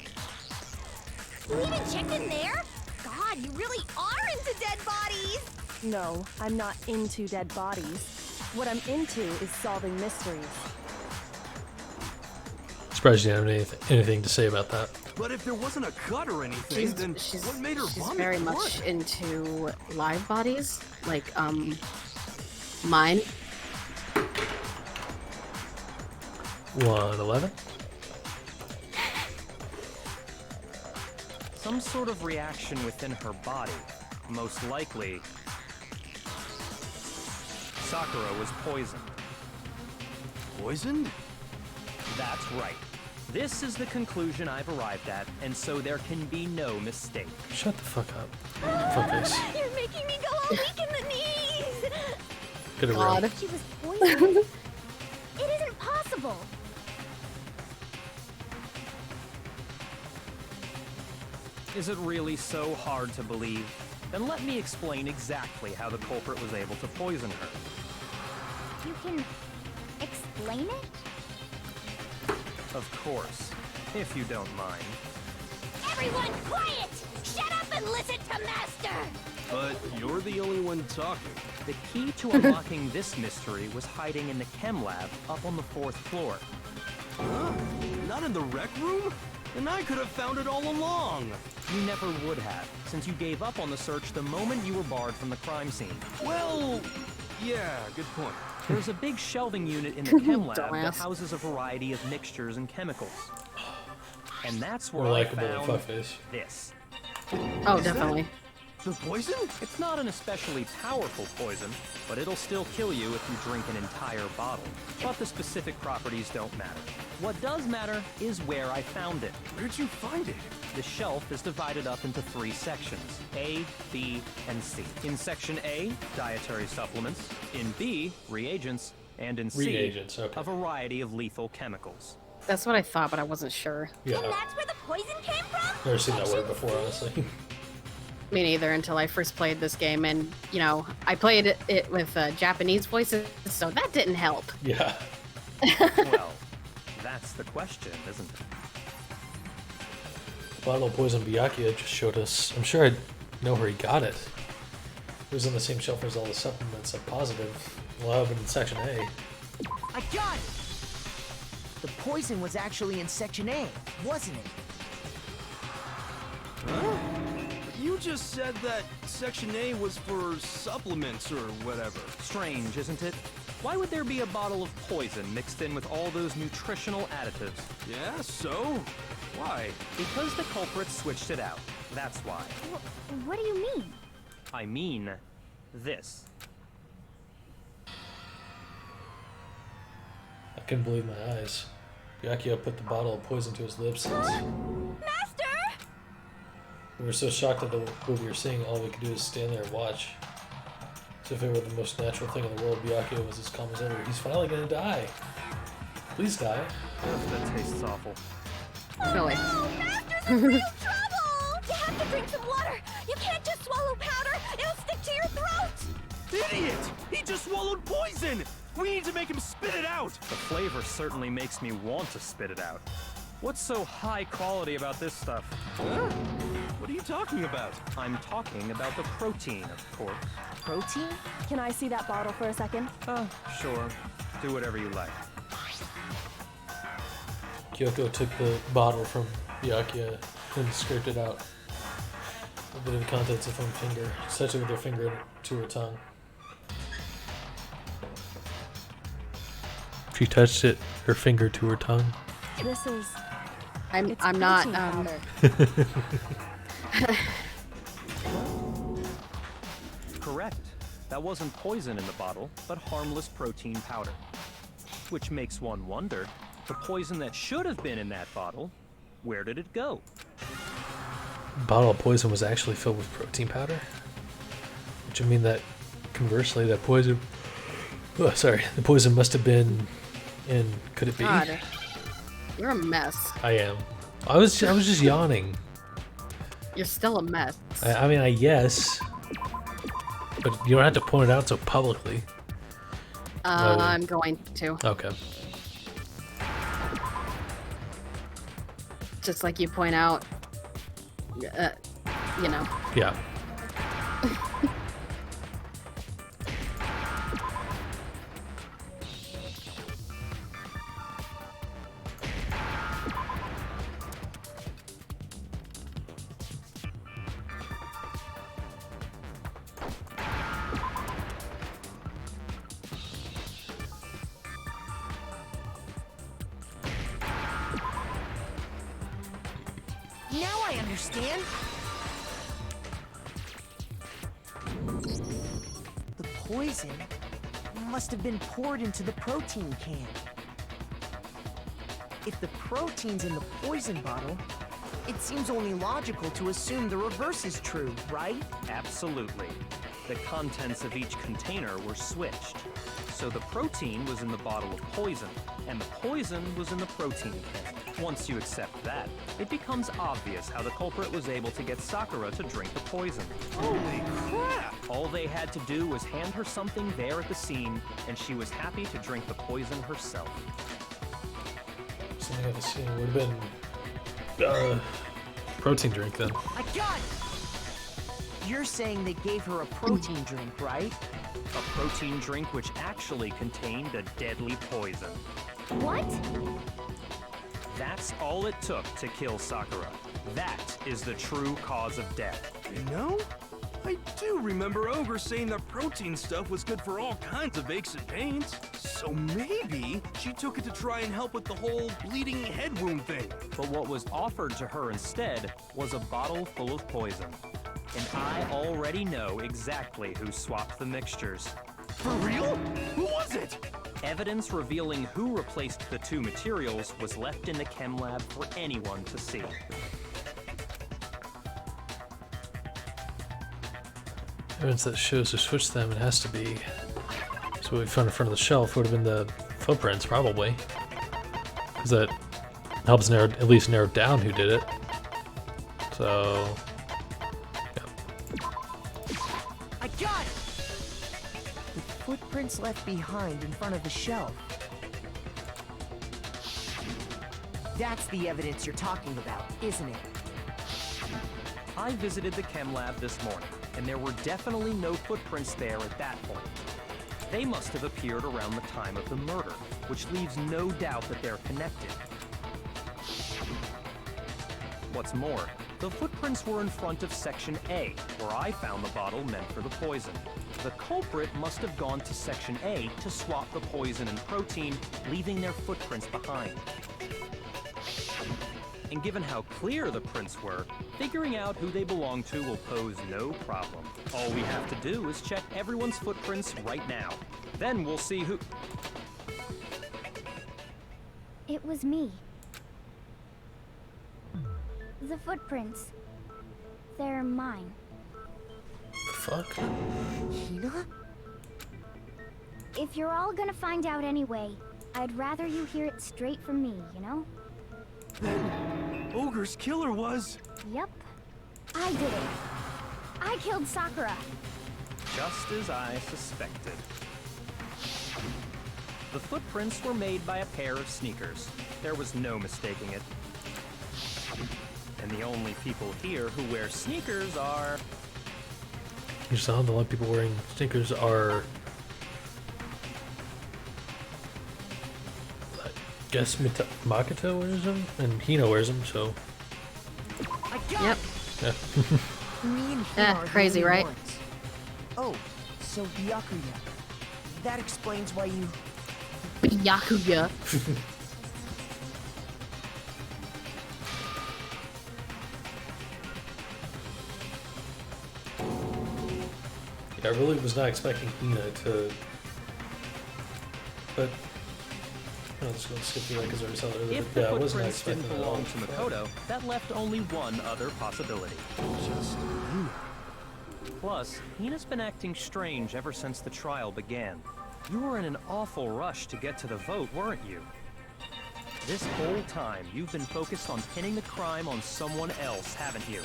You even checked in there? God, you really are into dead bodies! No, I'm not into dead bodies. What I'm into is solving mysteries. Surprised you didn't have anything to say about that. But if there wasn't a cut or anything, then what made her she's vomit very blood? much into live bodies, like mine. 111? Some sort of reaction within her body. Most likely, Sakura was poisoned. Poisoned? That's right. This is the conclusion I've arrived at, and so there can be no mistake. Shut the fuck up. Fuckface. You're making me go all weak in the knees! Get a God. room. She was poisoned. It isn't possible. Is it really so hard to believe? Then let me explain exactly how the culprit was able to poison her. You can explain it? Of course, if you don't mind. Everyone quiet! Shut up and listen to Master! But you're the only one talking. The key to unlocking this mystery was hiding in the chem lab up on the 4th floor. Huh? Not in the rec room? And I could have found it all along. You never would have, since you gave up on the search the moment you were barred from the crime scene. Well, yeah, good point. There's a big shelving unit in the chem lab that Dumbass. houses a variety of mixtures and chemicals. And that's where More I likable than found Fuckface. this. Oh, definitely. The poison? It's not an especially powerful poison, but it'll still kill you if you drink an entire bottle. But the specific properties don't matter. What does matter is where I found it. Where'd you find it? The shelf is divided up into 3 sections, A, B, and C. In section A, dietary supplements. In B, reagents. And in C, Reagents, okay. a variety of lethal chemicals. That's what I thought, but I wasn't sure. Yeah, And that's where the poison came from? never seen that word before, honestly. Me neither until I first played this game, and, you know, I played it with Japanese voices, so that didn't help. Yeah. Well, that's the question, isn't it? Bottle of poison Byakuya just showed us. I'm sure I know where he got it. It was on the same shelf as all the supplements. I'm positive. We'll have it in section A. I got it! The poison was actually in Section A, wasn't it? Huh? You just said that Section A was for supplements or whatever. Strange, isn't it? Why would there be a bottle of poison mixed in with all those nutritional additives? Yeah, so? Why? Because the culprit switched it out. That's why. What do you mean? I mean, this. I couldn't believe my eyes. Byakuya put the bottle of poison to his lips and Master! we were so shocked at what we were seeing, all we could do is stand there and watch. As if it were the most natural thing in the world, Byakuya was as calm as ever. He's finally gonna die. Please die. That tastes awful. Really. Oh, Master's in real trouble! You have to drink some water! You can't just swallow powder! It'll stick to your throat! Idiot! He just swallowed poison! We need to make him spit it out! The flavor certainly makes me want to spit it out. What's so high quality about this stuff? Huh? What are you talking about? I'm talking about the protein, of course. Protein? Can I see that bottle for a second? Oh, sure. Do whatever you like. Kyoko took the bottle from Byakuya and scraped it out. A bit of the contents of her finger. She touched it with her finger to her tongue. She touched it, her finger to her tongue. This is... I'm it's not, protein powder. Correct. That wasn't poison in the bottle, but harmless protein powder. Which makes one wonder, the poison that should have been in that bottle, where did it go? The bottle of poison was actually filled with protein powder? Which would mean that, conversely, that poison... Oh, sorry. The poison must have been in... Could it be? God, you're a mess. I am. I was just yawning. You're still a mess. I mean, yes. But you don't have to point it out so publicly. I'm going to. Okay. Just like you point out, you know. Yeah. Now I understand. The poison must have been poured into the protein can. If the protein's in the poison bottle, it seems only logical to assume the reverse is true, right? Absolutely. The contents of each container were switched. So the protein was in the bottle of poison, and the poison was in the protein can. Once you accept that, it becomes obvious how the culprit was able to get Sakura to drink the poison. Holy crap! All they had to do was hand her something there at the scene, and she was happy to drink the poison herself. Something at the scene would have been protein drink then. I got it! You're saying they gave her a protein drink, right? A protein drink which actually contained a deadly poison. What? That's all it took to kill Sakura. That is the true cause of death. You know, I do remember Ogre saying that protein stuff was good for all kinds of aches and pains. So maybe she took it to try and help with the whole bleeding head wound thing. But what was offered to her instead was a bottle full of poison. And I already know exactly who swapped the mixtures. For real? Who was it? Evidence revealing who replaced the two materials was left in the chem lab for anyone to see. Evidence that shows who switched them, it has to be. So what we found in front of the shelf would have been the footprints, probably. Because that helps at least narrow down who did it. So, yeah. I got it! The footprints left behind in front of the shelf. That's the evidence you're talking about, isn't it? I visited the chem lab this morning, and there were definitely no footprints there at that point. They must have appeared around the time of the murder, which leaves no doubt that they're connected. What's more, the footprints were in front of Section A, where I found the bottle meant for the poison. The culprit must have gone to Section A to swap the poison and protein, leaving their footprints behind. And given how clear the prints were, figuring out who they belong to will pose no problem. All we have to do is check everyone's footprints right now. Then we'll see who... It was me. The footprints. They're mine. The fuck? Hina? If you're all gonna find out anyway, I'd rather you hear it straight from me, you know? Ogre's killer was... Yep. I did it. I killed Sakura. Just as I suspected. The footprints were made by a pair of sneakers. There was no mistaking it. And the only people here who wear sneakers are... You saw the only people wearing sneakers are... I guess Makoto wears them, and Hino wears them, so... I got Yep. it! Yeah. Me and Hina are the Crazy, only right? ones. Oh, so Byakuya. That explains why you... Yakuya. I really was not expecting Hina to... But... I'm just going to skip through that because I already saw that earlier. If But yeah, the I wasn't footprints didn't expecting that at all. belong to Makoto, that left only one other possibility. Just you. Plus, Hina's been acting strange ever since the trial began. You were in an awful rush to get to the vote, weren't you? This whole time, you've been focused on pinning the crime on someone else, haven't you?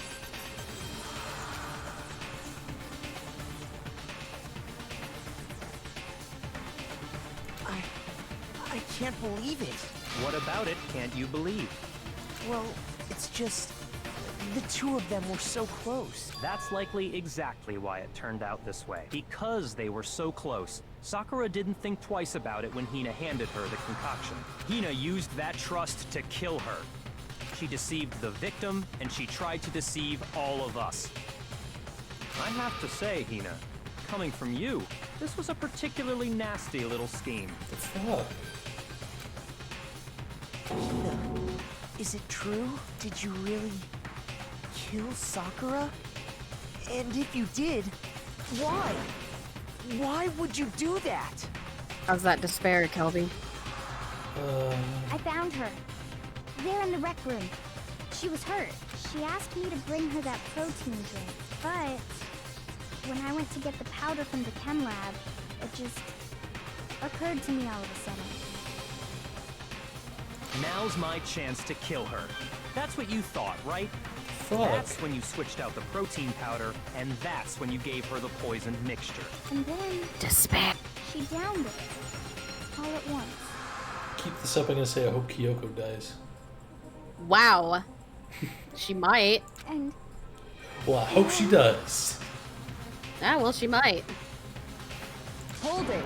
I can't believe it. What about it can't you believe? Well, it's just... The two of them were so close. That's likely exactly why it turned out this way. Because they were so close, Sakura didn't think twice about it when Hina handed her the concoction. Hina used that trust to kill her. She deceived the victim, and she tried to deceive all of us. I have to say, Hina, coming from you, this was a particularly nasty little scheme. Fuck. Hina, is it true? Did you really kill Sakura? And if you did, why? Why would you do that? How's that despair, Kelby? I found her. There in the rec room. She was hurt. She asked me to bring her that protein drink, but when I went to get the powder from the chem lab, it just occurred to me all of a sudden. Now's my chance to kill her. That's what you thought, right? Fuck. That's when you switched out the protein powder, and that's when you gave her the poisoned mixture. And then Despair. she downed it. All at once. Keep this up, I'm gonna say I hope Kyoko dies. Wow. She might. And Well, I hope she does. Ah, well, she might. Hold it.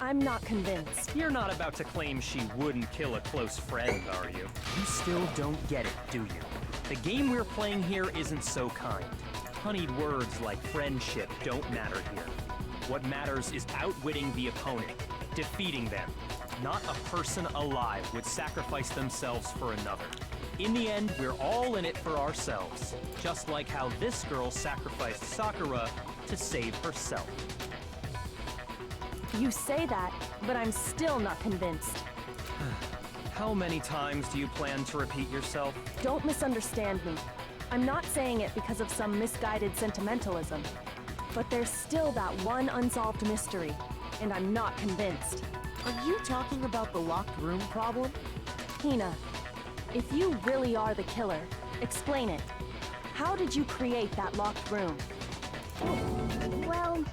I'm not convinced. You're not about to claim she wouldn't kill a close friend, are you? You still don't get it, do you? The game we're playing here isn't so kind. Honeyed words like friendship don't matter here. What matters is outwitting the opponent, defeating them. Not a person alive would sacrifice themselves for another. In the end, we're all in it for ourselves. Just like how this girl sacrificed Sakura to save herself. You say that, but I'm still not convinced. How many times do you plan to repeat yourself? Don't misunderstand me. I'm not saying it because of some misguided sentimentalism. But there's still that one unsolved mystery, and I'm not convinced. Are you talking about the locked room problem? Hina, if you really are the killer, explain it. How did you create that locked room? Well...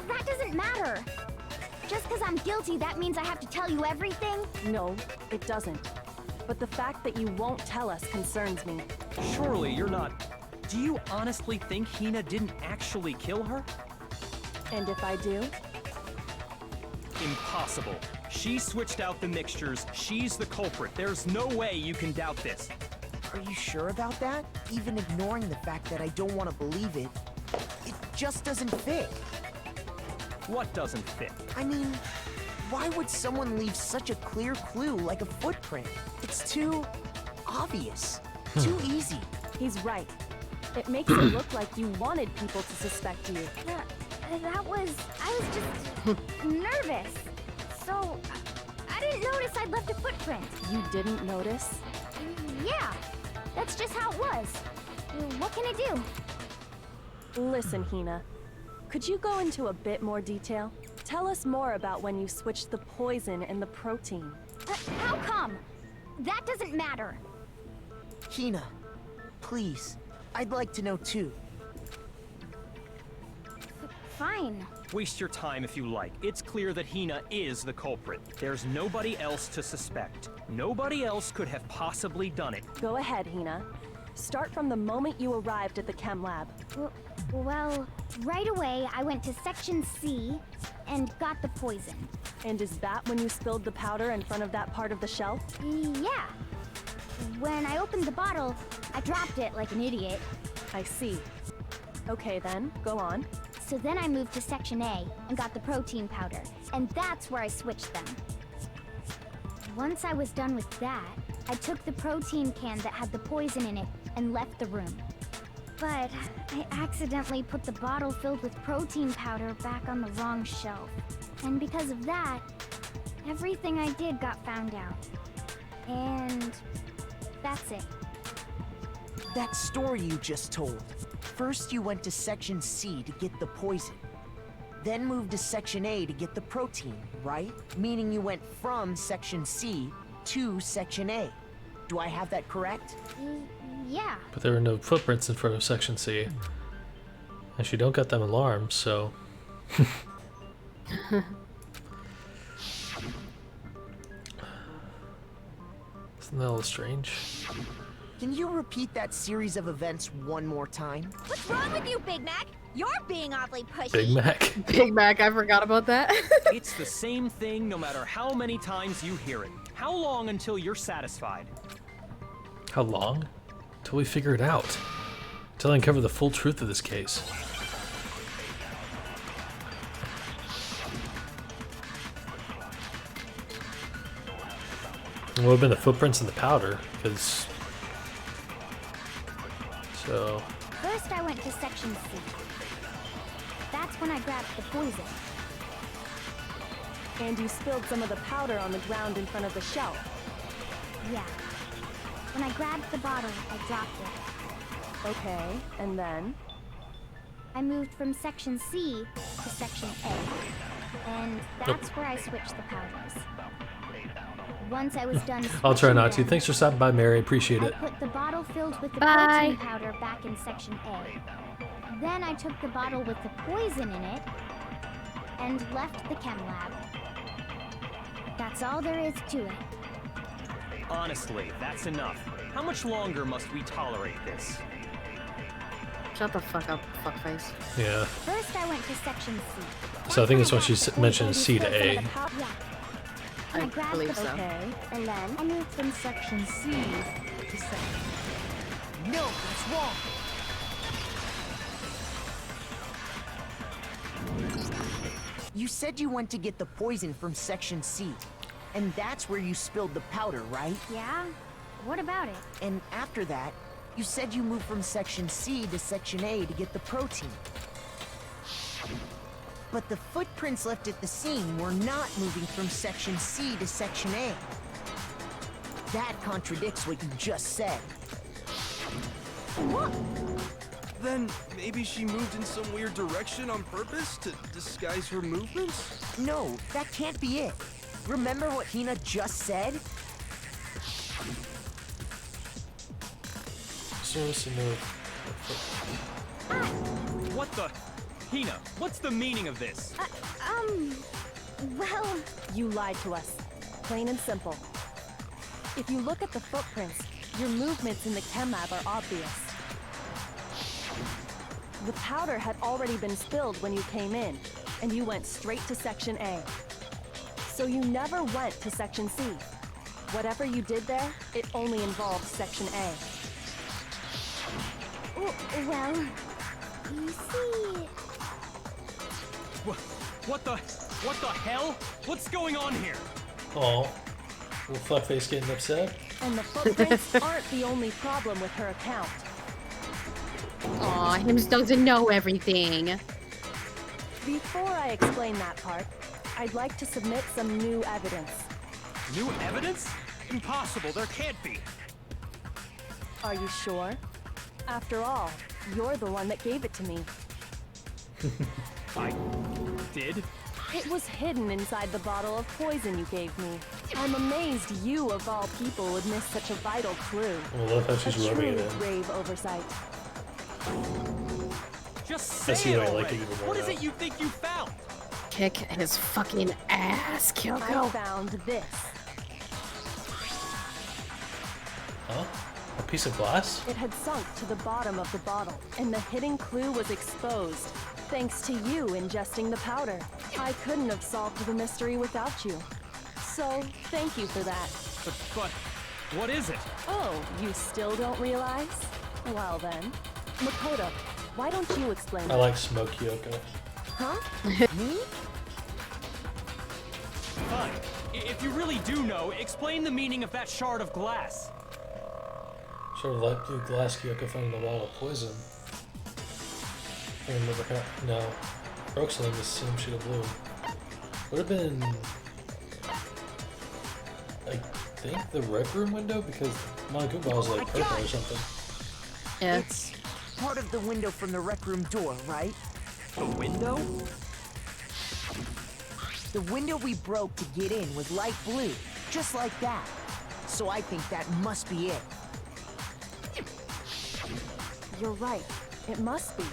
That doesn't matter. Just because I'm guilty, that means I have to tell you everything? No, it doesn't. But the fact that you won't tell us concerns me. Surely you're not... Do you honestly think Hina didn't actually kill her? And if I do? Impossible. She switched out the mixtures. She's the culprit. There's no way you can doubt this. Are you sure about that? Even ignoring the fact that I don't want to believe it, it just doesn't fit. What doesn't fit? I mean, why would someone leave such a clear clue like a footprint? It's too obvious. Too easy. He's right. It makes it look like you wanted people to suspect you. I was just nervous. So, I didn't notice I'd left a footprint. You didn't notice? Yeah, that's just how it was. What can I do? Listen, Hina. Could you go into a bit more detail? Tell us more about when you switched the poison and the protein. How come? That doesn't matter. Hina, please. I'd like to know too. Fine. Waste your time if you like. It's clear that Hina is the culprit. There's nobody else to suspect. Nobody else could have possibly done it. Go ahead, Hina. Start from the moment you arrived at the chem lab. Well, right away I went to Section C and got the poison. And is that when you spilled the powder in front of that part of the shelf? Yeah. When I opened the bottle, I dropped it like an idiot. I see. Okay then, go on. So then I moved to Section A and got the protein powder, and that's where I switched them. Once I was done with that, I took the protein can that had the poison in it and left the room. But I accidentally put the bottle filled with protein powder back on the wrong shelf. And because of that, everything I did got found out. And that's it. That story you just told. First you went to Section C to get the poison. Then moved to Section A to get the protein, right? Meaning you went from Section C to Section A. Do I have that correct? Yeah. But there are no footprints in front of Section C. And she don't got them alarms, so... Isn't that a little strange? Can you repeat that series of events one more time? What's wrong with you, Big Mac? You're being awfully pushy. Big Mac. Big Mac, I forgot about that. It's the same thing no matter how many times you hear it. How long until you're satisfied? How long? Till we figure it out. Till I uncover the full truth of this case. It would have been the footprints in the powder, because... So... First I went to Section C. That's when I grabbed the poison. And you spilled some of the powder on the ground in front of the shelf. Yeah. When I grabbed the bottle, I dropped it. Okay, and then? I moved from Section C to Section A. And that's where I switched the powders. Once I was done I'll try not to. switching them, Thanks for stopping by, Mary. Appreciate it. I put the bottle filled with the Bye. protein powder back in Section A. Then I took the bottle with the poison in it and left the chem lab. That's all there is to it. Honestly, that's enough. How much longer must we tolerate this? Shut the fuck up, fuckface. Yeah. First I went to Section C. So I think it's when she That's mentioned C to A. Yeah. I I grabbed believe the so. Okay. and then I moved from Section C to Section... No, that's wrong. You said you went to get the poison from Section C. And that's where you spilled the powder, right? Yeah? What about it? And after that, you said you moved from Section C to Section A to get the protein. But the footprints left at the scene were not moving from Section C to Section A. That contradicts what you just said. What? Then maybe she moved in some weird direction on purpose to disguise her movements? No, that can't be it. Remember what Hina just said? Service and move. What the? Hina, what's the meaning of this? Well... You lied to us. Plain and simple. If you look at the footprints, your movements in the chem lab are obvious. The powder had already been spilled when you came in, and you went straight to Section A. So you never went to Section C. Whatever you did there, it only involved Section A. Well... You see... What the hell? What's going on here? Oh, little fuckface getting upset. And the footprints aren't the only problem with her account. Aw, Hims doesn't know everything. Before I explain that part, I'd like to submit some new evidence. New evidence? Impossible, there can't be. Are you sure? After all, you're the one that gave it to me. I did? It was hidden inside the bottle of poison you gave me. I'm amazed you, of all people, would miss such a vital clue. I love how she's A rubbing it truly in. grave oversight. Just I say see it why I like already. it even more What is now. it you think you found? Kick his fucking ass, I Kyoko. found this. Huh? A piece of glass? It had sunk to the bottom of the bottle, and the hidden clue was exposed, thanks to you ingesting the powder. I couldn't have solved the mystery without you. So, thank you for that. But what is it? Oh, you still don't realize? Well then. Makoto, why don't you explain I it? like smoke Kyoko. Huh? Me? Fine. If you really do know, explain the meaning of that shard of glass. Sort of like the glass Kyoko found in the bottle of poison. I remember how. No. Roxanne was the same shade of blue. Would have been. I think the rec room window because Monogumba was like purple or something. Yeah. It's part of the window from the rec room door, right? The window? The window we broke to get in was light blue, just like that. So I think that must be it. You're right. It must be.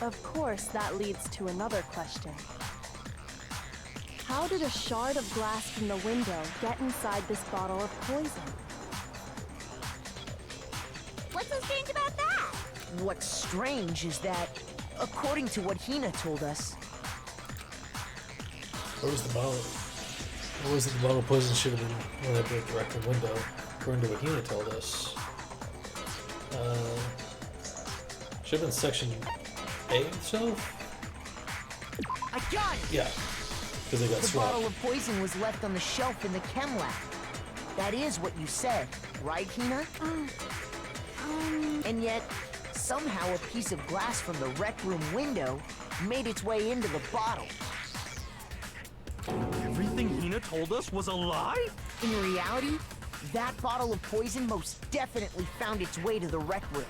Of course, that leads to another question. How did a shard of glass from the window get inside this bottle of poison? What's so strange about that? What's strange is that, according to what Hina told us, Where was the bottle? What was it? The bottle of poison should have been when I broke the rec room window, according to what Hina told us. Should have been section A itself? I got it! Yeah. Because they got The swapped. bottle of poison was left on the shelf in the chem lab. That is what you said, right, Hina? And yet, somehow a piece of glass from the rec room window made its way into the bottle. Everything Hina told us was a lie? In reality, that bottle of poison most definitely found its way to the rec room.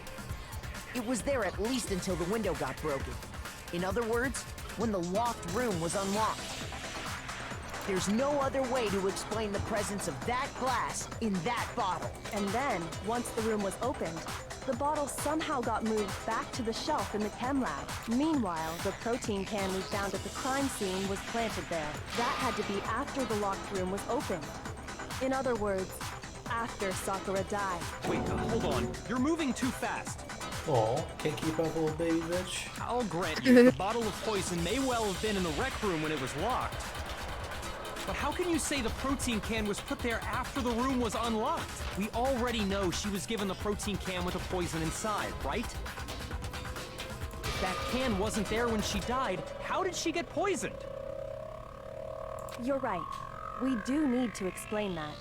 It was there at least until the window got broken. In other words, when the locked room was unlocked. There's no other way to explain the presence of that glass in that bottle. And then, once the room was opened, the bottle somehow got moved back to the shelf in the chem lab. Meanwhile, the protein can we found at the crime scene was planted there. That had to be after the locked room was opened. In other words, after Sakura died. Wait, hold on. You're moving too fast. Aw, can't keep up, little baby bitch. I'll grant you, the bottle of poison may well have been in the rec room when it was locked. But how can you say the protein can was put there after the room was unlocked? We already know she was given the protein can with the poison inside, right? If that can wasn't there when she died, how did she get poisoned? You're right. We do need to explain that.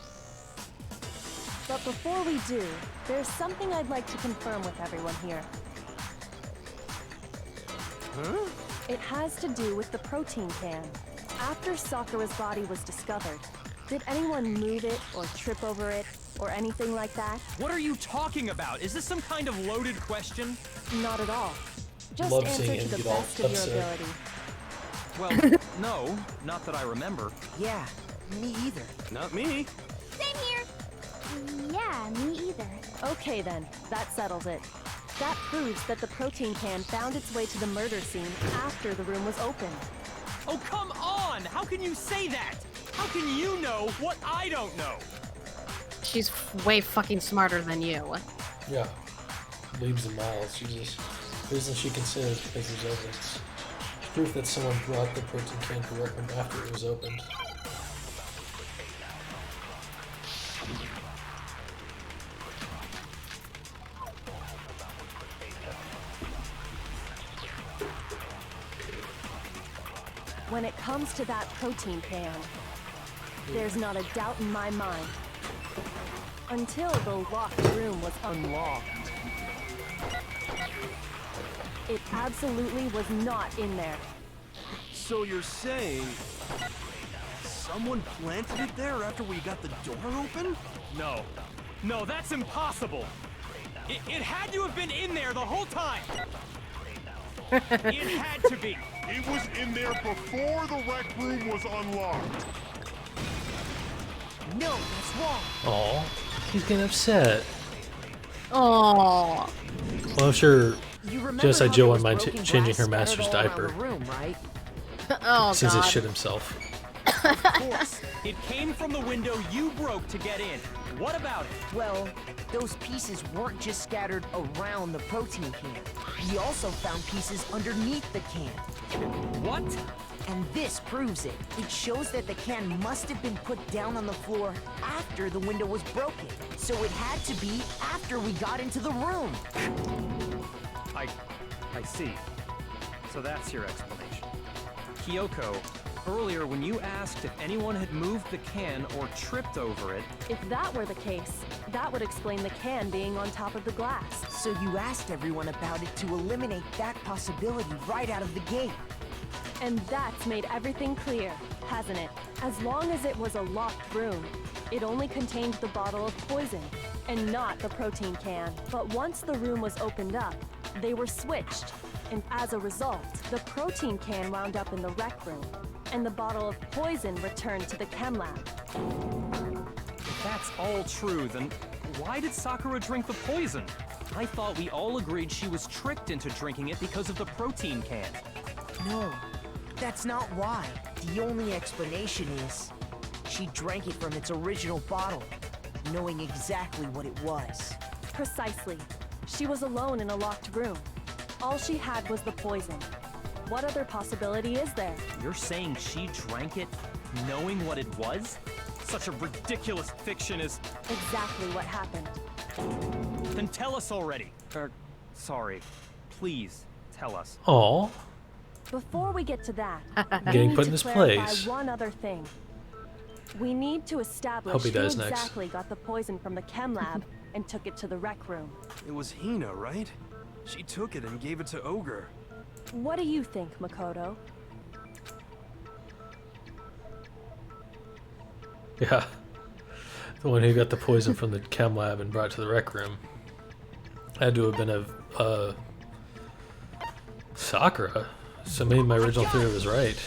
But before we do, there's something I'd like to confirm with everyone here. Huh? It has to do with the protein can. After Sakura's body was discovered, did anyone move it or trip over it or anything like that? What are you talking about? Is this some kind of loaded question? Not at all. Just Love answer seeing to him the get all best of your upset. ability. Well, no, not that I remember. Yeah, me either. Not me. Same here. Yeah, me either. Okay then, that settles it. That proves that the protein can found its way to the murder scene after the room was opened. Oh, come on! How can you say that? How can you know what I don't know? She's way fucking smarter than you. Yeah. Leaps and miles. Jesus. The reason she considered because there's evidence. Proof that someone brought the protein can to the rec room after it was opened. When it comes to that protein can, there's not a doubt in my mind. Until the locked room was unlocked. It absolutely was not in there. So you're saying someone planted it there after we got the door open? No. No, that's impossible. It had to have been in there the whole time. It had to be. It was in there before the rec room was unlocked. No, that's wrong. Aw, he's getting upset. Oh. Well, I'm sure You remember Genocide how Joe there wouldn't mind was broken changing glass her scattered master's all around diaper. the room, right? Oh, since he God. shit himself. Of course. It came from the window you broke to get in. What about it? Well, those pieces weren't just scattered around the protein can. We also found pieces underneath the can. What? And this proves it. It shows that the can must have been put down on the floor after the window was broken. So it had to be after we got into the room. I see. So that's your explanation. Kyoko, earlier when you asked if anyone had moved the can or tripped over it, If that were the case, that would explain the can being on top of the glass. So you asked everyone about it to eliminate that possibility right out of the gate. And that's made everything clear, hasn't it? As long as it was a locked room, it only contained the bottle of poison, and not the protein can. But once the room was opened up, they were switched. And as a result, the protein can wound up in the rec room, and the bottle of poison returned to the chem lab. if that's all true, then why did Sakura drink the poison? I thought we all agreed she was tricked into drinking it because of the protein can. No, that's not why. The only explanation is she drank it from its original bottle, knowing exactly what it was. Precisely. She was alone in a locked room. All she had was the poison. What other possibility is there? You're saying she drank it knowing what it was? Such a ridiculous fiction is... Exactly what happened. Then tell us already. Sorry. Please, tell us. Aw, Before we get to that, we getting need put to in his clarify place. one other thing. We need to establish Hope he who dies next. exactly got the poison from the chem lab and took it to the rec room. It was Hina, right? She took it and gave it to Ogre. What do you think, Makoto? Yeah. The one who got the poison from the chem lab and brought it to the rec room. Had to have been a Sakura. So maybe my original theory was right.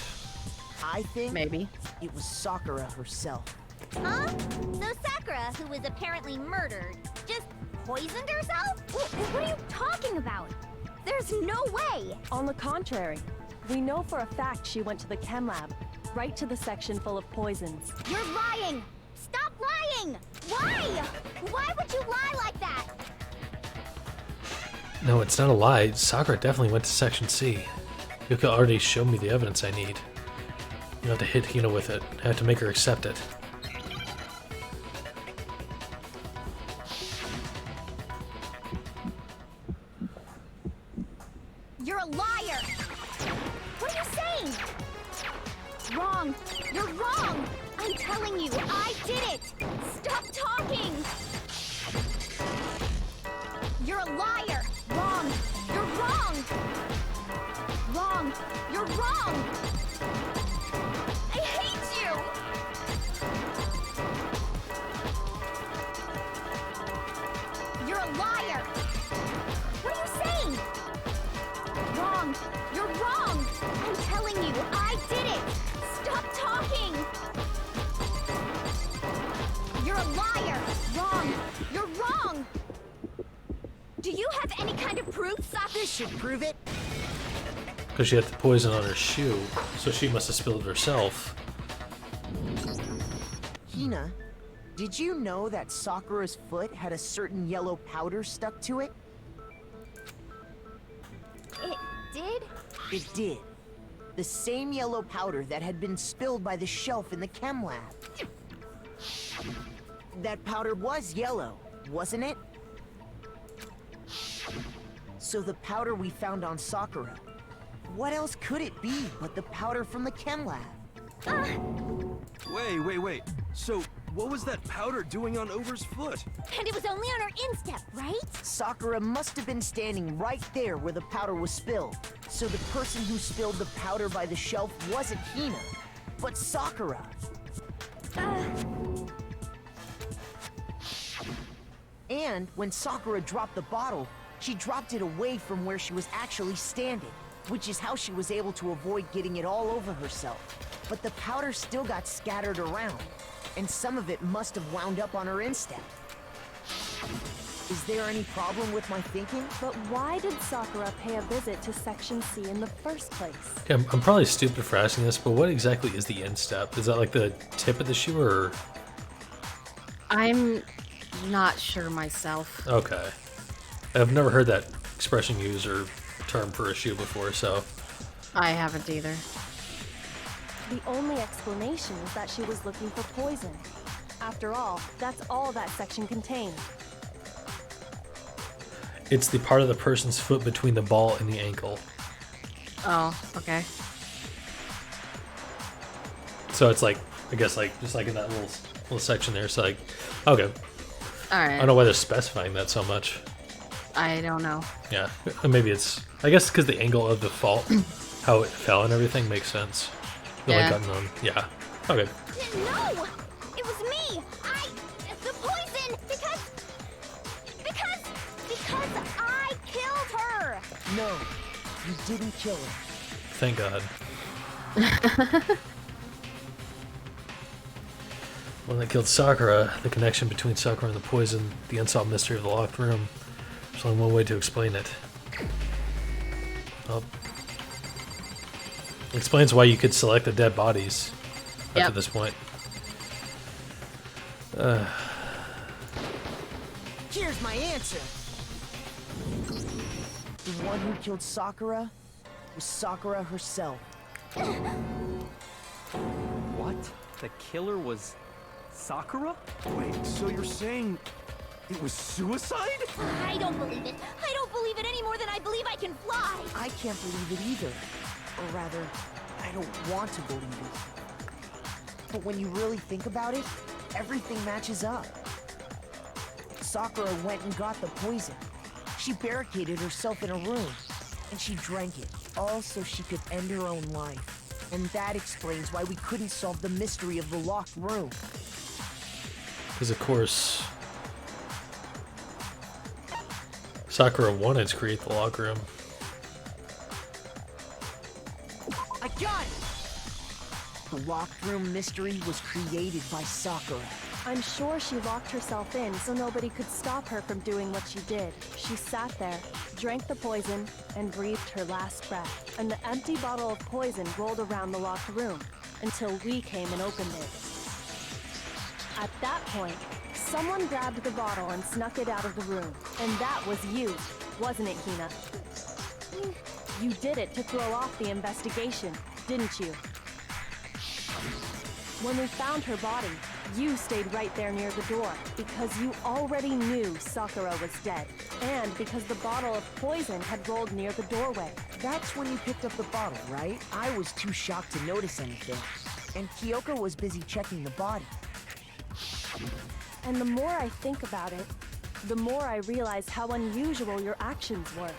I think Maybe. it was Sakura herself. Huh? So Sakura, who was apparently murdered, just poisoned herself? What are you talking about? There's no way! On the contrary, we know for a fact she went to the chem lab, right to the section full of poisons. You're lying! Stop lying! Why? Why would you lie like that? No, it's not a lie. Sakura definitely went to Section C. You could already show me the evidence I need. You have to hit Hina with it. I have to make her accept it. You're a liar! What are you saying? Wrong! You're wrong! I'm telling you, I did it! Stop talking! You're a liar! Wrong! You're wrong! Wrong! You're wrong! I hate you! You're a liar! What are you saying? Wrong! You're wrong! I'm telling you, I did it! Stop talking! You're a liar! Wrong! You're wrong! Do you have any kind of proof, Sakura? This should prove it. Because she had the poison on her shoe, so she must have spilled it herself. Hina, did you know that Sakura's foot had a certain yellow powder stuck to it? It did? It did. The same yellow powder that had been spilled by the shelf in the chem lab. That powder was yellow, wasn't it? So the powder we found on Sakura, what else could it be but the powder from the chem lab? Wait. So, what was that powder doing on Over's foot? And it was only on her instep, right? Sakura must have been standing right there where the powder was spilled. So the person who spilled the powder by the shelf wasn't Hina, but Sakura. And when Sakura dropped the bottle, she dropped it away from where she was actually standing, which is how she was able to avoid getting it all over herself. But the powder still got scattered around, and some of it must have wound up on her instep. Is there any problem with my thinking? But why did Sakura pay a visit to Section C in the first place? Okay, I'm probably stupid for asking this, but what exactly is the instep? Is that like the tip of the shoe, or...? I'm not sure myself. Okay. I've never heard that expression used or term for a shoe before, so... I haven't either. The only explanation is that she was looking for poison. After all, that's all that section contained. It's the part of the person's foot between the ball and the ankle. Oh, okay. So it's like, I guess like, just like in that little section there, it's like, okay. Alright. I don't know why they're specifying that so much. I don't know. Yeah, maybe it's, I guess because the angle of the fault, how it fell and everything makes sense. Yeah. Yeah. Okay. No! It was me! The poison! Because I killed her! No, you didn't kill her. Thank God. When they killed Sakura, the connection between Sakura and the poison, the unsolved mystery of the locked room. There's only one way to explain it. Well, it explains why you could select the dead bodies up to this point. Here's my answer. The one who killed Sakura was Sakura herself. What? The killer was Sakura? Wait, so you're saying it was suicide? I don't believe it. I don't believe it any more than I believe I can fly. I can't believe it either. Or rather, I don't want to believe it. But when you really think about it, everything matches up. Sakura went and got the poison. She barricaded herself in a room, and she drank it, all so she could end her own life. And that explains why we couldn't solve the mystery of the locked room. Because of course, Sakura wanted to create the locked room. I got it! The locked room mystery was created by Sakura. I'm sure she locked herself in so nobody could stop her from doing what she did. She sat there, drank the poison, and breathed her last breath. And the empty bottle of poison rolled around the locked room until we came and opened it. At that point, someone grabbed the bottle and snuck it out of the room. And that was you, wasn't it, Hina? You did it to throw off the investigation, didn't you? When we found her body, you stayed right there near the door because you already knew Sakura was dead, and because the bottle of poison had rolled near the doorway. That's when you picked up the bottle, right? I was too shocked to notice anything. and Kyoko was busy checking the body. And the more I think about it, the more I realize how unusual your actions were.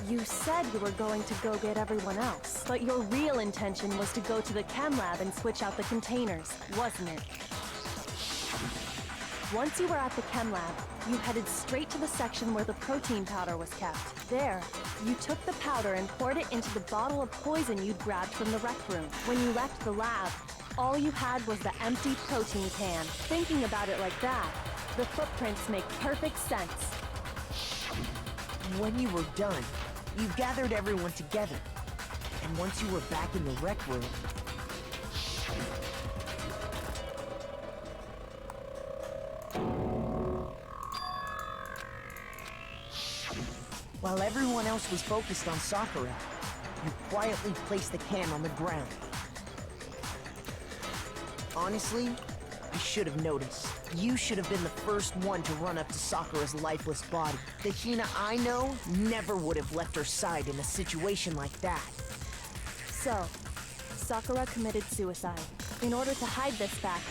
You said you were going to go get everyone else, but your real intention was to go to the chem lab and switch out the containers, wasn't it? Once you were at the chem lab, you headed straight to the section where the protein powder was kept. There, you took the powder and poured it into the bottle of poison you'd grabbed from the rec room. When you left the lab, all you had was the empty protein can. Thinking about it like that, the footprints make perfect sense. When you were done, you gathered everyone together. And once you were back in the rec room, while everyone else was focused on Sakura, you quietly placed the can on the ground. Honestly, I should have noticed. You should have been the first one to run up to Sakura's lifeless body. The Hina I know never would have left her side in a situation like that. So, Sakura committed suicide. In order to hide this fact,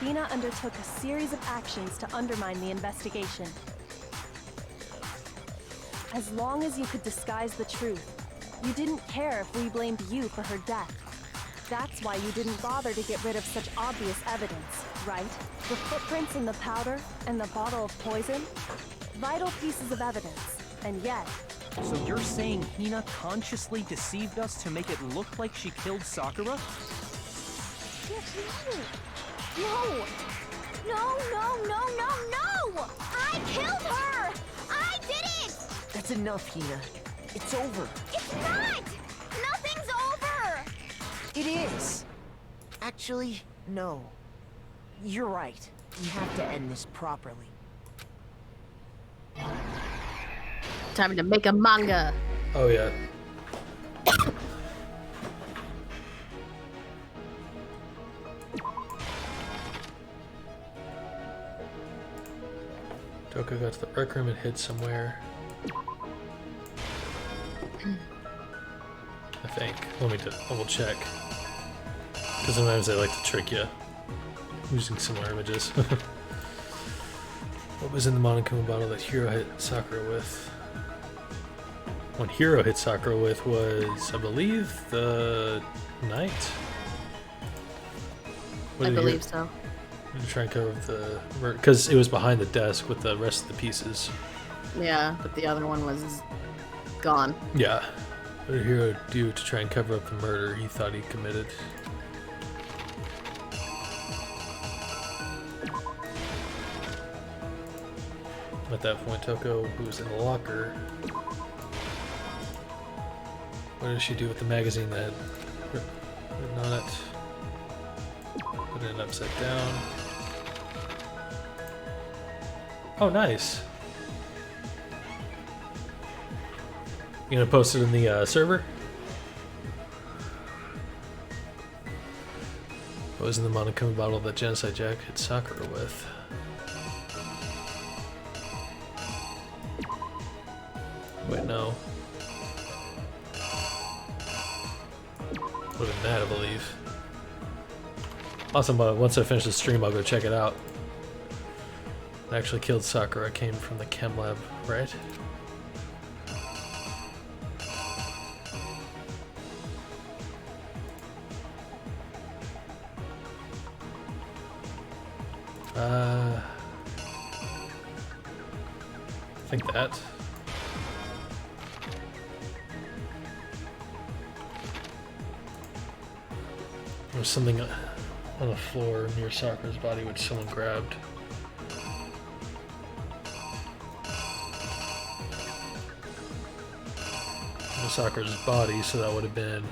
Hina undertook a series of actions to undermine the investigation. As long as you could disguise the truth, you didn't care if we blamed you for her death. That's why you didn't bother to get rid of such obvious evidence, right? The footprints in the powder and the bottle of poison? Vital pieces of evidence, and yet... So you're saying Hina consciously deceived us to make it look like she killed Sakura? No! No, no, no, no, no! I killed her! I did it! That's enough, Hina. It's over. It's not! Nothing's over! It is. Actually, no. You're right. We have to end this properly. Time to make a manga. Oh yeah. Toko got to the rec room and hid somewhere. I think. Let me double check. Because sometimes they like to trick you using similar images. What was in the Monokuma bottle that Hiro hit Sakura with? What Hiro hit Sakura with was, I believe, the knight. I believe so. To try and cover the... Because it was behind the desk with the rest of the pieces. Yeah, but the other one was gone. Yeah. What did Hiro do to try and cover up the murder he thought he committed? At that point, Toko, who was in the locker... What did she do with the magazine that had written on it? Put it upside down. Oh, nice. You gonna post it in the server? What was in the Monokuma bottle that Genocide Jack hit Sakura with? Wait, no. Put in that, I believe. Awesome, once I finish the stream, I'll go check it out. I actually killed Sakura, came from the chem lab, right? I think that. There was something on the floor near Sakura's body which someone grabbed. It was Sakura's body, so that would have been...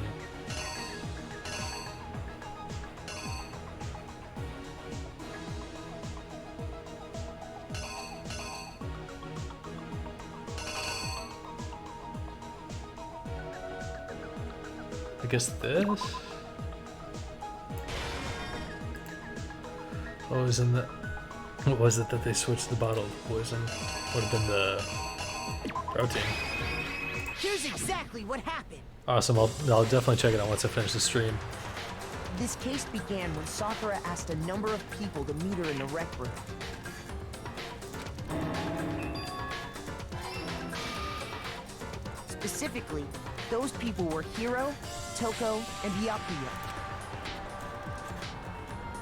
I guess this? What was in the... What was it that they switched the bottle of poison? Would have been the protein. Here's exactly what happened. Awesome. I'll definitely check it out once I finish the stream. This case began when Sakura asked a number of people to meet her in the rec room. Specifically, those people were Hiro, Toko, and Byakuya.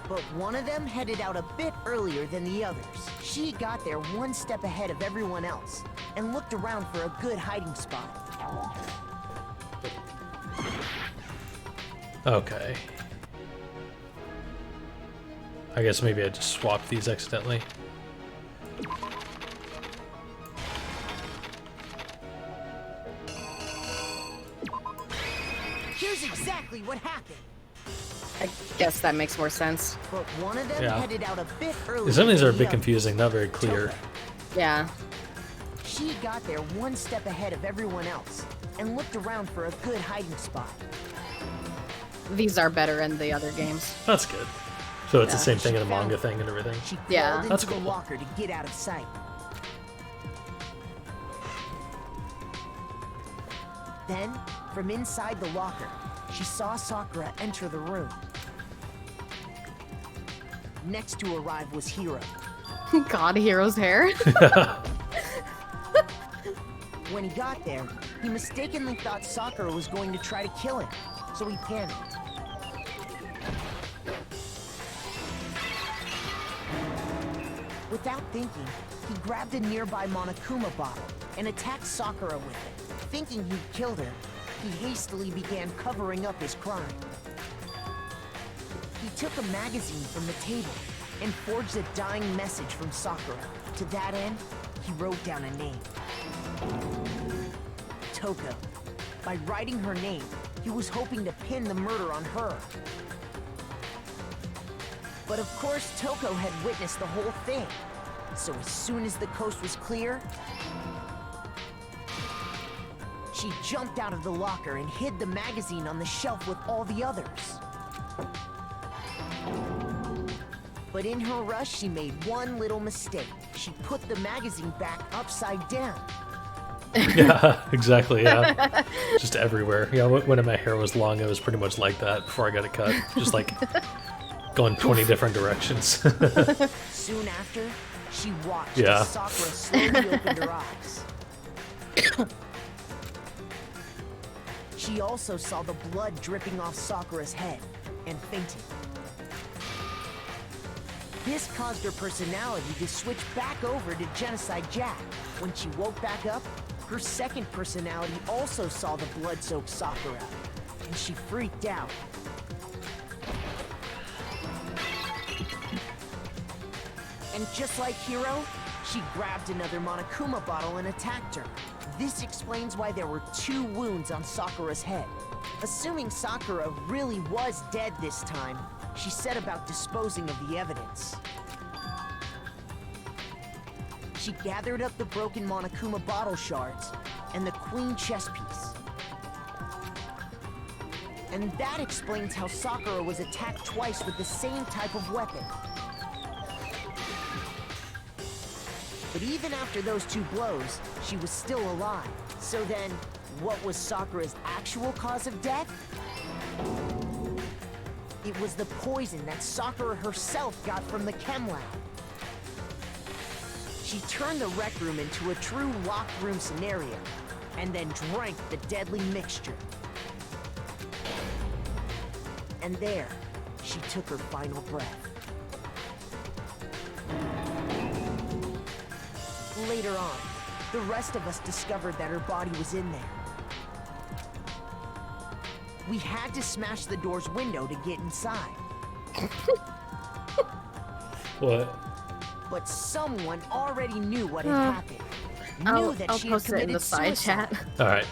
But one of them headed out a bit earlier than the others. She got there one step ahead of everyone else and looked around for a good hiding spot. Okay. I guess maybe I just swapped these accidentally. Here's exactly what happened. I guess that makes more sense. But one of them Yeah. headed out a bit earlier. Some of these are a than bit the confusing, not very clear. Yeah. She got there one step ahead of everyone else and looked around for a good hiding spot. These are better in the other games. That's good. So it's the Yeah. same thing in the manga thing and everything. She Yeah. crawled into That's the cool. locker to get out of sight. Then, from inside the locker, she saw Sakura enter the room. Next to arrive was Hiro. God, Hero's hair. When he got there, he mistakenly thought Sakura was going to try to kill him, so he panicked. Without thinking, he grabbed a nearby Monokuma bottle and attacked Sakura with it. Thinking he'd killed her, he hastily began covering up his crime. He took a magazine from the table and forged a dying message from Sakura. To that end, he wrote down a name. Toko. By writing her name, he was hoping to pin the murder on her. But of course, Toko had witnessed the whole thing. So as soon as the coast was clear, she jumped out of the locker and hid the magazine on the shelf with all the others. But in her rush, she made one little mistake. She put the magazine back upside down. Yeah, exactly, yeah. Just everywhere. Yeah, when my hair was long, it was pretty much like that before I got it cut. Just like going 20 different directions. Soon after, she watched Yeah. as Sakura slowly opened her eyes. She also saw the blood dripping off Sakura's head and fainted. This caused her personality to switch back over to Genocide Jack. When she woke back up, her second personality also saw the blood-soaked Sakura, and she freaked out. And just like Hiro, she grabbed another Monokuma bottle and attacked her. This explains why there were 2 wounds on Sakura's head. Assuming Sakura really was dead this time, she set about disposing of the evidence. She gathered up the broken Monokuma bottle shards and the queen chess piece. And that explains how Sakura was attacked twice with the same type of weapon. But even after those 2 blows, she was still alive. So then, what was Sakura's actual cause of death? It was the poison that Sakura herself got from the chem lab. She turned the rec room into a true locked room scenario, and then drank the deadly mixture. And there, she took her final breath. Later on, the rest of us discovered that her body was in there. We had to smash the door's window to get inside. What? But someone already knew what had happened. Knew that I'll she had post it in committed the side suicide. chat. Alright.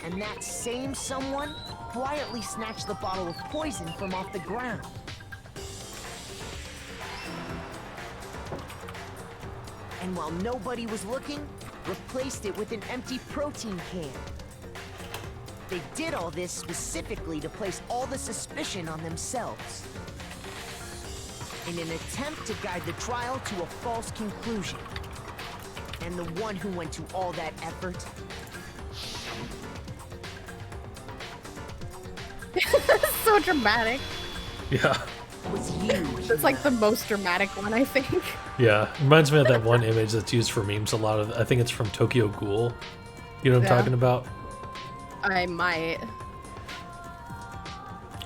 And that same someone quietly snatched the bottle of poison from off the ground. And while nobody was looking, replaced it with an empty protein can. They did all this specifically to place all the suspicion on themselves. In an attempt to guide the trial to a false conclusion. And the one who went to all that effort So dramatic. Yeah. was you. It's like the most dramatic one, I think. Yeah. Reminds me of that one image that's used for memes a lot of. I think it's from Tokyo Ghoul. You know what I'm Yeah. talking about? I might.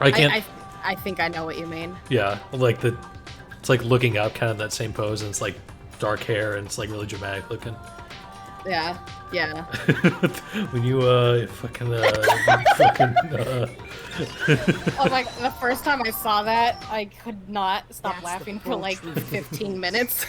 I can't. I think I know what you mean. Yeah, like it's like looking up, kind of that same pose, and it's like dark hair, and it's like really dramatic looking. Yeah, yeah. When you fucking Oh my! The first time I saw that, I could not stop That's the laughing for full like truth. 15 minutes.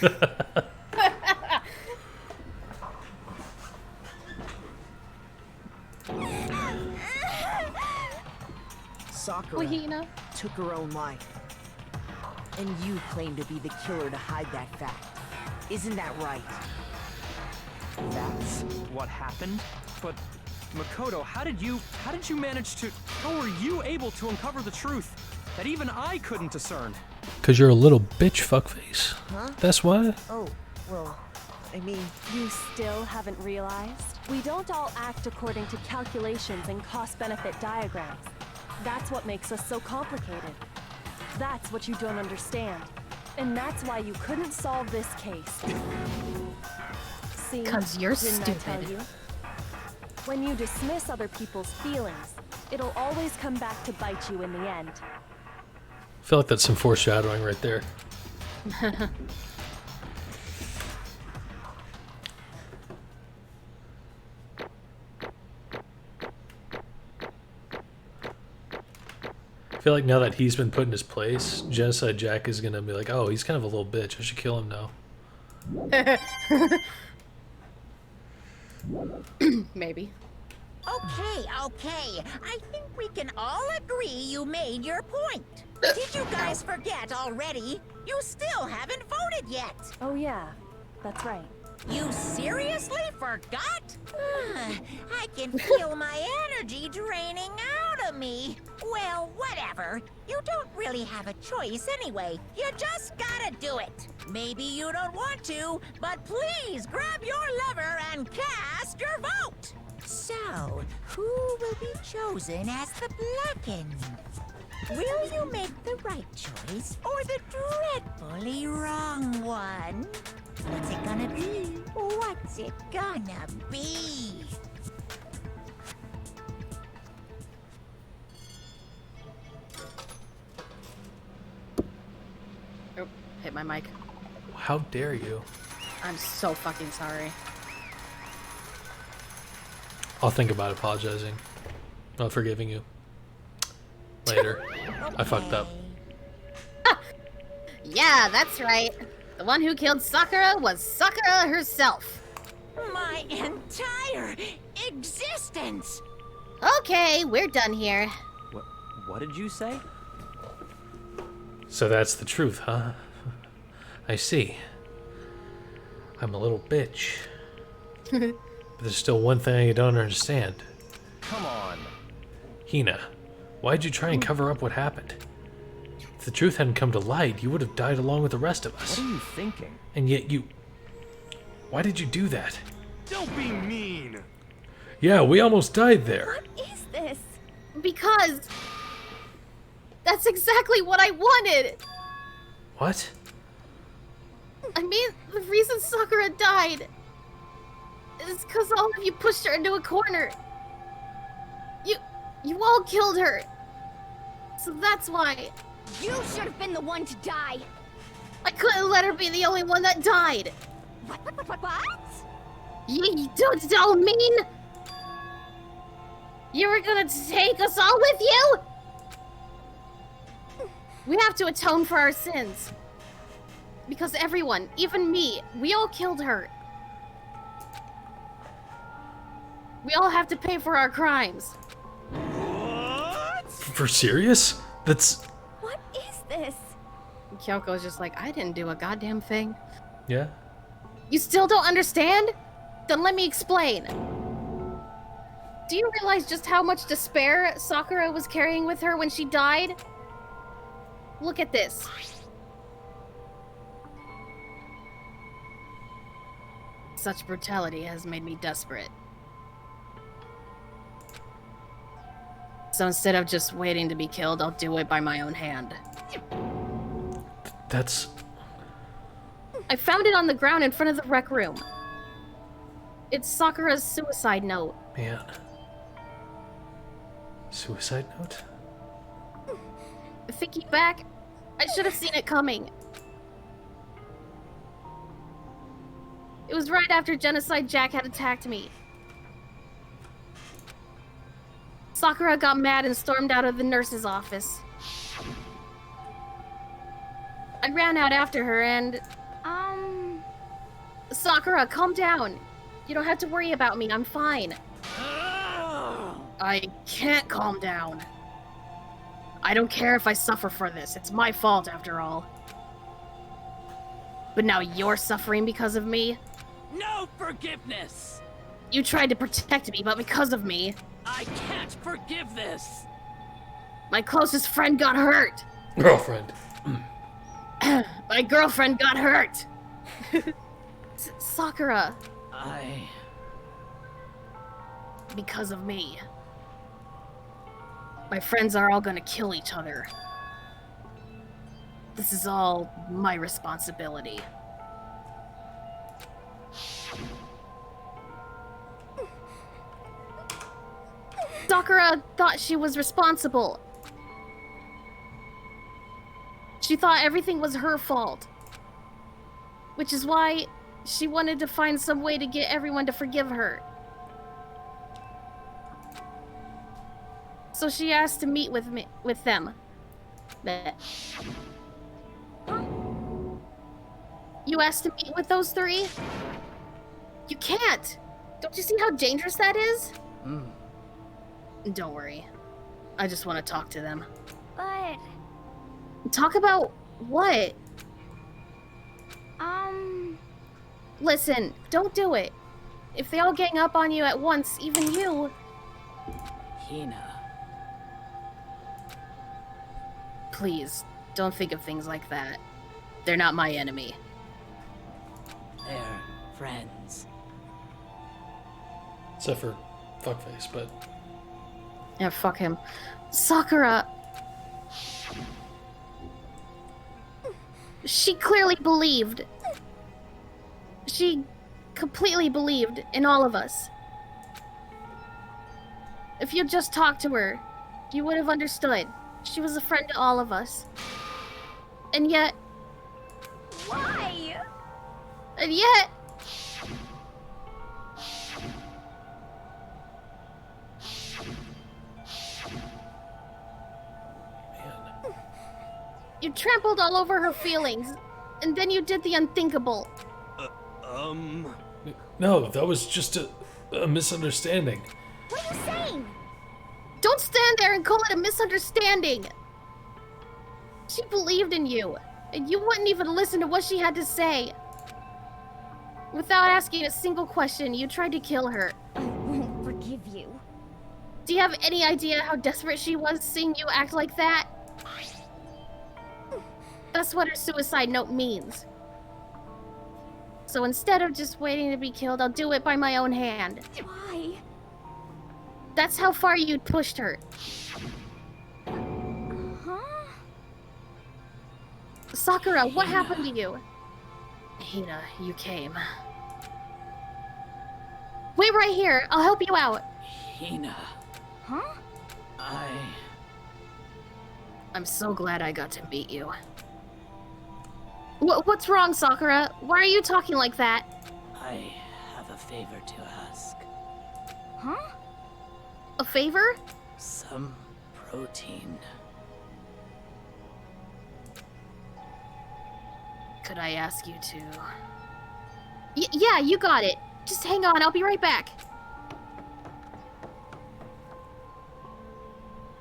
Sakura Wahina. took her own life. And you claim to be the killer to hide that fact. Isn't that right? That's what happened? But Makoto, how did you manage to... How were you able to uncover the truth that even I couldn't discern? Cause you're a little bitch, fuckface. Huh? That's why. Oh, well, I mean, You still haven't realized? We don't all act according to calculations and cost-benefit diagrams. That's what makes us so complicated. That's what you don't understand. And that's why you couldn't solve this case. See? 'Cause you're Didn't I tell stupid. you? When you dismiss other people's feelings, it'll always come back to bite you in the end. I feel like that's some foreshadowing right there. I feel like now that he's been put in his place, Genocide Jack is gonna be like, oh, he's kind of a little bitch. I should kill him now. Maybe. Okay, okay. I think we can all agree you made your point. Did you guys forget already? You still haven't voted yet. Oh yeah, that's right. You seriously forgot? I can feel my energy draining out of me. Well, whatever. You don't really have a choice anyway. You just gotta do it. Maybe you don't want to, but please grab your lever and cast your vote. So, who will be chosen as the Blackened? Will you make the right choice or the dreadfully wrong one? What's it gonna be? What's it gonna be? Oh, hit my mic. How dare you? I'm so fucking sorry. I'll think about apologizing. Not forgiving you. Later. I fucked up. Yeah, that's right. The one who killed Sakura was Sakura herself. My entire existence! Okay, we're done here. What did you say? So that's the truth, huh? I see. I'm a little bitch. But there's still one thing I don't understand. Come on. Hina, why'd you try and cover up what happened? If the truth hadn't come to light, you would have died along with the rest of us. What are you thinking? And yet you... Why did you do that? Don't be mean. Yeah, we almost died there. What is this? Because that's exactly what I wanted. What? I mean, the reason Sakura died is because all of you pushed her into a corner. You all killed her. So that's why. You should have been the one to die. I couldn't let her be the only one that died. What? You don't mean you were gonna take us all with you? We have to atone for our sins. Because everyone, even me, we all killed her. We all have to pay for our crimes. For serious? That's... What is this? Kyoko's just like, I didn't do a goddamn thing. Yeah? You still don't understand? Then let me explain. Do you realize just how much despair Sakura was carrying with her when she died? Look at this. Such brutality has made me desperate. So instead of just waiting to be killed, I'll do it by my own hand. That's... I found it on the ground in front of the rec room. It's Sakura's suicide note. Man. Suicide note? Thinking back, I should have seen it coming. It was right after Genocide Jack had attacked me. Sakura got mad and stormed out of the nurse's office. I ran out after her and... Sakura, calm down. You don't have to worry about me, I'm fine. I can't calm down. I don't care if I suffer for this. It's my fault, after all. But now you're suffering because of me? No forgiveness! You tried to protect me, but because of me... I can't forgive this! My closest friend got hurt! Girlfriend. My girlfriend got hurt! Sakura. Because of me. My friends are all gonna kill each other. This is all my responsibility. Sakura thought she was responsible. She thought everything was her fault. Which is why she wanted to find some way to get everyone to forgive her. So she asked to meet with them. Bleh. You asked to meet with those three? You can't! Don't you see how dangerous that is? Don't worry. I just want to talk to them. But... Talk about what? Listen, don't do it. If they all gang up on you at once, even you... Hina. Please, don't think of things like that. They're not my enemy. They're friends. Except for fuckface, but... Yeah, fuck him. Sakura! She clearly believed. She completely believed in all of us. If you'd just talked to her, you would have understood. She was a friend to all of us. And yet... Why? And yet... You trampled all over her feelings, and then you did the unthinkable. No, that was just a misunderstanding. What are you saying? Don't stand there and call it a misunderstanding. She believed in you, and you wouldn't even listen to what she had to say. Without asking a single question, you tried to kill her. I won't forgive you. Do you have any idea how desperate she was seeing you act like that? That's what her suicide note means. So instead of just waiting to be killed, I'll do it by my own hand. Why? That's how far you pushed her. Huh? Sakura, what happened to you? Hina, you came. Wait right here. I'll help you out. Hina. Huh? I'm so glad I got to meet you. What's wrong, Sakura? Why are you talking like that? I have a favor to ask. Huh? A favor? Some protein. Could I ask you to... yeah, you got it. Just hang on, I'll be right back.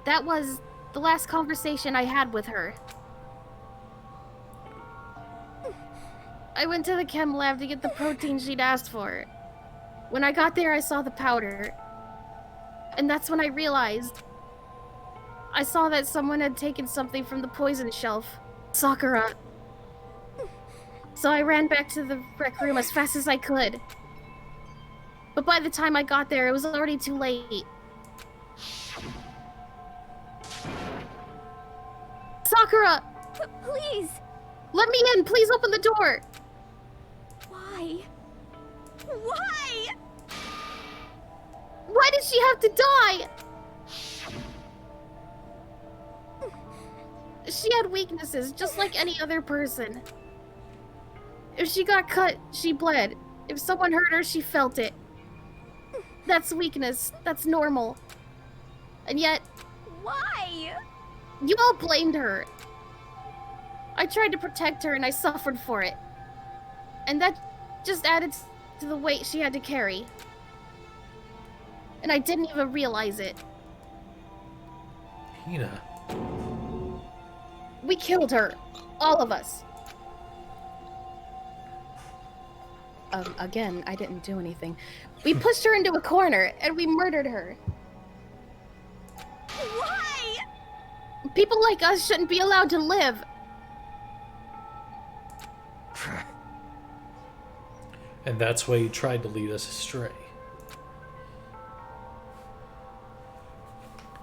That was the last conversation I had with her. I went to the chem lab to get the protein she'd asked for. When I got there, I saw the powder. And that's when I realized. I saw that someone had taken something from the poison shelf. Sakura. So I ran back to the rec room as fast as I could. But by the time I got there, it was already too late. Sakura! Please! Let me in! Please open the door! Why? Why? Why did she have to die? She had weaknesses, just like any other person. If she got cut, she bled. If someone hurt her, she felt it. That's weakness. That's normal. And yet... Why? You all blamed her. I tried to protect her and I suffered for it. And that just added to the weight she had to carry. And I didn't even realize it. Hina. We killed her. All of us. Again, I didn't do anything. We pushed her into a corner and we murdered her. Why? People like us shouldn't be allowed to live. And that's why you tried to lead us astray.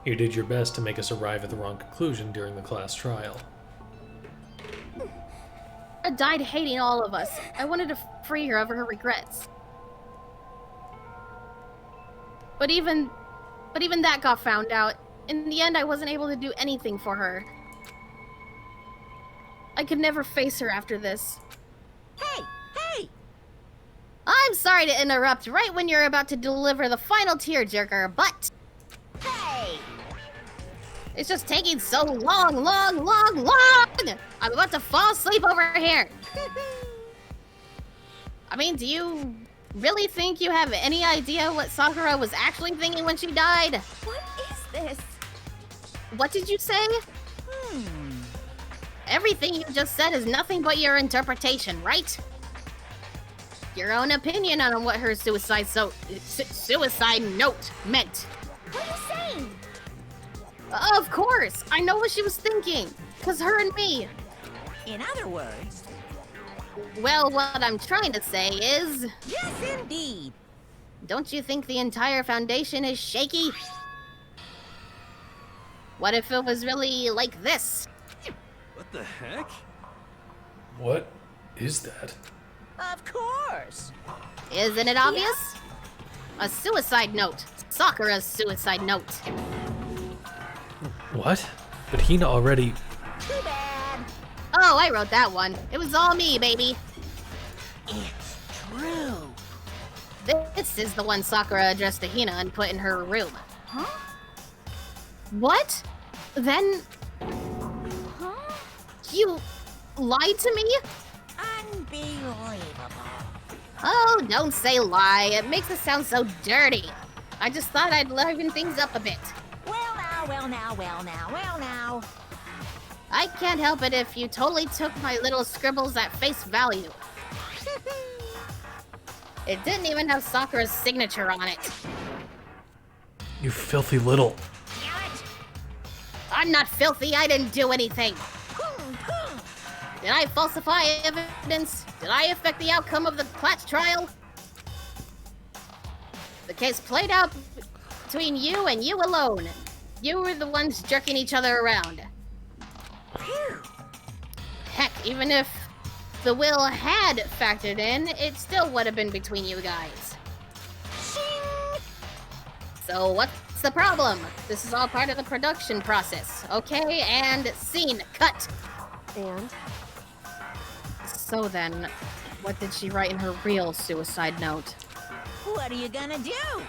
You did your best to make us arrive at the wrong conclusion during the class trial. I died hating all of us. I wanted to free her of her regrets. But even that got found out. In the end, I wasn't able to do anything for her. I could never face her after this. Hey! Hey! I'm sorry to interrupt right when you're about to deliver the final tearjerker, but... Hey! It's just taking so long! I'm about to fall asleep over here! I mean, do you really think you have any idea what Sakura was actually thinking when she died? What is this? What did you say? Everything you just said is nothing but your interpretation, right? Your own opinion on what her suicide note meant. What are you saying? Of course! I know what she was thinking. 'Cause her and me. In other words... Well, what I'm trying to say is... Yes, indeed! Don't you think the entire foundation is shaky? What if it was really like this? What the heck? What is that? Of course! Isn't it obvious? A suicide note. Sakura's suicide note. What? But Hina already... Too bad! Oh, I wrote that one. It was all me, baby. It's true! This is the one Sakura addressed to Hina and put in her room. Huh? What? Then... Huh? You lied to me? Unbelievable. Oh, don't say lie. It makes it sound so dirty. I just thought I'd liven things up a bit. Well now. I can't help it if you totally took my little scribbles at face value. It didn't even have Sakura's signature on it. You filthy little... I'm not filthy, I didn't do anything. Did I falsify evidence? Did I affect the outcome of the class trial? The case played out between you and you alone. You were the ones jerking each other around. Heck, even if the will had factored in, it still would have been between you guys. So what's the problem? This is all part of the production process, okay? And scene, cut. And? So then, what did she write in her real suicide note? What are you gonna do?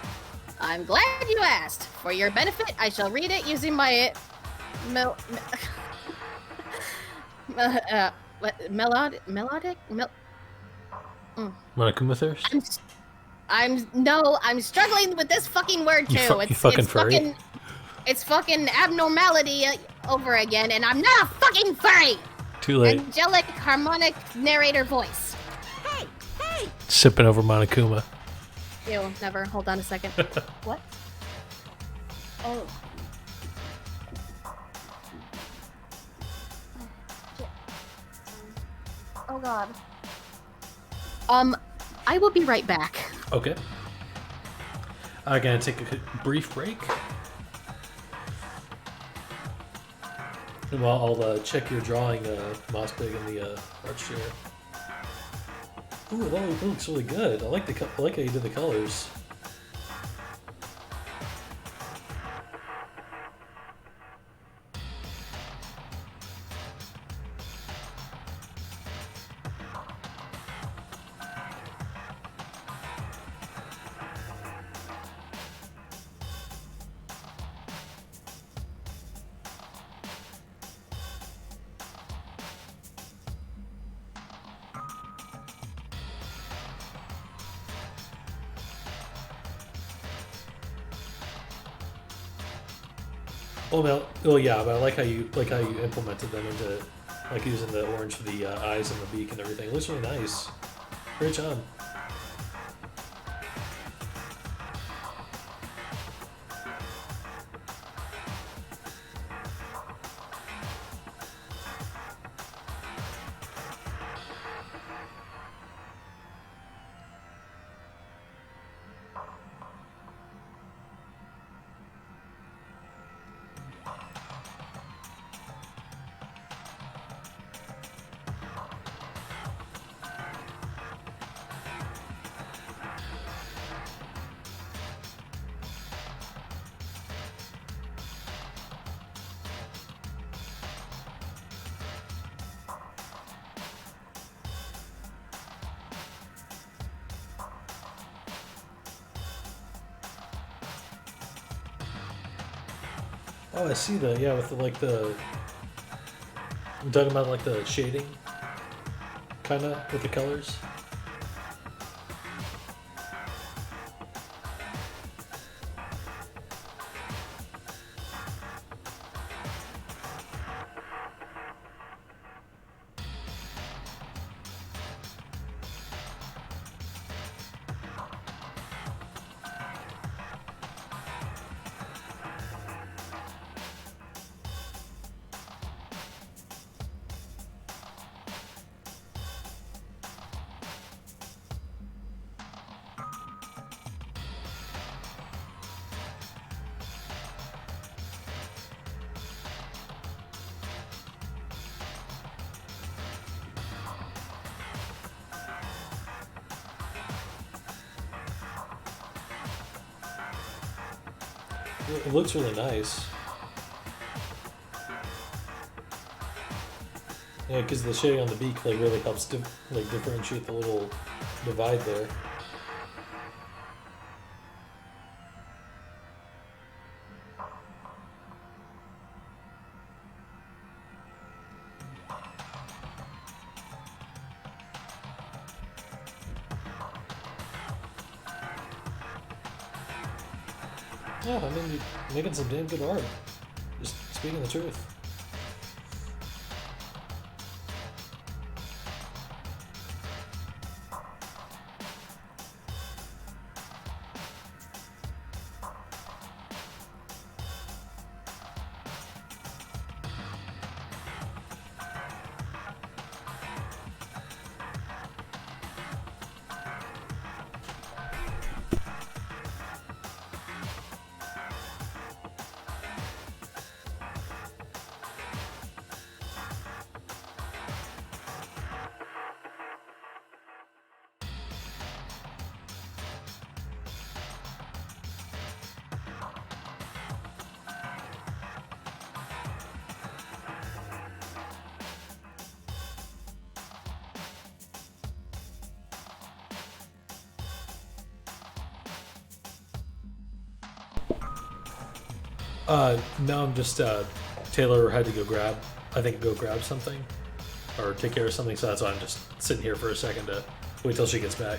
I'm glad you asked. For your benefit, I shall read it using my Monokuma thirst? I'm struggling with this fucking word too. You fucking furry? It's fucking abnormality over again, and I'm not a fucking furry! Too late. Angelic harmonic narrator voice. Hey! Sipping over Monokuma. Ew, never. Hold on a second. What? Oh. Oh god. I will be right back. Okay. I'm gonna take a brief break. And while I'll check your drawing, Mossbig, in the art share. Ooh, that looks really good. I like I like how you did the colors. Oh yeah, but I like how you implemented them into like using the orange for the eyes and the beak and everything. It looks really nice. Great job. Oh, I see that. Yeah, with I'm talking about like the shading, kind of with the colors. It looks really nice. Yeah, because the shading on the beak like really helps differentiate the little divide there. Yeah, I mean, you're making some damn good art. Just speaking the truth. No, I'm just, Taylor had to go grab something, or take care of something, so that's why I'm just sitting here for a second to wait till she gets back.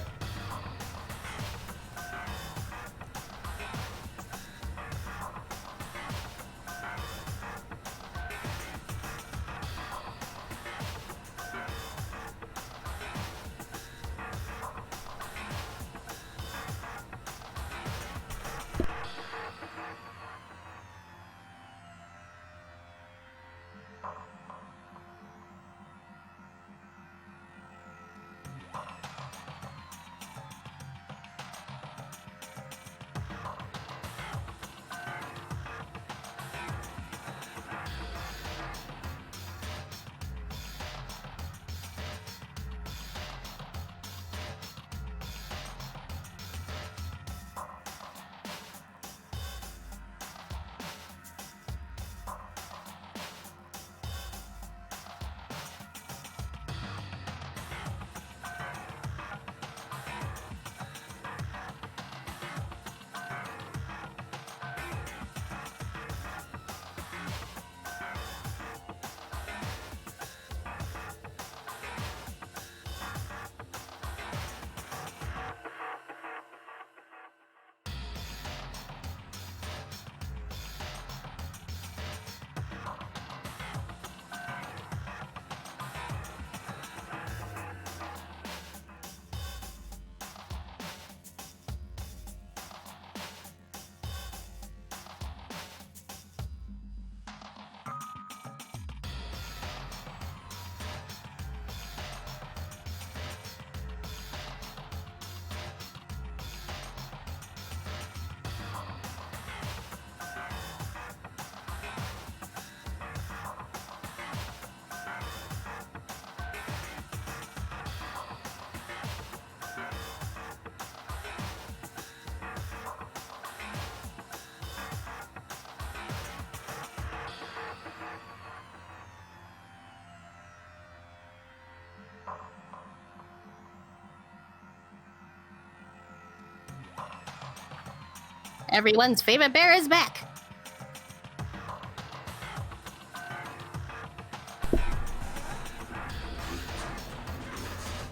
Everyone's favorite bear is back.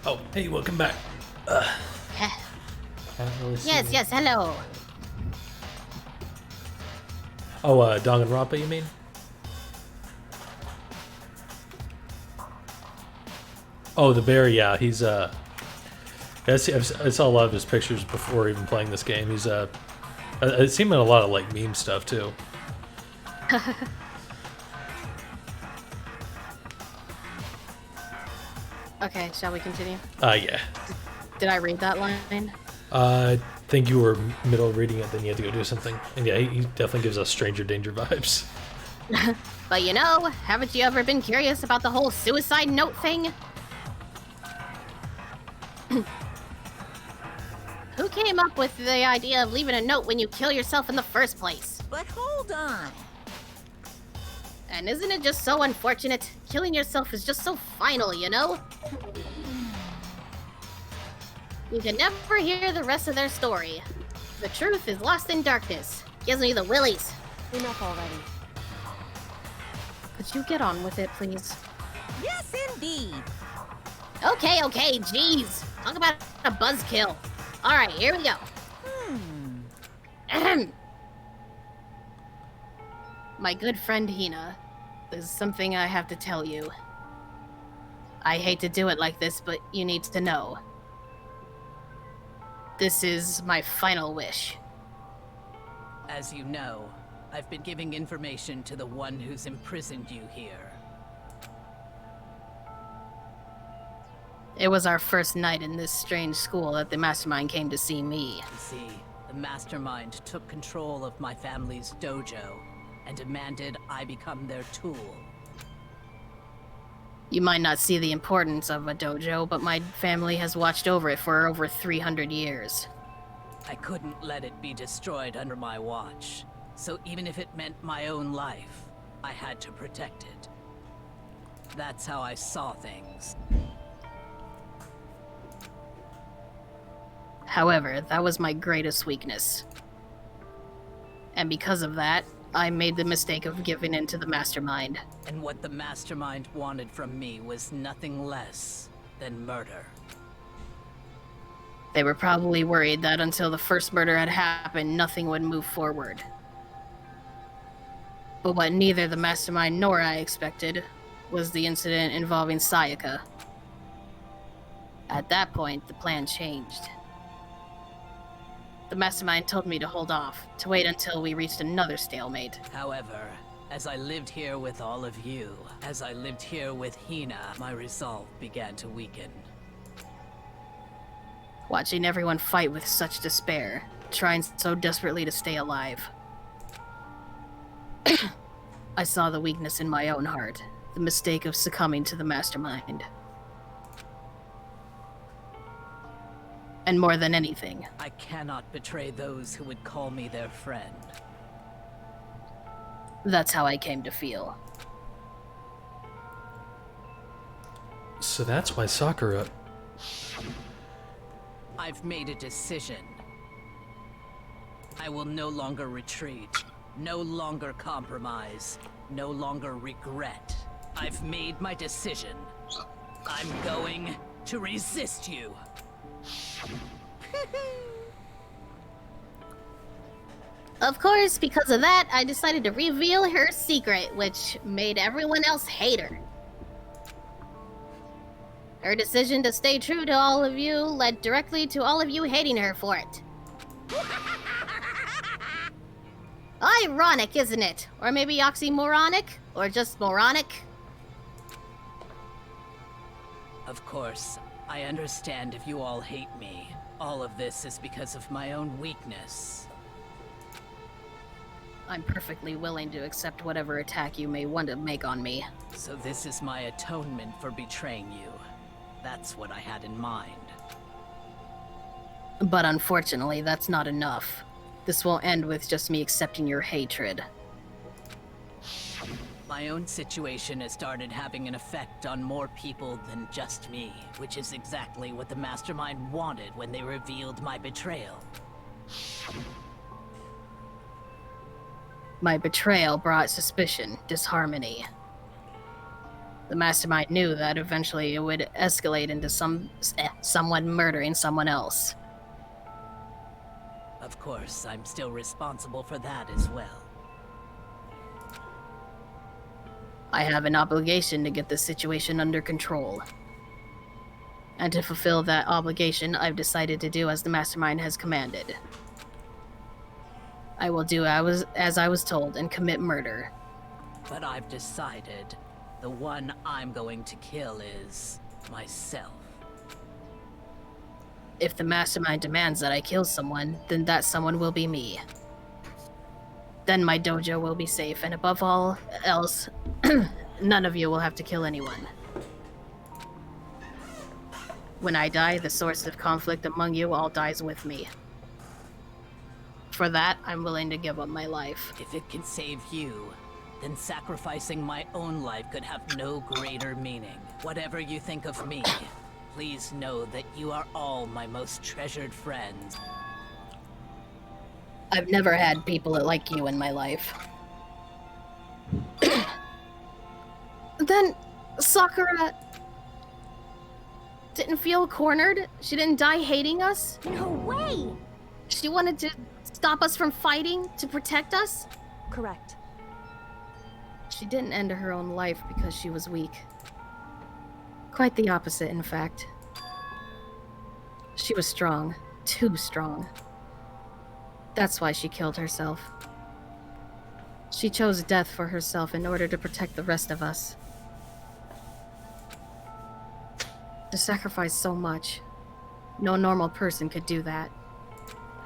Oh, hey, welcome back. Yes, yes, hello. Oh, Danganronpa, you mean? Oh, the bear, yeah, he's, I saw a lot of his pictures before even playing this game. He's, it seemed in a lot of, like, meme stuff, too. Okay, shall we continue? Yeah. Did I read that line? I think you were middle reading it, then you had to go do something. And yeah, he definitely gives us Stranger Danger vibes. But you know, haven't you ever been curious about the whole suicide note thing? Who came up with the idea of leaving a note when you kill yourself in the first place? But hold on. And isn't it just so unfortunate? Killing yourself is just so final, you know? You can never hear the rest of their story. The truth is lost in darkness. Gives me the willies. Enough already. Could you get on with it, please? Yes, indeed. Okay, jeez. Talk about a buzzkill. Alright, here we go. My good friend Hina, there's something I have to tell you. I hate to do it like this, but you need to know. This is my final wish. As you know, I've been giving information to the one who's imprisoned you here. It was our first night in this strange school that the Mastermind came to see me. You see, the Mastermind took control of my family's dojo and demanded I become their tool. You might not see the importance of a dojo, but my family has watched over it for over 300 years. I couldn't let it be destroyed under my watch, so even if it meant my own life, I had to protect it. That's how I saw things. However, that was my greatest weakness. And because of that, I made the mistake of giving in to the Mastermind. And what the Mastermind wanted from me was nothing less than murder. They were probably worried that until the first murder had happened, nothing would move forward. But what neither the Mastermind nor I expected was the incident involving Sayaka. At that point, the plan changed. The Mastermind told me to hold off, to wait until we reached another stalemate. However, as I lived here with all of you, as I lived here with Hina, my resolve began to weaken. Watching everyone fight with such despair, trying so desperately to stay alive. I saw the weakness in my own heart, the mistake of succumbing to the Mastermind. And more than anything, I cannot betray those who would call me their friend. that's how I came to feel. So that's why Sakura... I've made a decision. I will no longer retreat, no longer compromise, no longer regret. I've made my decision. I'm going to resist you. Of course, because of that, I decided to reveal her secret, which made everyone else hate her. Her decision to stay true to all of you led directly to all of you hating her for it. Ironic, isn't it? Or maybe oxymoronic? Or just moronic? Of course, I understand if you all hate me. All of this is because of my own weakness. I'm perfectly willing to accept whatever attack you may want to make on me. So this is my atonement for betraying you. That's what I had in mind. But unfortunately, that's not enough. This will end with just me accepting your hatred. My own situation has started having an effect on more people than just me, which is exactly what the Mastermind wanted when they revealed my betrayal. My betrayal brought suspicion, disharmony. The mastermind knew that eventually it would escalate into someone murdering someone else. Of course, I'm still responsible for that as well. I have an obligation to get the situation under control. And to fulfill that obligation, I've decided to do as the mastermind has commanded. I will do as I was told and commit murder. But I've decided the one I'm going to kill is myself. If the mastermind demands that I kill someone, then that someone will be me. Then my dojo will be safe, and above all else, none of you will have to kill anyone. When I die, the source of conflict among you all dies with me. For that, I'm willing to give up my life. If it can save you, then sacrificing my own life could have no greater meaning. Whatever you think of me, please know that you are all my most treasured friends. I've never had people like you in my life. Then, Sakura didn't feel cornered? She didn't die hating us? No way! She wanted to stop us from fighting, to protect us? Correct. She didn't end her own life because she was weak. Quite the opposite, in fact. She was strong. Too strong. That's why she killed herself. She chose death for herself in order to protect the rest of us. To sacrifice so much. No normal person could do that.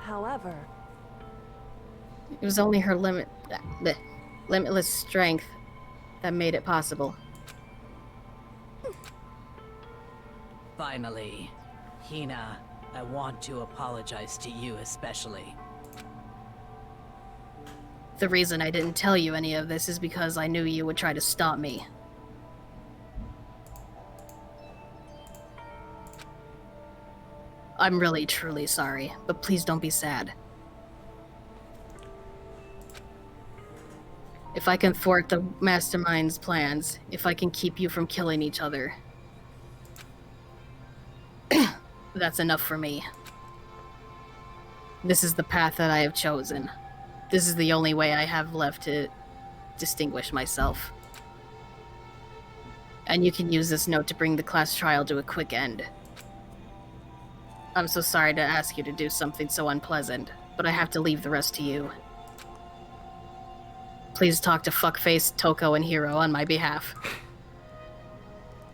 However, It was only her limitless strength that made it possible. Finally, Hina, I want to apologize to you especially. The reason I didn't tell you any of this is because I knew you would try to stop me. I'm really, truly sorry, but please don't be sad. If I can thwart the mastermind's plans, if I can keep you from killing each other, that's enough for me. This is the path that I have chosen. This is the only way I have left to distinguish myself. And you can use this note to bring the class trial to a quick end. I'm so sorry to ask you to do something so unpleasant, but I have to leave the rest to you. Please talk to Fuckface, Toko, and Hiro on my behalf.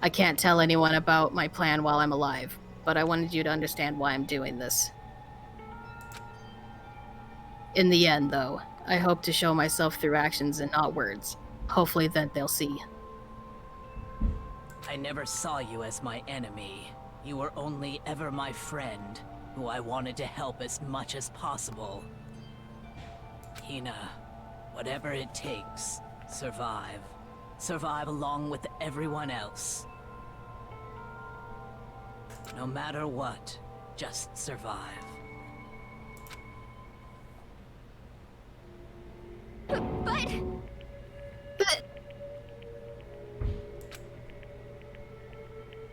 I can't tell anyone about my plan while I'm alive, but I wanted you to understand why I'm doing this. In the end, though, I hope to show myself through actions and not words. Hopefully then they'll see. I never saw you as my enemy. You were only ever my friend, who I wanted to help as much as possible. Hina, whatever it takes, survive. Survive along with everyone else. No matter what, just survive. But...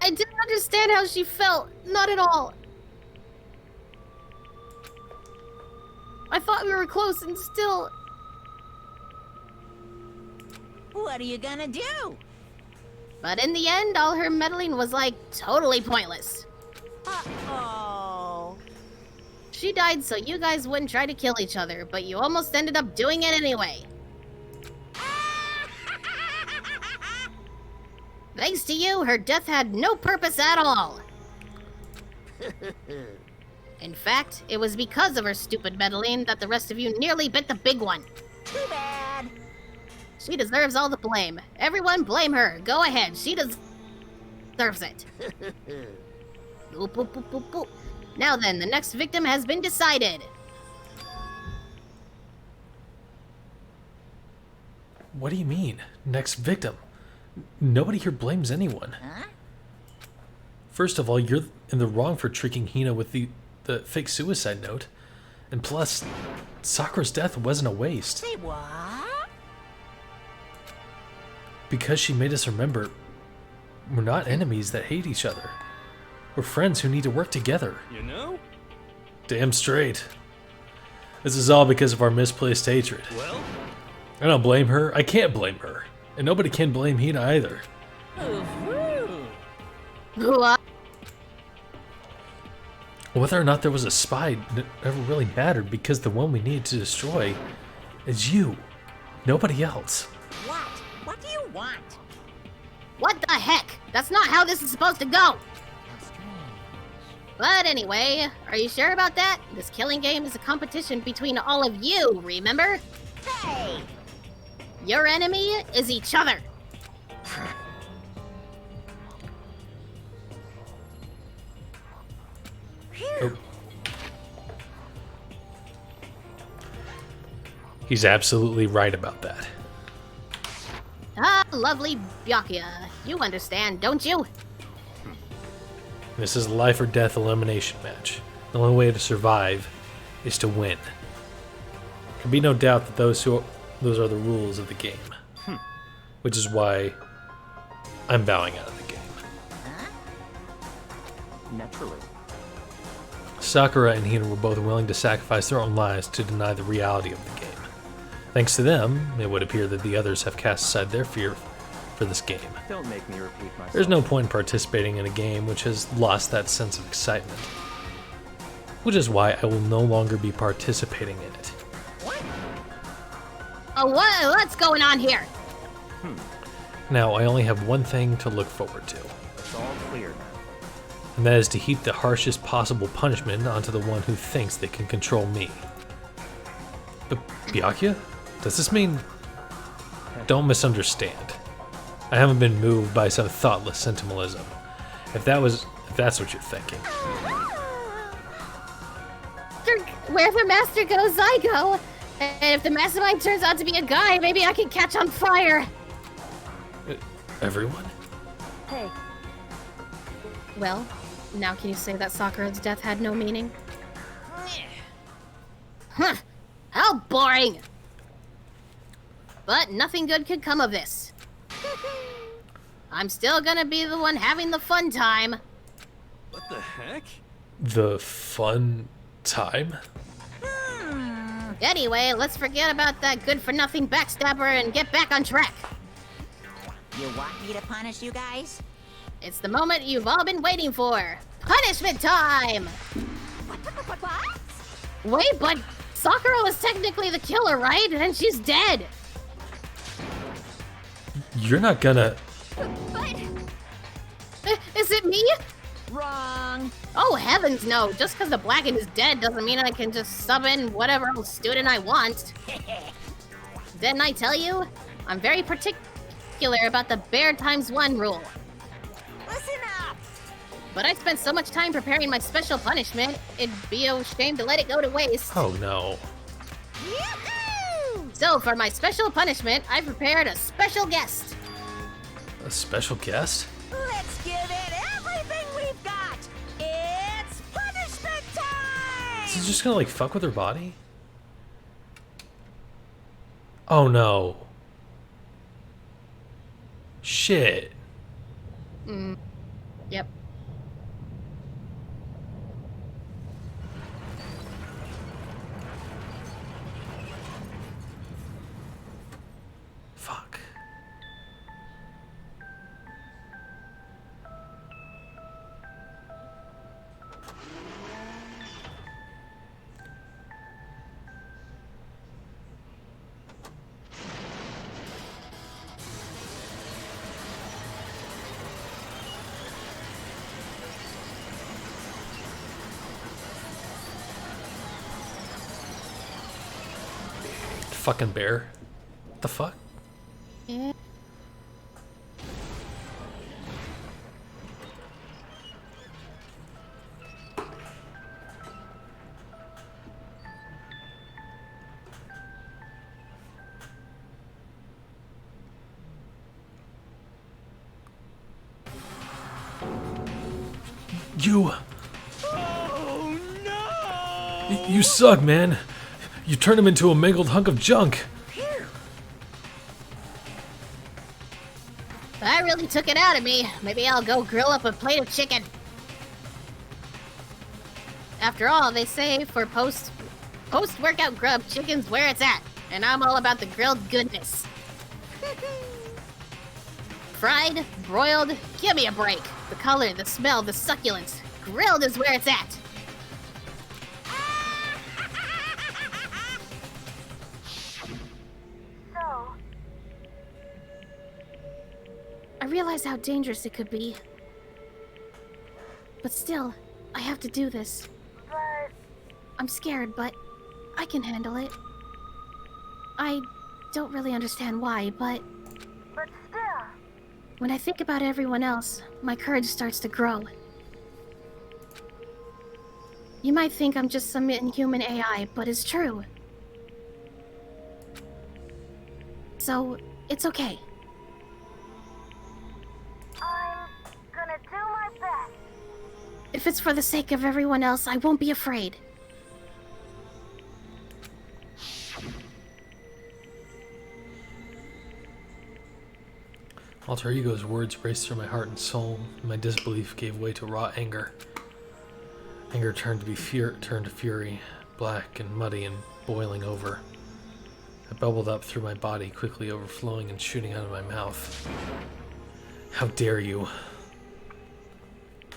I didn't understand how she felt. Not at all. I thought we were close and still... What are you gonna do? But in the end, all her meddling was, like, totally pointless. Uh-oh. She died so you guys wouldn't try to kill each other, but you almost ended up doing it anyway. Thanks to you, her death had no purpose at all. In fact, it was because of her stupid meddling that the rest of you nearly bit the big one. Too bad. She deserves all the blame. Everyone blame her. Go ahead. She deserves it. Upupupupu. Now then, the next victim has been decided. What do you mean? Next victim? Nobody here blames anyone. Huh? First of all, you're in the wrong for tricking Hina with the fake suicide note. And plus, Sakura's death wasn't a waste. Say what? because she made us remember we're not enemies that hate each other. We're friends who need to work together. You know? Damn straight. This is all because of our misplaced hatred. Well? I don't blame her. I can't blame her. And nobody can blame Hina either. What? Whether or not there was a spy never really mattered because the one we needed to destroy is you. Nobody else. What? What do you want? What the heck? That's not how this is supposed to go! But anyway, are you sure about that? This killing game is a competition between all of you, remember? Hey! Your enemy is each other. Oh. He's absolutely right about that. Ah, lovely Byakuya. You understand, don't you? This is a life or death elimination match. The only way to survive is to win. There can be no doubt that those are the rules of the game. Which is why I'm bowing out of the game. Naturally. Sakura and Hina were both willing to sacrifice their own lives to deny the reality of the game. Thanks to them, it would appear that the others have cast aside their fear for this game. Don't make me repeat myself. There's no point in participating in a game which has lost that sense of excitement. Which is why I will no longer be participating in it. Oh, what's going on here? Now, I only have one thing to look forward to. It's all clear now. And that is to heap the harshest possible punishment onto the one who thinks they can control me. But Byakuya? Does this mean... Don't misunderstand. I haven't been moved by some thoughtless sentimentalism. If that's what you're thinking. Where the master goes, I go. And if the mastermind turns out to be a guy, maybe I can catch on fire. Everyone? Hey, Well, now can you say that Sakura's death had no meaning? Huh, how boring! But nothing good could come of this. I'm still gonna be the one having the fun time. What the heck? The fun time? Anyway, let's forget about that good-for-nothing backstabber and get back on track. You want me to punish you guys? It's the moment you've all been waiting for. Punishment time! What? Wait, but Sakura was technically the killer, right? And she's dead. You're not gonna... But Is it me? Wrong. Oh, heavens no. Just because the Blackened is dead doesn't mean I can just sub in whatever old student I want. Didn't I tell you? I'm very particular about the bear ×1 rule. Listen up. But I spent so much time preparing my special punishment, it'd be a shame to let it go to waste. Oh no. Yoo-hoo! So for my special punishment, I prepared a special guest. A special guest? Let's give it everything we've got. It's punishment time. Is he just gonna like fuck with her body? Oh no. Shit. Yep. Fuck. Fucking bear. What the fuck? You... Oh no! You suck, man. You turned him into a mangled hunk of junk. That really took it out of me. Maybe I'll go grill up a plate of chicken. After all, they say for post-workout grub, chicken's where it's at. And I'm all about the grilled goodness. Fried, broiled, give me a break. The color, the smell, the succulence. Grilled is where it's at. So, I realize how dangerous it could be. But still, I have to do this. but I'm scared, but I can handle it. I don't really understand why, but still. when I think about everyone else, my courage starts to grow. You might think I'm just some inhuman AI, but it's true. So, it's okay. I'm gonna do my best. If it's for the sake of everyone else, I won't be afraid. Alter Ego's words raced through my heart and soul, and my disbelief gave way to raw anger. Anger turned to fury, black and muddy and boiling over. It bubbled up through my body, quickly overflowing and shooting out of my mouth. How dare you?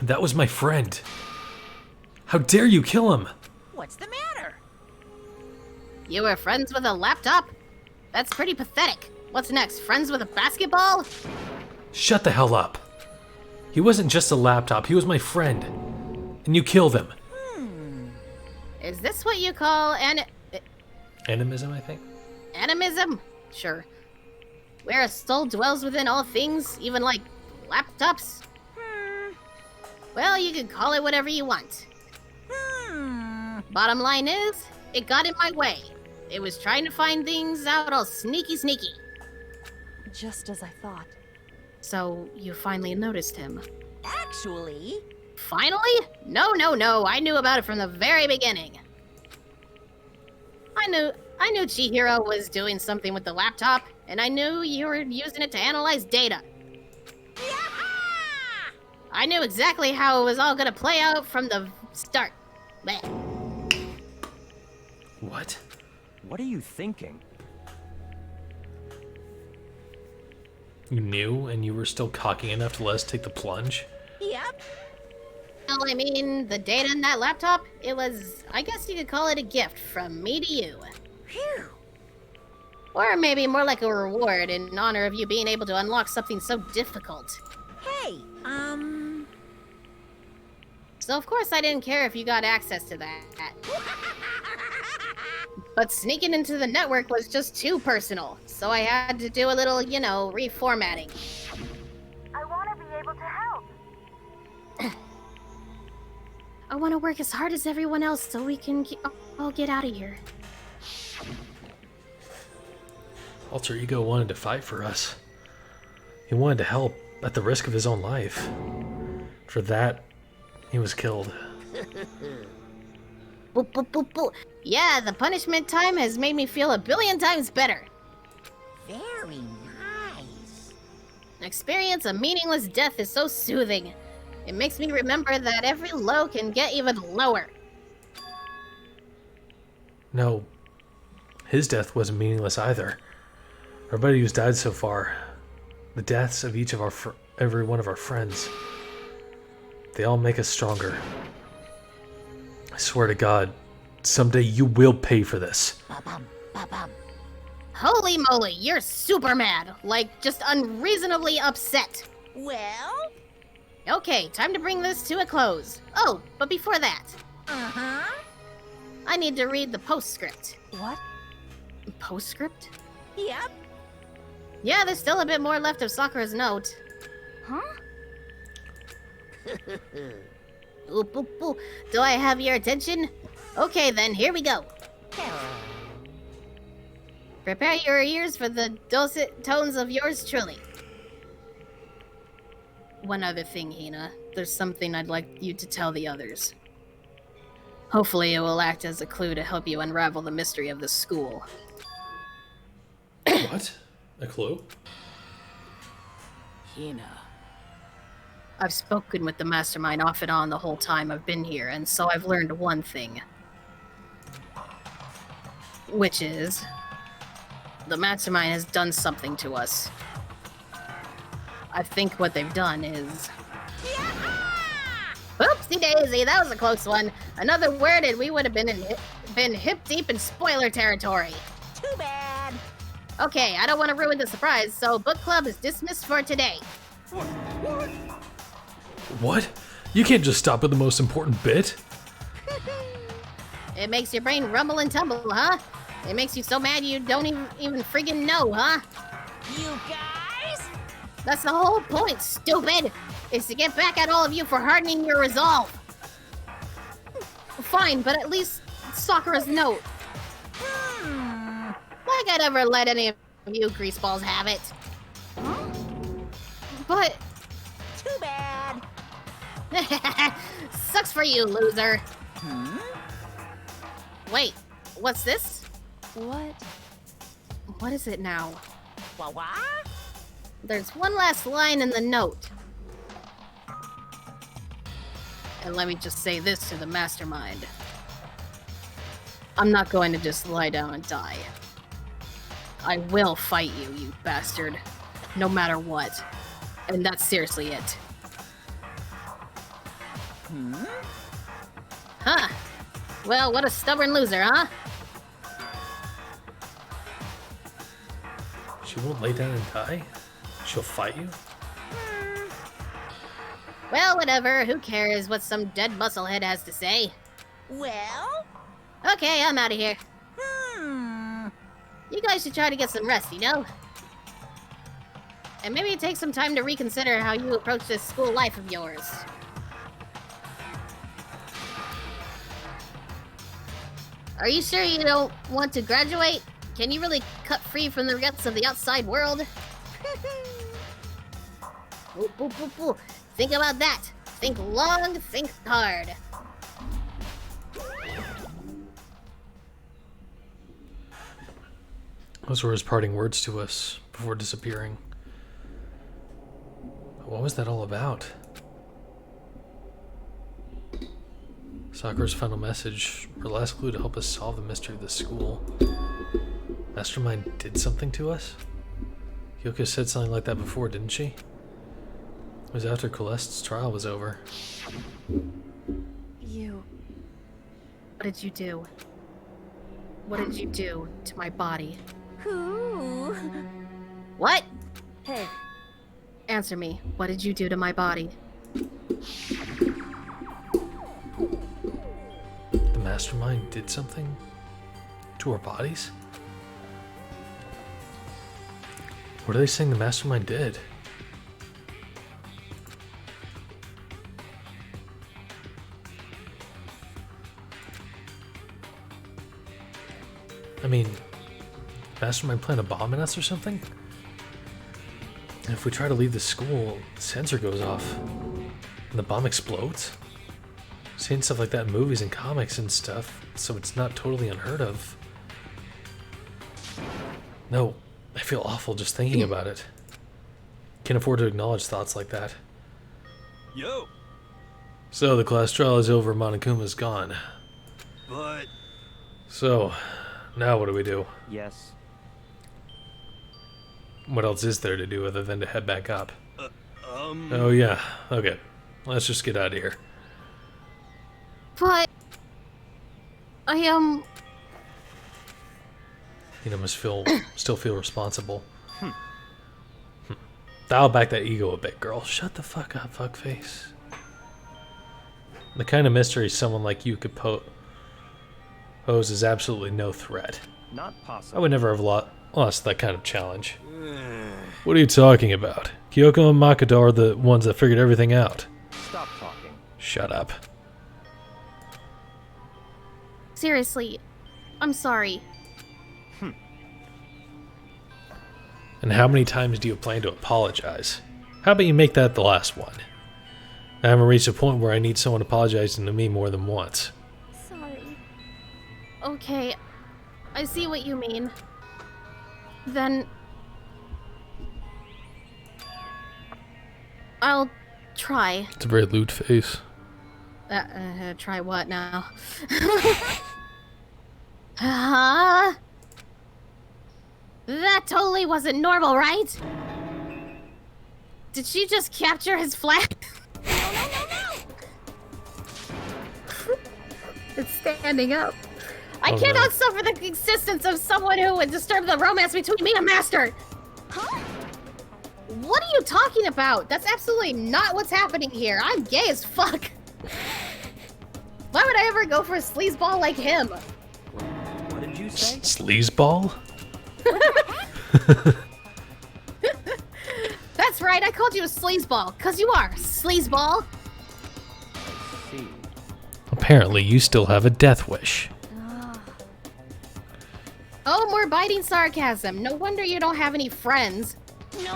That was my friend. How dare you kill him? What's the matter? You were friends with a laptop? That's pretty pathetic. What's next? Friends with a basketball? Shut the hell up. He wasn't just a laptop, he was my friend. And you killed him. Is this what you call Animism, I think? animism? Sure. Where a soul dwells within all things, even like laptops? Well, you can call it whatever you want. Bottom line is, it got in my way. It was trying to find things out all sneaky. Just as I thought. So, you finally noticed him. Actually... Finally? No. I knew about it from the very beginning. I knew Chihiro was doing something with the laptop, and I knew you were using it to analyze data. I knew exactly how it was all gonna play out from the start. Blech. What? What are you thinking? You knew, and you were still cocky enough to let us take the plunge? Yep. Well, I mean, the data in that laptop, it was, I guess you could call it a gift from me to you. Phew. Or maybe more like a reward in honor of you being able to unlock something so difficult. Hey, So of course I didn't care if you got access to that. But sneaking into the network was just too personal, so I had to do a little, reformatting. I want to be able to help. I want to work as hard as everyone else so we can all get out of here. Alter Ego wanted to fight for us. He wanted to help at the risk of his own life. For that, he was killed. Boop, boop, boop, boop. Yeah, the punishment time has made me feel 1,000,000,000 times better. very nice. Experience a meaningless death is so soothing. It makes me remember that every low can get even lower. No, his death wasn't meaningless either. Everybody who's died so far, the deaths of each of every one of our friends, they all make us stronger. I swear to God, someday you will pay for this. Ba-bum, ba-bum. Holy moly, you're super mad. Like, just unreasonably upset. Well? Okay, time to bring this to a close. Oh, but before that, Uh-huh. I need to read the postscript. What? Postscript? Yep. Yeah, there's still a bit more left of Sakura's note. Huh? Oop, oop, oop. Do I have your attention? Okay then, here we go. Prepare your ears for the dulcet tones of yours truly. One other thing, Hina. There's something I'd like you to tell the others. Hopefully it will act as a clue to help you unravel the mystery of the school. What? A clue? Hina. I've spoken with the mastermind off and on the whole time I've been here, and so I've learned one thing. Which is, the mastermind has done something to us. I think what they've done is... Oopsie daisy, that was a close one. Another word and we would have been hip deep in spoiler territory. Too bad. Okay, I don't want to ruin the surprise, so book club is dismissed for today. What? You can't just stop at the most important bit? It makes your brain rumble and tumble, huh? It makes you so mad you don't even friggin' know, huh? You guys? That's the whole point, stupid! Is to get back at all of you for hardening your resolve. Fine, but at least Sakura's note. Like I'd ever let any of you greaseballs have it. Huh? But... Too bad. Sucks for you, loser. Wait, what's this? What? What is it now? What? There's one last line in the note. And let me just say this to the mastermind. I'm not going to just lie down and die. I will fight you, you bastard. No matter what. And that's seriously it. Huh. Well, what a stubborn loser, huh? She won't lay down and die? She'll fight you? Well, whatever. Who cares what some dead musclehead has to say? Well? Okay, I'm out of here. You guys should try to get some rest, you know? And maybe take some time to reconsider how you approach this school life of yours. Are you sure you don't want to graduate? Can you really cut free from the guts of the outside world? Ooh, ooh, ooh, ooh. Think about that. Think long, think hard. Those were his parting words to us before disappearing. What was that all about? Sakura's final message, her last clue to help us solve the mystery of the school. Mastermind did something to us? Yoko said something like that before, didn't she? It was after Celeste's trial was over. You... What did you do? What did you do to my body? Who? What? Hey. Answer me. What did you do to my body? The mastermind did something to our bodies? What are they saying the mastermind did? I mean, mastermind plant a bomb in us or something? And if we try to leave the school, the sensor goes off and the bomb explodes? Seen stuff like that in movies and comics and stuff, so it's not totally unheard of. No, I feel awful just thinking about it. Can't afford to acknowledge thoughts like that. Yo! So the class trial is over, Monokuma's gone. But... So, now what do we do? Yes. What else is there to do other than to head back up? Oh yeah, okay. Let's just get out of here. But... I You know, must still feel responsible. Dial back that ego a bit, girl. Shut the fuck up, fuckface. The kind of mystery someone like you could pose is absolutely no threat. Not possible. I would never have lost that kind of challenge. What are you talking about? Kyoko and Makoto are the ones that figured everything out. Stop talking. Shut up. Seriously, I'm sorry. And how many times do you plan to apologize? How about you make that the last one? I haven't reached a point where I need someone apologizing to me more than once. Sorry. Okay, I see what you mean. Then... I'll try. It's a very lewd face. Try what now? That totally wasn't normal, right? Did she just capture his flag? No. It's standing up. I cannot suffer the existence of someone who would disturb the romance between me and Master. Huh? What are you talking about? That's absolutely not what's happening here. I'm gay as fuck. Why would I ever go for a sleazeball like him? What did you say? Sleazeball? That's right, I called you a sleazeball, cause you are, sleazeball. See. Apparently, you still have a death wish. Oh, more biting sarcasm. No wonder you don't have any friends. No.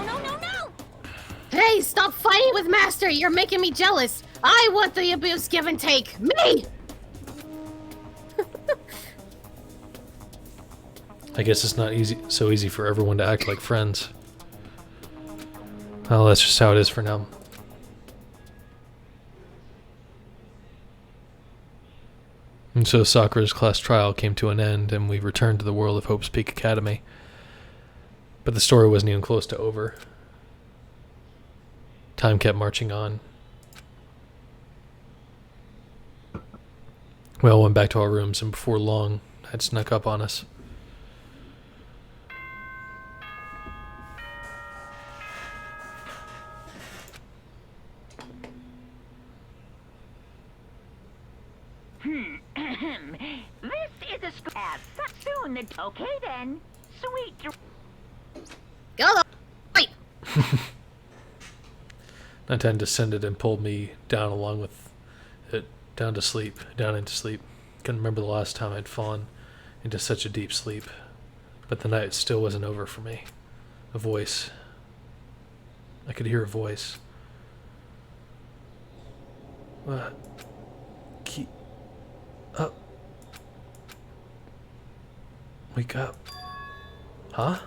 Hey, stop fighting with Master. You're making me jealous. I want the abuse give and take. Me! I guess it's not so easy for everyone to act like friends. Well, that's just how it is for now. And so Sakura's class trial came to an end, and we returned to the world of Hope's Peak Academy. But the story wasn't even close to over. Time kept marching on. We all went back to our rooms, and before long, had snuck up on us. This is a scrap. Soon. Okay then. Sweet. Go the wait. Nighttime descended and pulled me down along with it, down into sleep. Couldn't remember the last time I'd fallen into such a deep sleep. But the night still wasn't over for me. A voice. I could hear a voice. What? Keep up. Wake up. Huh?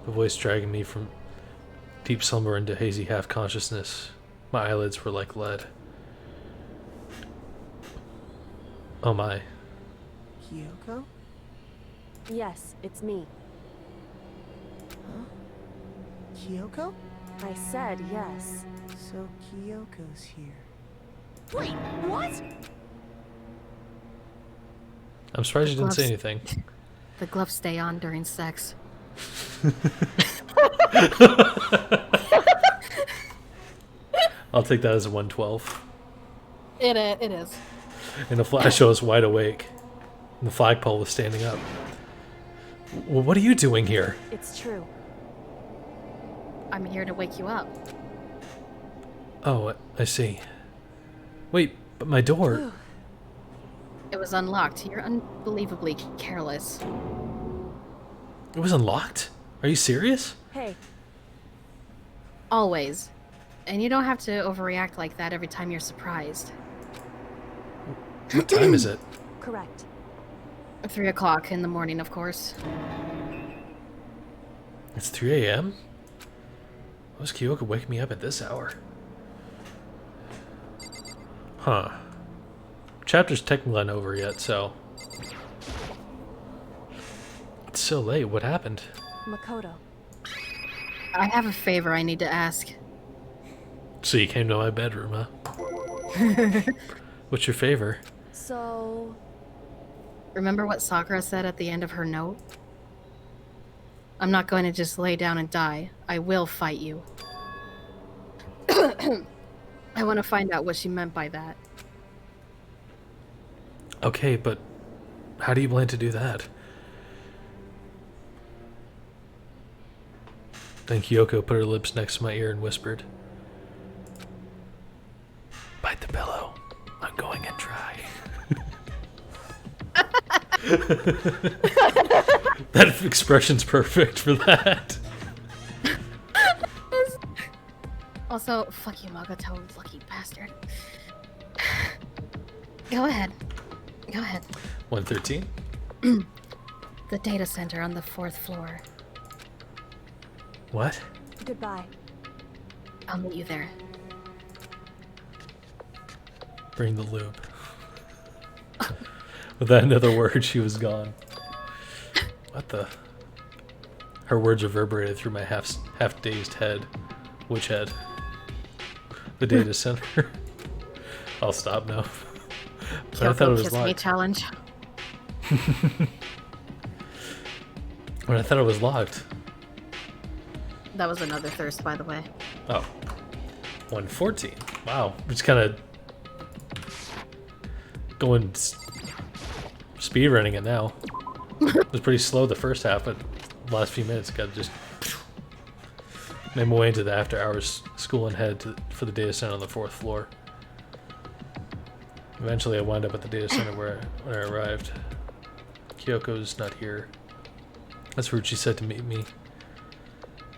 The voice dragging me from deep slumber into hazy half-consciousness. My eyelids were like lead. Oh my. Kyoko? Yes, it's me. Huh? Kyoko? I said yes. So Kyoko's here. Wait, what? I'm surprised you didn't say anything. The gloves stay on during sex. I'll take that as a 112. It is. And the flash I was wide awake. And the flagpole was standing up. Well, what are you doing here? It's true. I'm here to wake you up. Oh, I see. Wait, but my door... It was unlocked. You're unbelievably careless. It was unlocked? Are you serious? Hey. Always. And you don't have to overreact like that every time you're surprised. What time is it? Correct. 3 o'clock in the morning, of course. It's 3 a.m.? Why was Kyoko waking me up at this hour? Huh. Chapter's technically not over yet, so... It's so late. What happened? Makoto. I have a favor I need to ask. So you came to my bedroom, huh? What's your favor? So... Remember what Sakura said at the end of her note? I'm not going to just lay down and die. I will fight you. I want to find out what she meant by that. Okay, but how do you plan to do that? Then Kyoko put her lips next to my ear and whispered, "Bite the pillow. I'm going in dry." That expression's perfect for that. Also, fuck you, Makoto, lucky bastard. Go ahead. 113? The data center on the 4th floor. What? Goodbye. I'll meet you there. Bring the lube. Without another word, she was gone. What the? Her words reverberated through my half-dazed head. Which head? The data center. I'll stop now. But I thought it was Kiss me locked. challenge. But I thought it was locked. That was another thirst, by the way. Oh. 114. Wow. We're just kind of going speed running it now. It was pretty slow the first half, but the last few minutes got just made my way into the after hours school and head for the data center on the 4th floor. Eventually I wound up at the data center when I arrived. Kyoko's not here. That's rude, she said to meet me.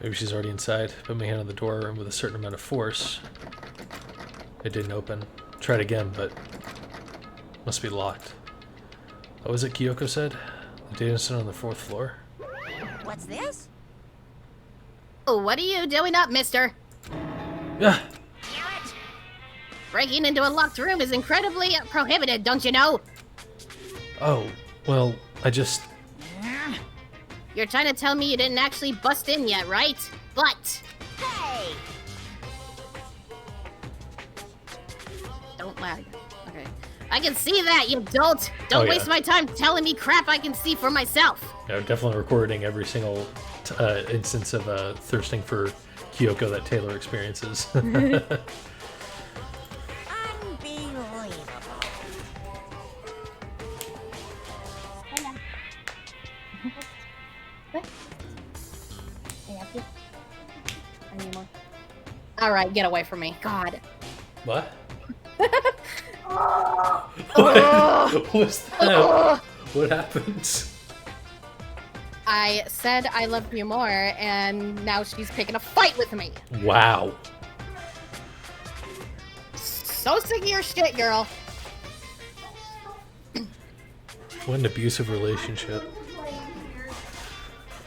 Maybe she's already inside. Put my hand on the door and with a certain amount of force. It didn't open. Tried again, but must be locked. What was it Kyoko said? The data center on the 4th floor? What's this? Oh, what are you doing up, mister? Yeah. Breaking into a locked room is incredibly prohibited, don't you know? Oh, well, I just... You're trying to tell me you didn't actually bust in yet, right? But... Hey! Don't lag. Okay. I can see that, you dolt! Don't Oh, yeah. waste my time telling me crap I can see for myself! Yeah, definitely recording every single instance of thirsting for Kyoko that Taylor experiences. Unbelievable. I need more. Alright, get away from me. God. What? What was that? What happened? I said I loved you more, and now she's picking a fight with me. Wow. So sick of your shit, girl. What an abusive relationship.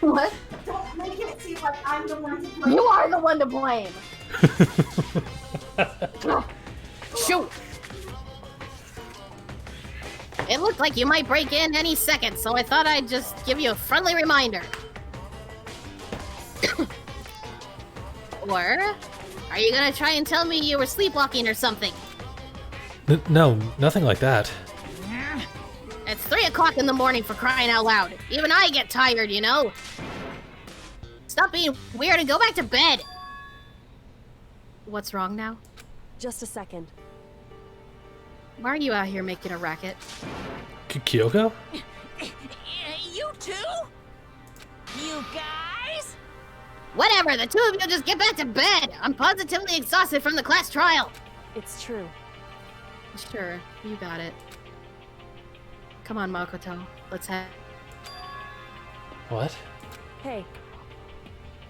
What? Don't make it seem like I'm the one to blame. You are the one to blame. Shoot. It looked like you might break in any second, so I thought I'd just give you a friendly reminder. Or, are you gonna try and tell me you were sleepwalking or something? No, nothing like that. It's 3 o'clock in the morning, for crying out loud. Even I get tired, you know? Stop being weird and go back to bed! What's wrong now? Just a second. Why are you out here making a racket? Kyoko? You too? You guys? Whatever, the two of you just get back to bed! I'm positively exhausted from the class trial! It's true. Sure, you got it. Come on, Makoto. Let's head What? Hey,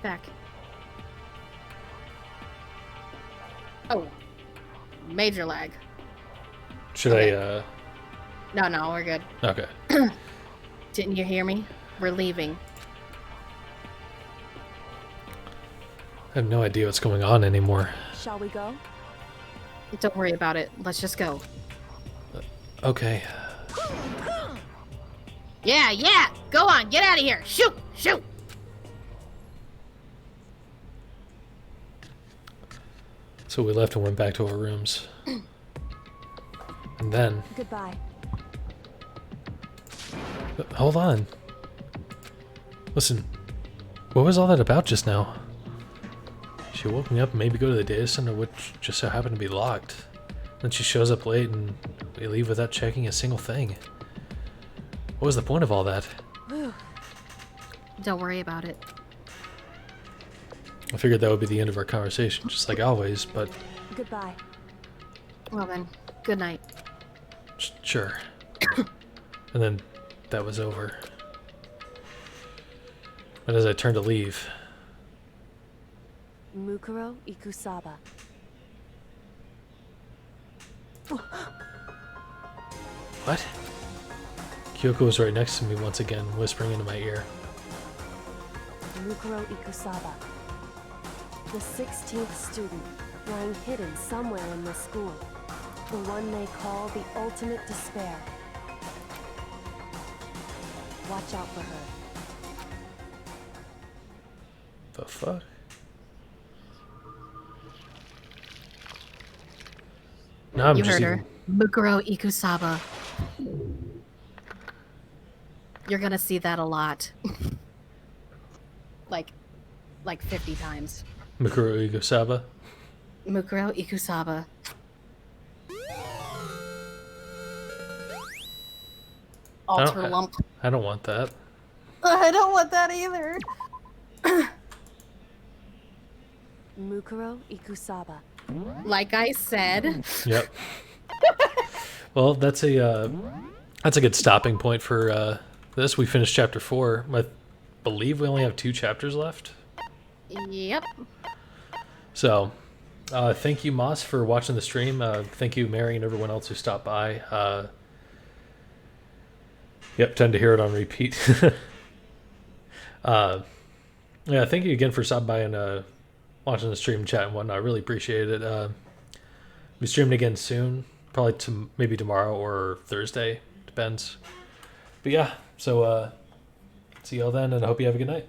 back. Oh. Major lag. Should I, No, we're good. Okay. Didn't you hear me? We're leaving. I have no idea what's going on anymore. shall we go? Don't worry about it. Let's just go. Okay. Yeah! Go on, get out of here! Shoot! So we left and went back to our rooms. And then... Goodbye. Hold on. Listen, what was all that about just now? She woke me up and made me go to the data center, which just so happened to be locked. Then she shows up late and we leave without checking a single thing. What was the point of all that? Don't worry about it. I figured that would be the end of our conversation, just like always, but Goodbye. Well then, good night. sure. And then that was over. But as I turned to leave... Mukuro Ikusaba. What? Kyoko was right next to me once again, whispering into my ear. Mukuro Ikusaba. The 16th student, lying hidden somewhere in this school. The one they call the ultimate despair. Watch out for her. The fuck? No, I'm You just heard even... her. Mukuro Ikusaba. You're gonna see that a lot. like 50 times. Mikuro Igosaba. Mukuro Ikusaba. Alter lump. I don't want that. I don't want that either. Mukuro Ikusaba. Like I said. Yep. Well, that's a good stopping point for this. We finished chapter 4. I believe we only have 2 chapters left. Yep. So, thank you, Moss, for watching the stream. Thank you, Mary, and everyone else who stopped by. Yep, tend to hear it on repeat. Yeah, thank you again for stopping by and watching the stream, chat, and whatnot. I really appreciate it. Be streaming again soon, probably maybe tomorrow or Thursday, depends. But yeah, so see y'all then, and I hope you have a good night.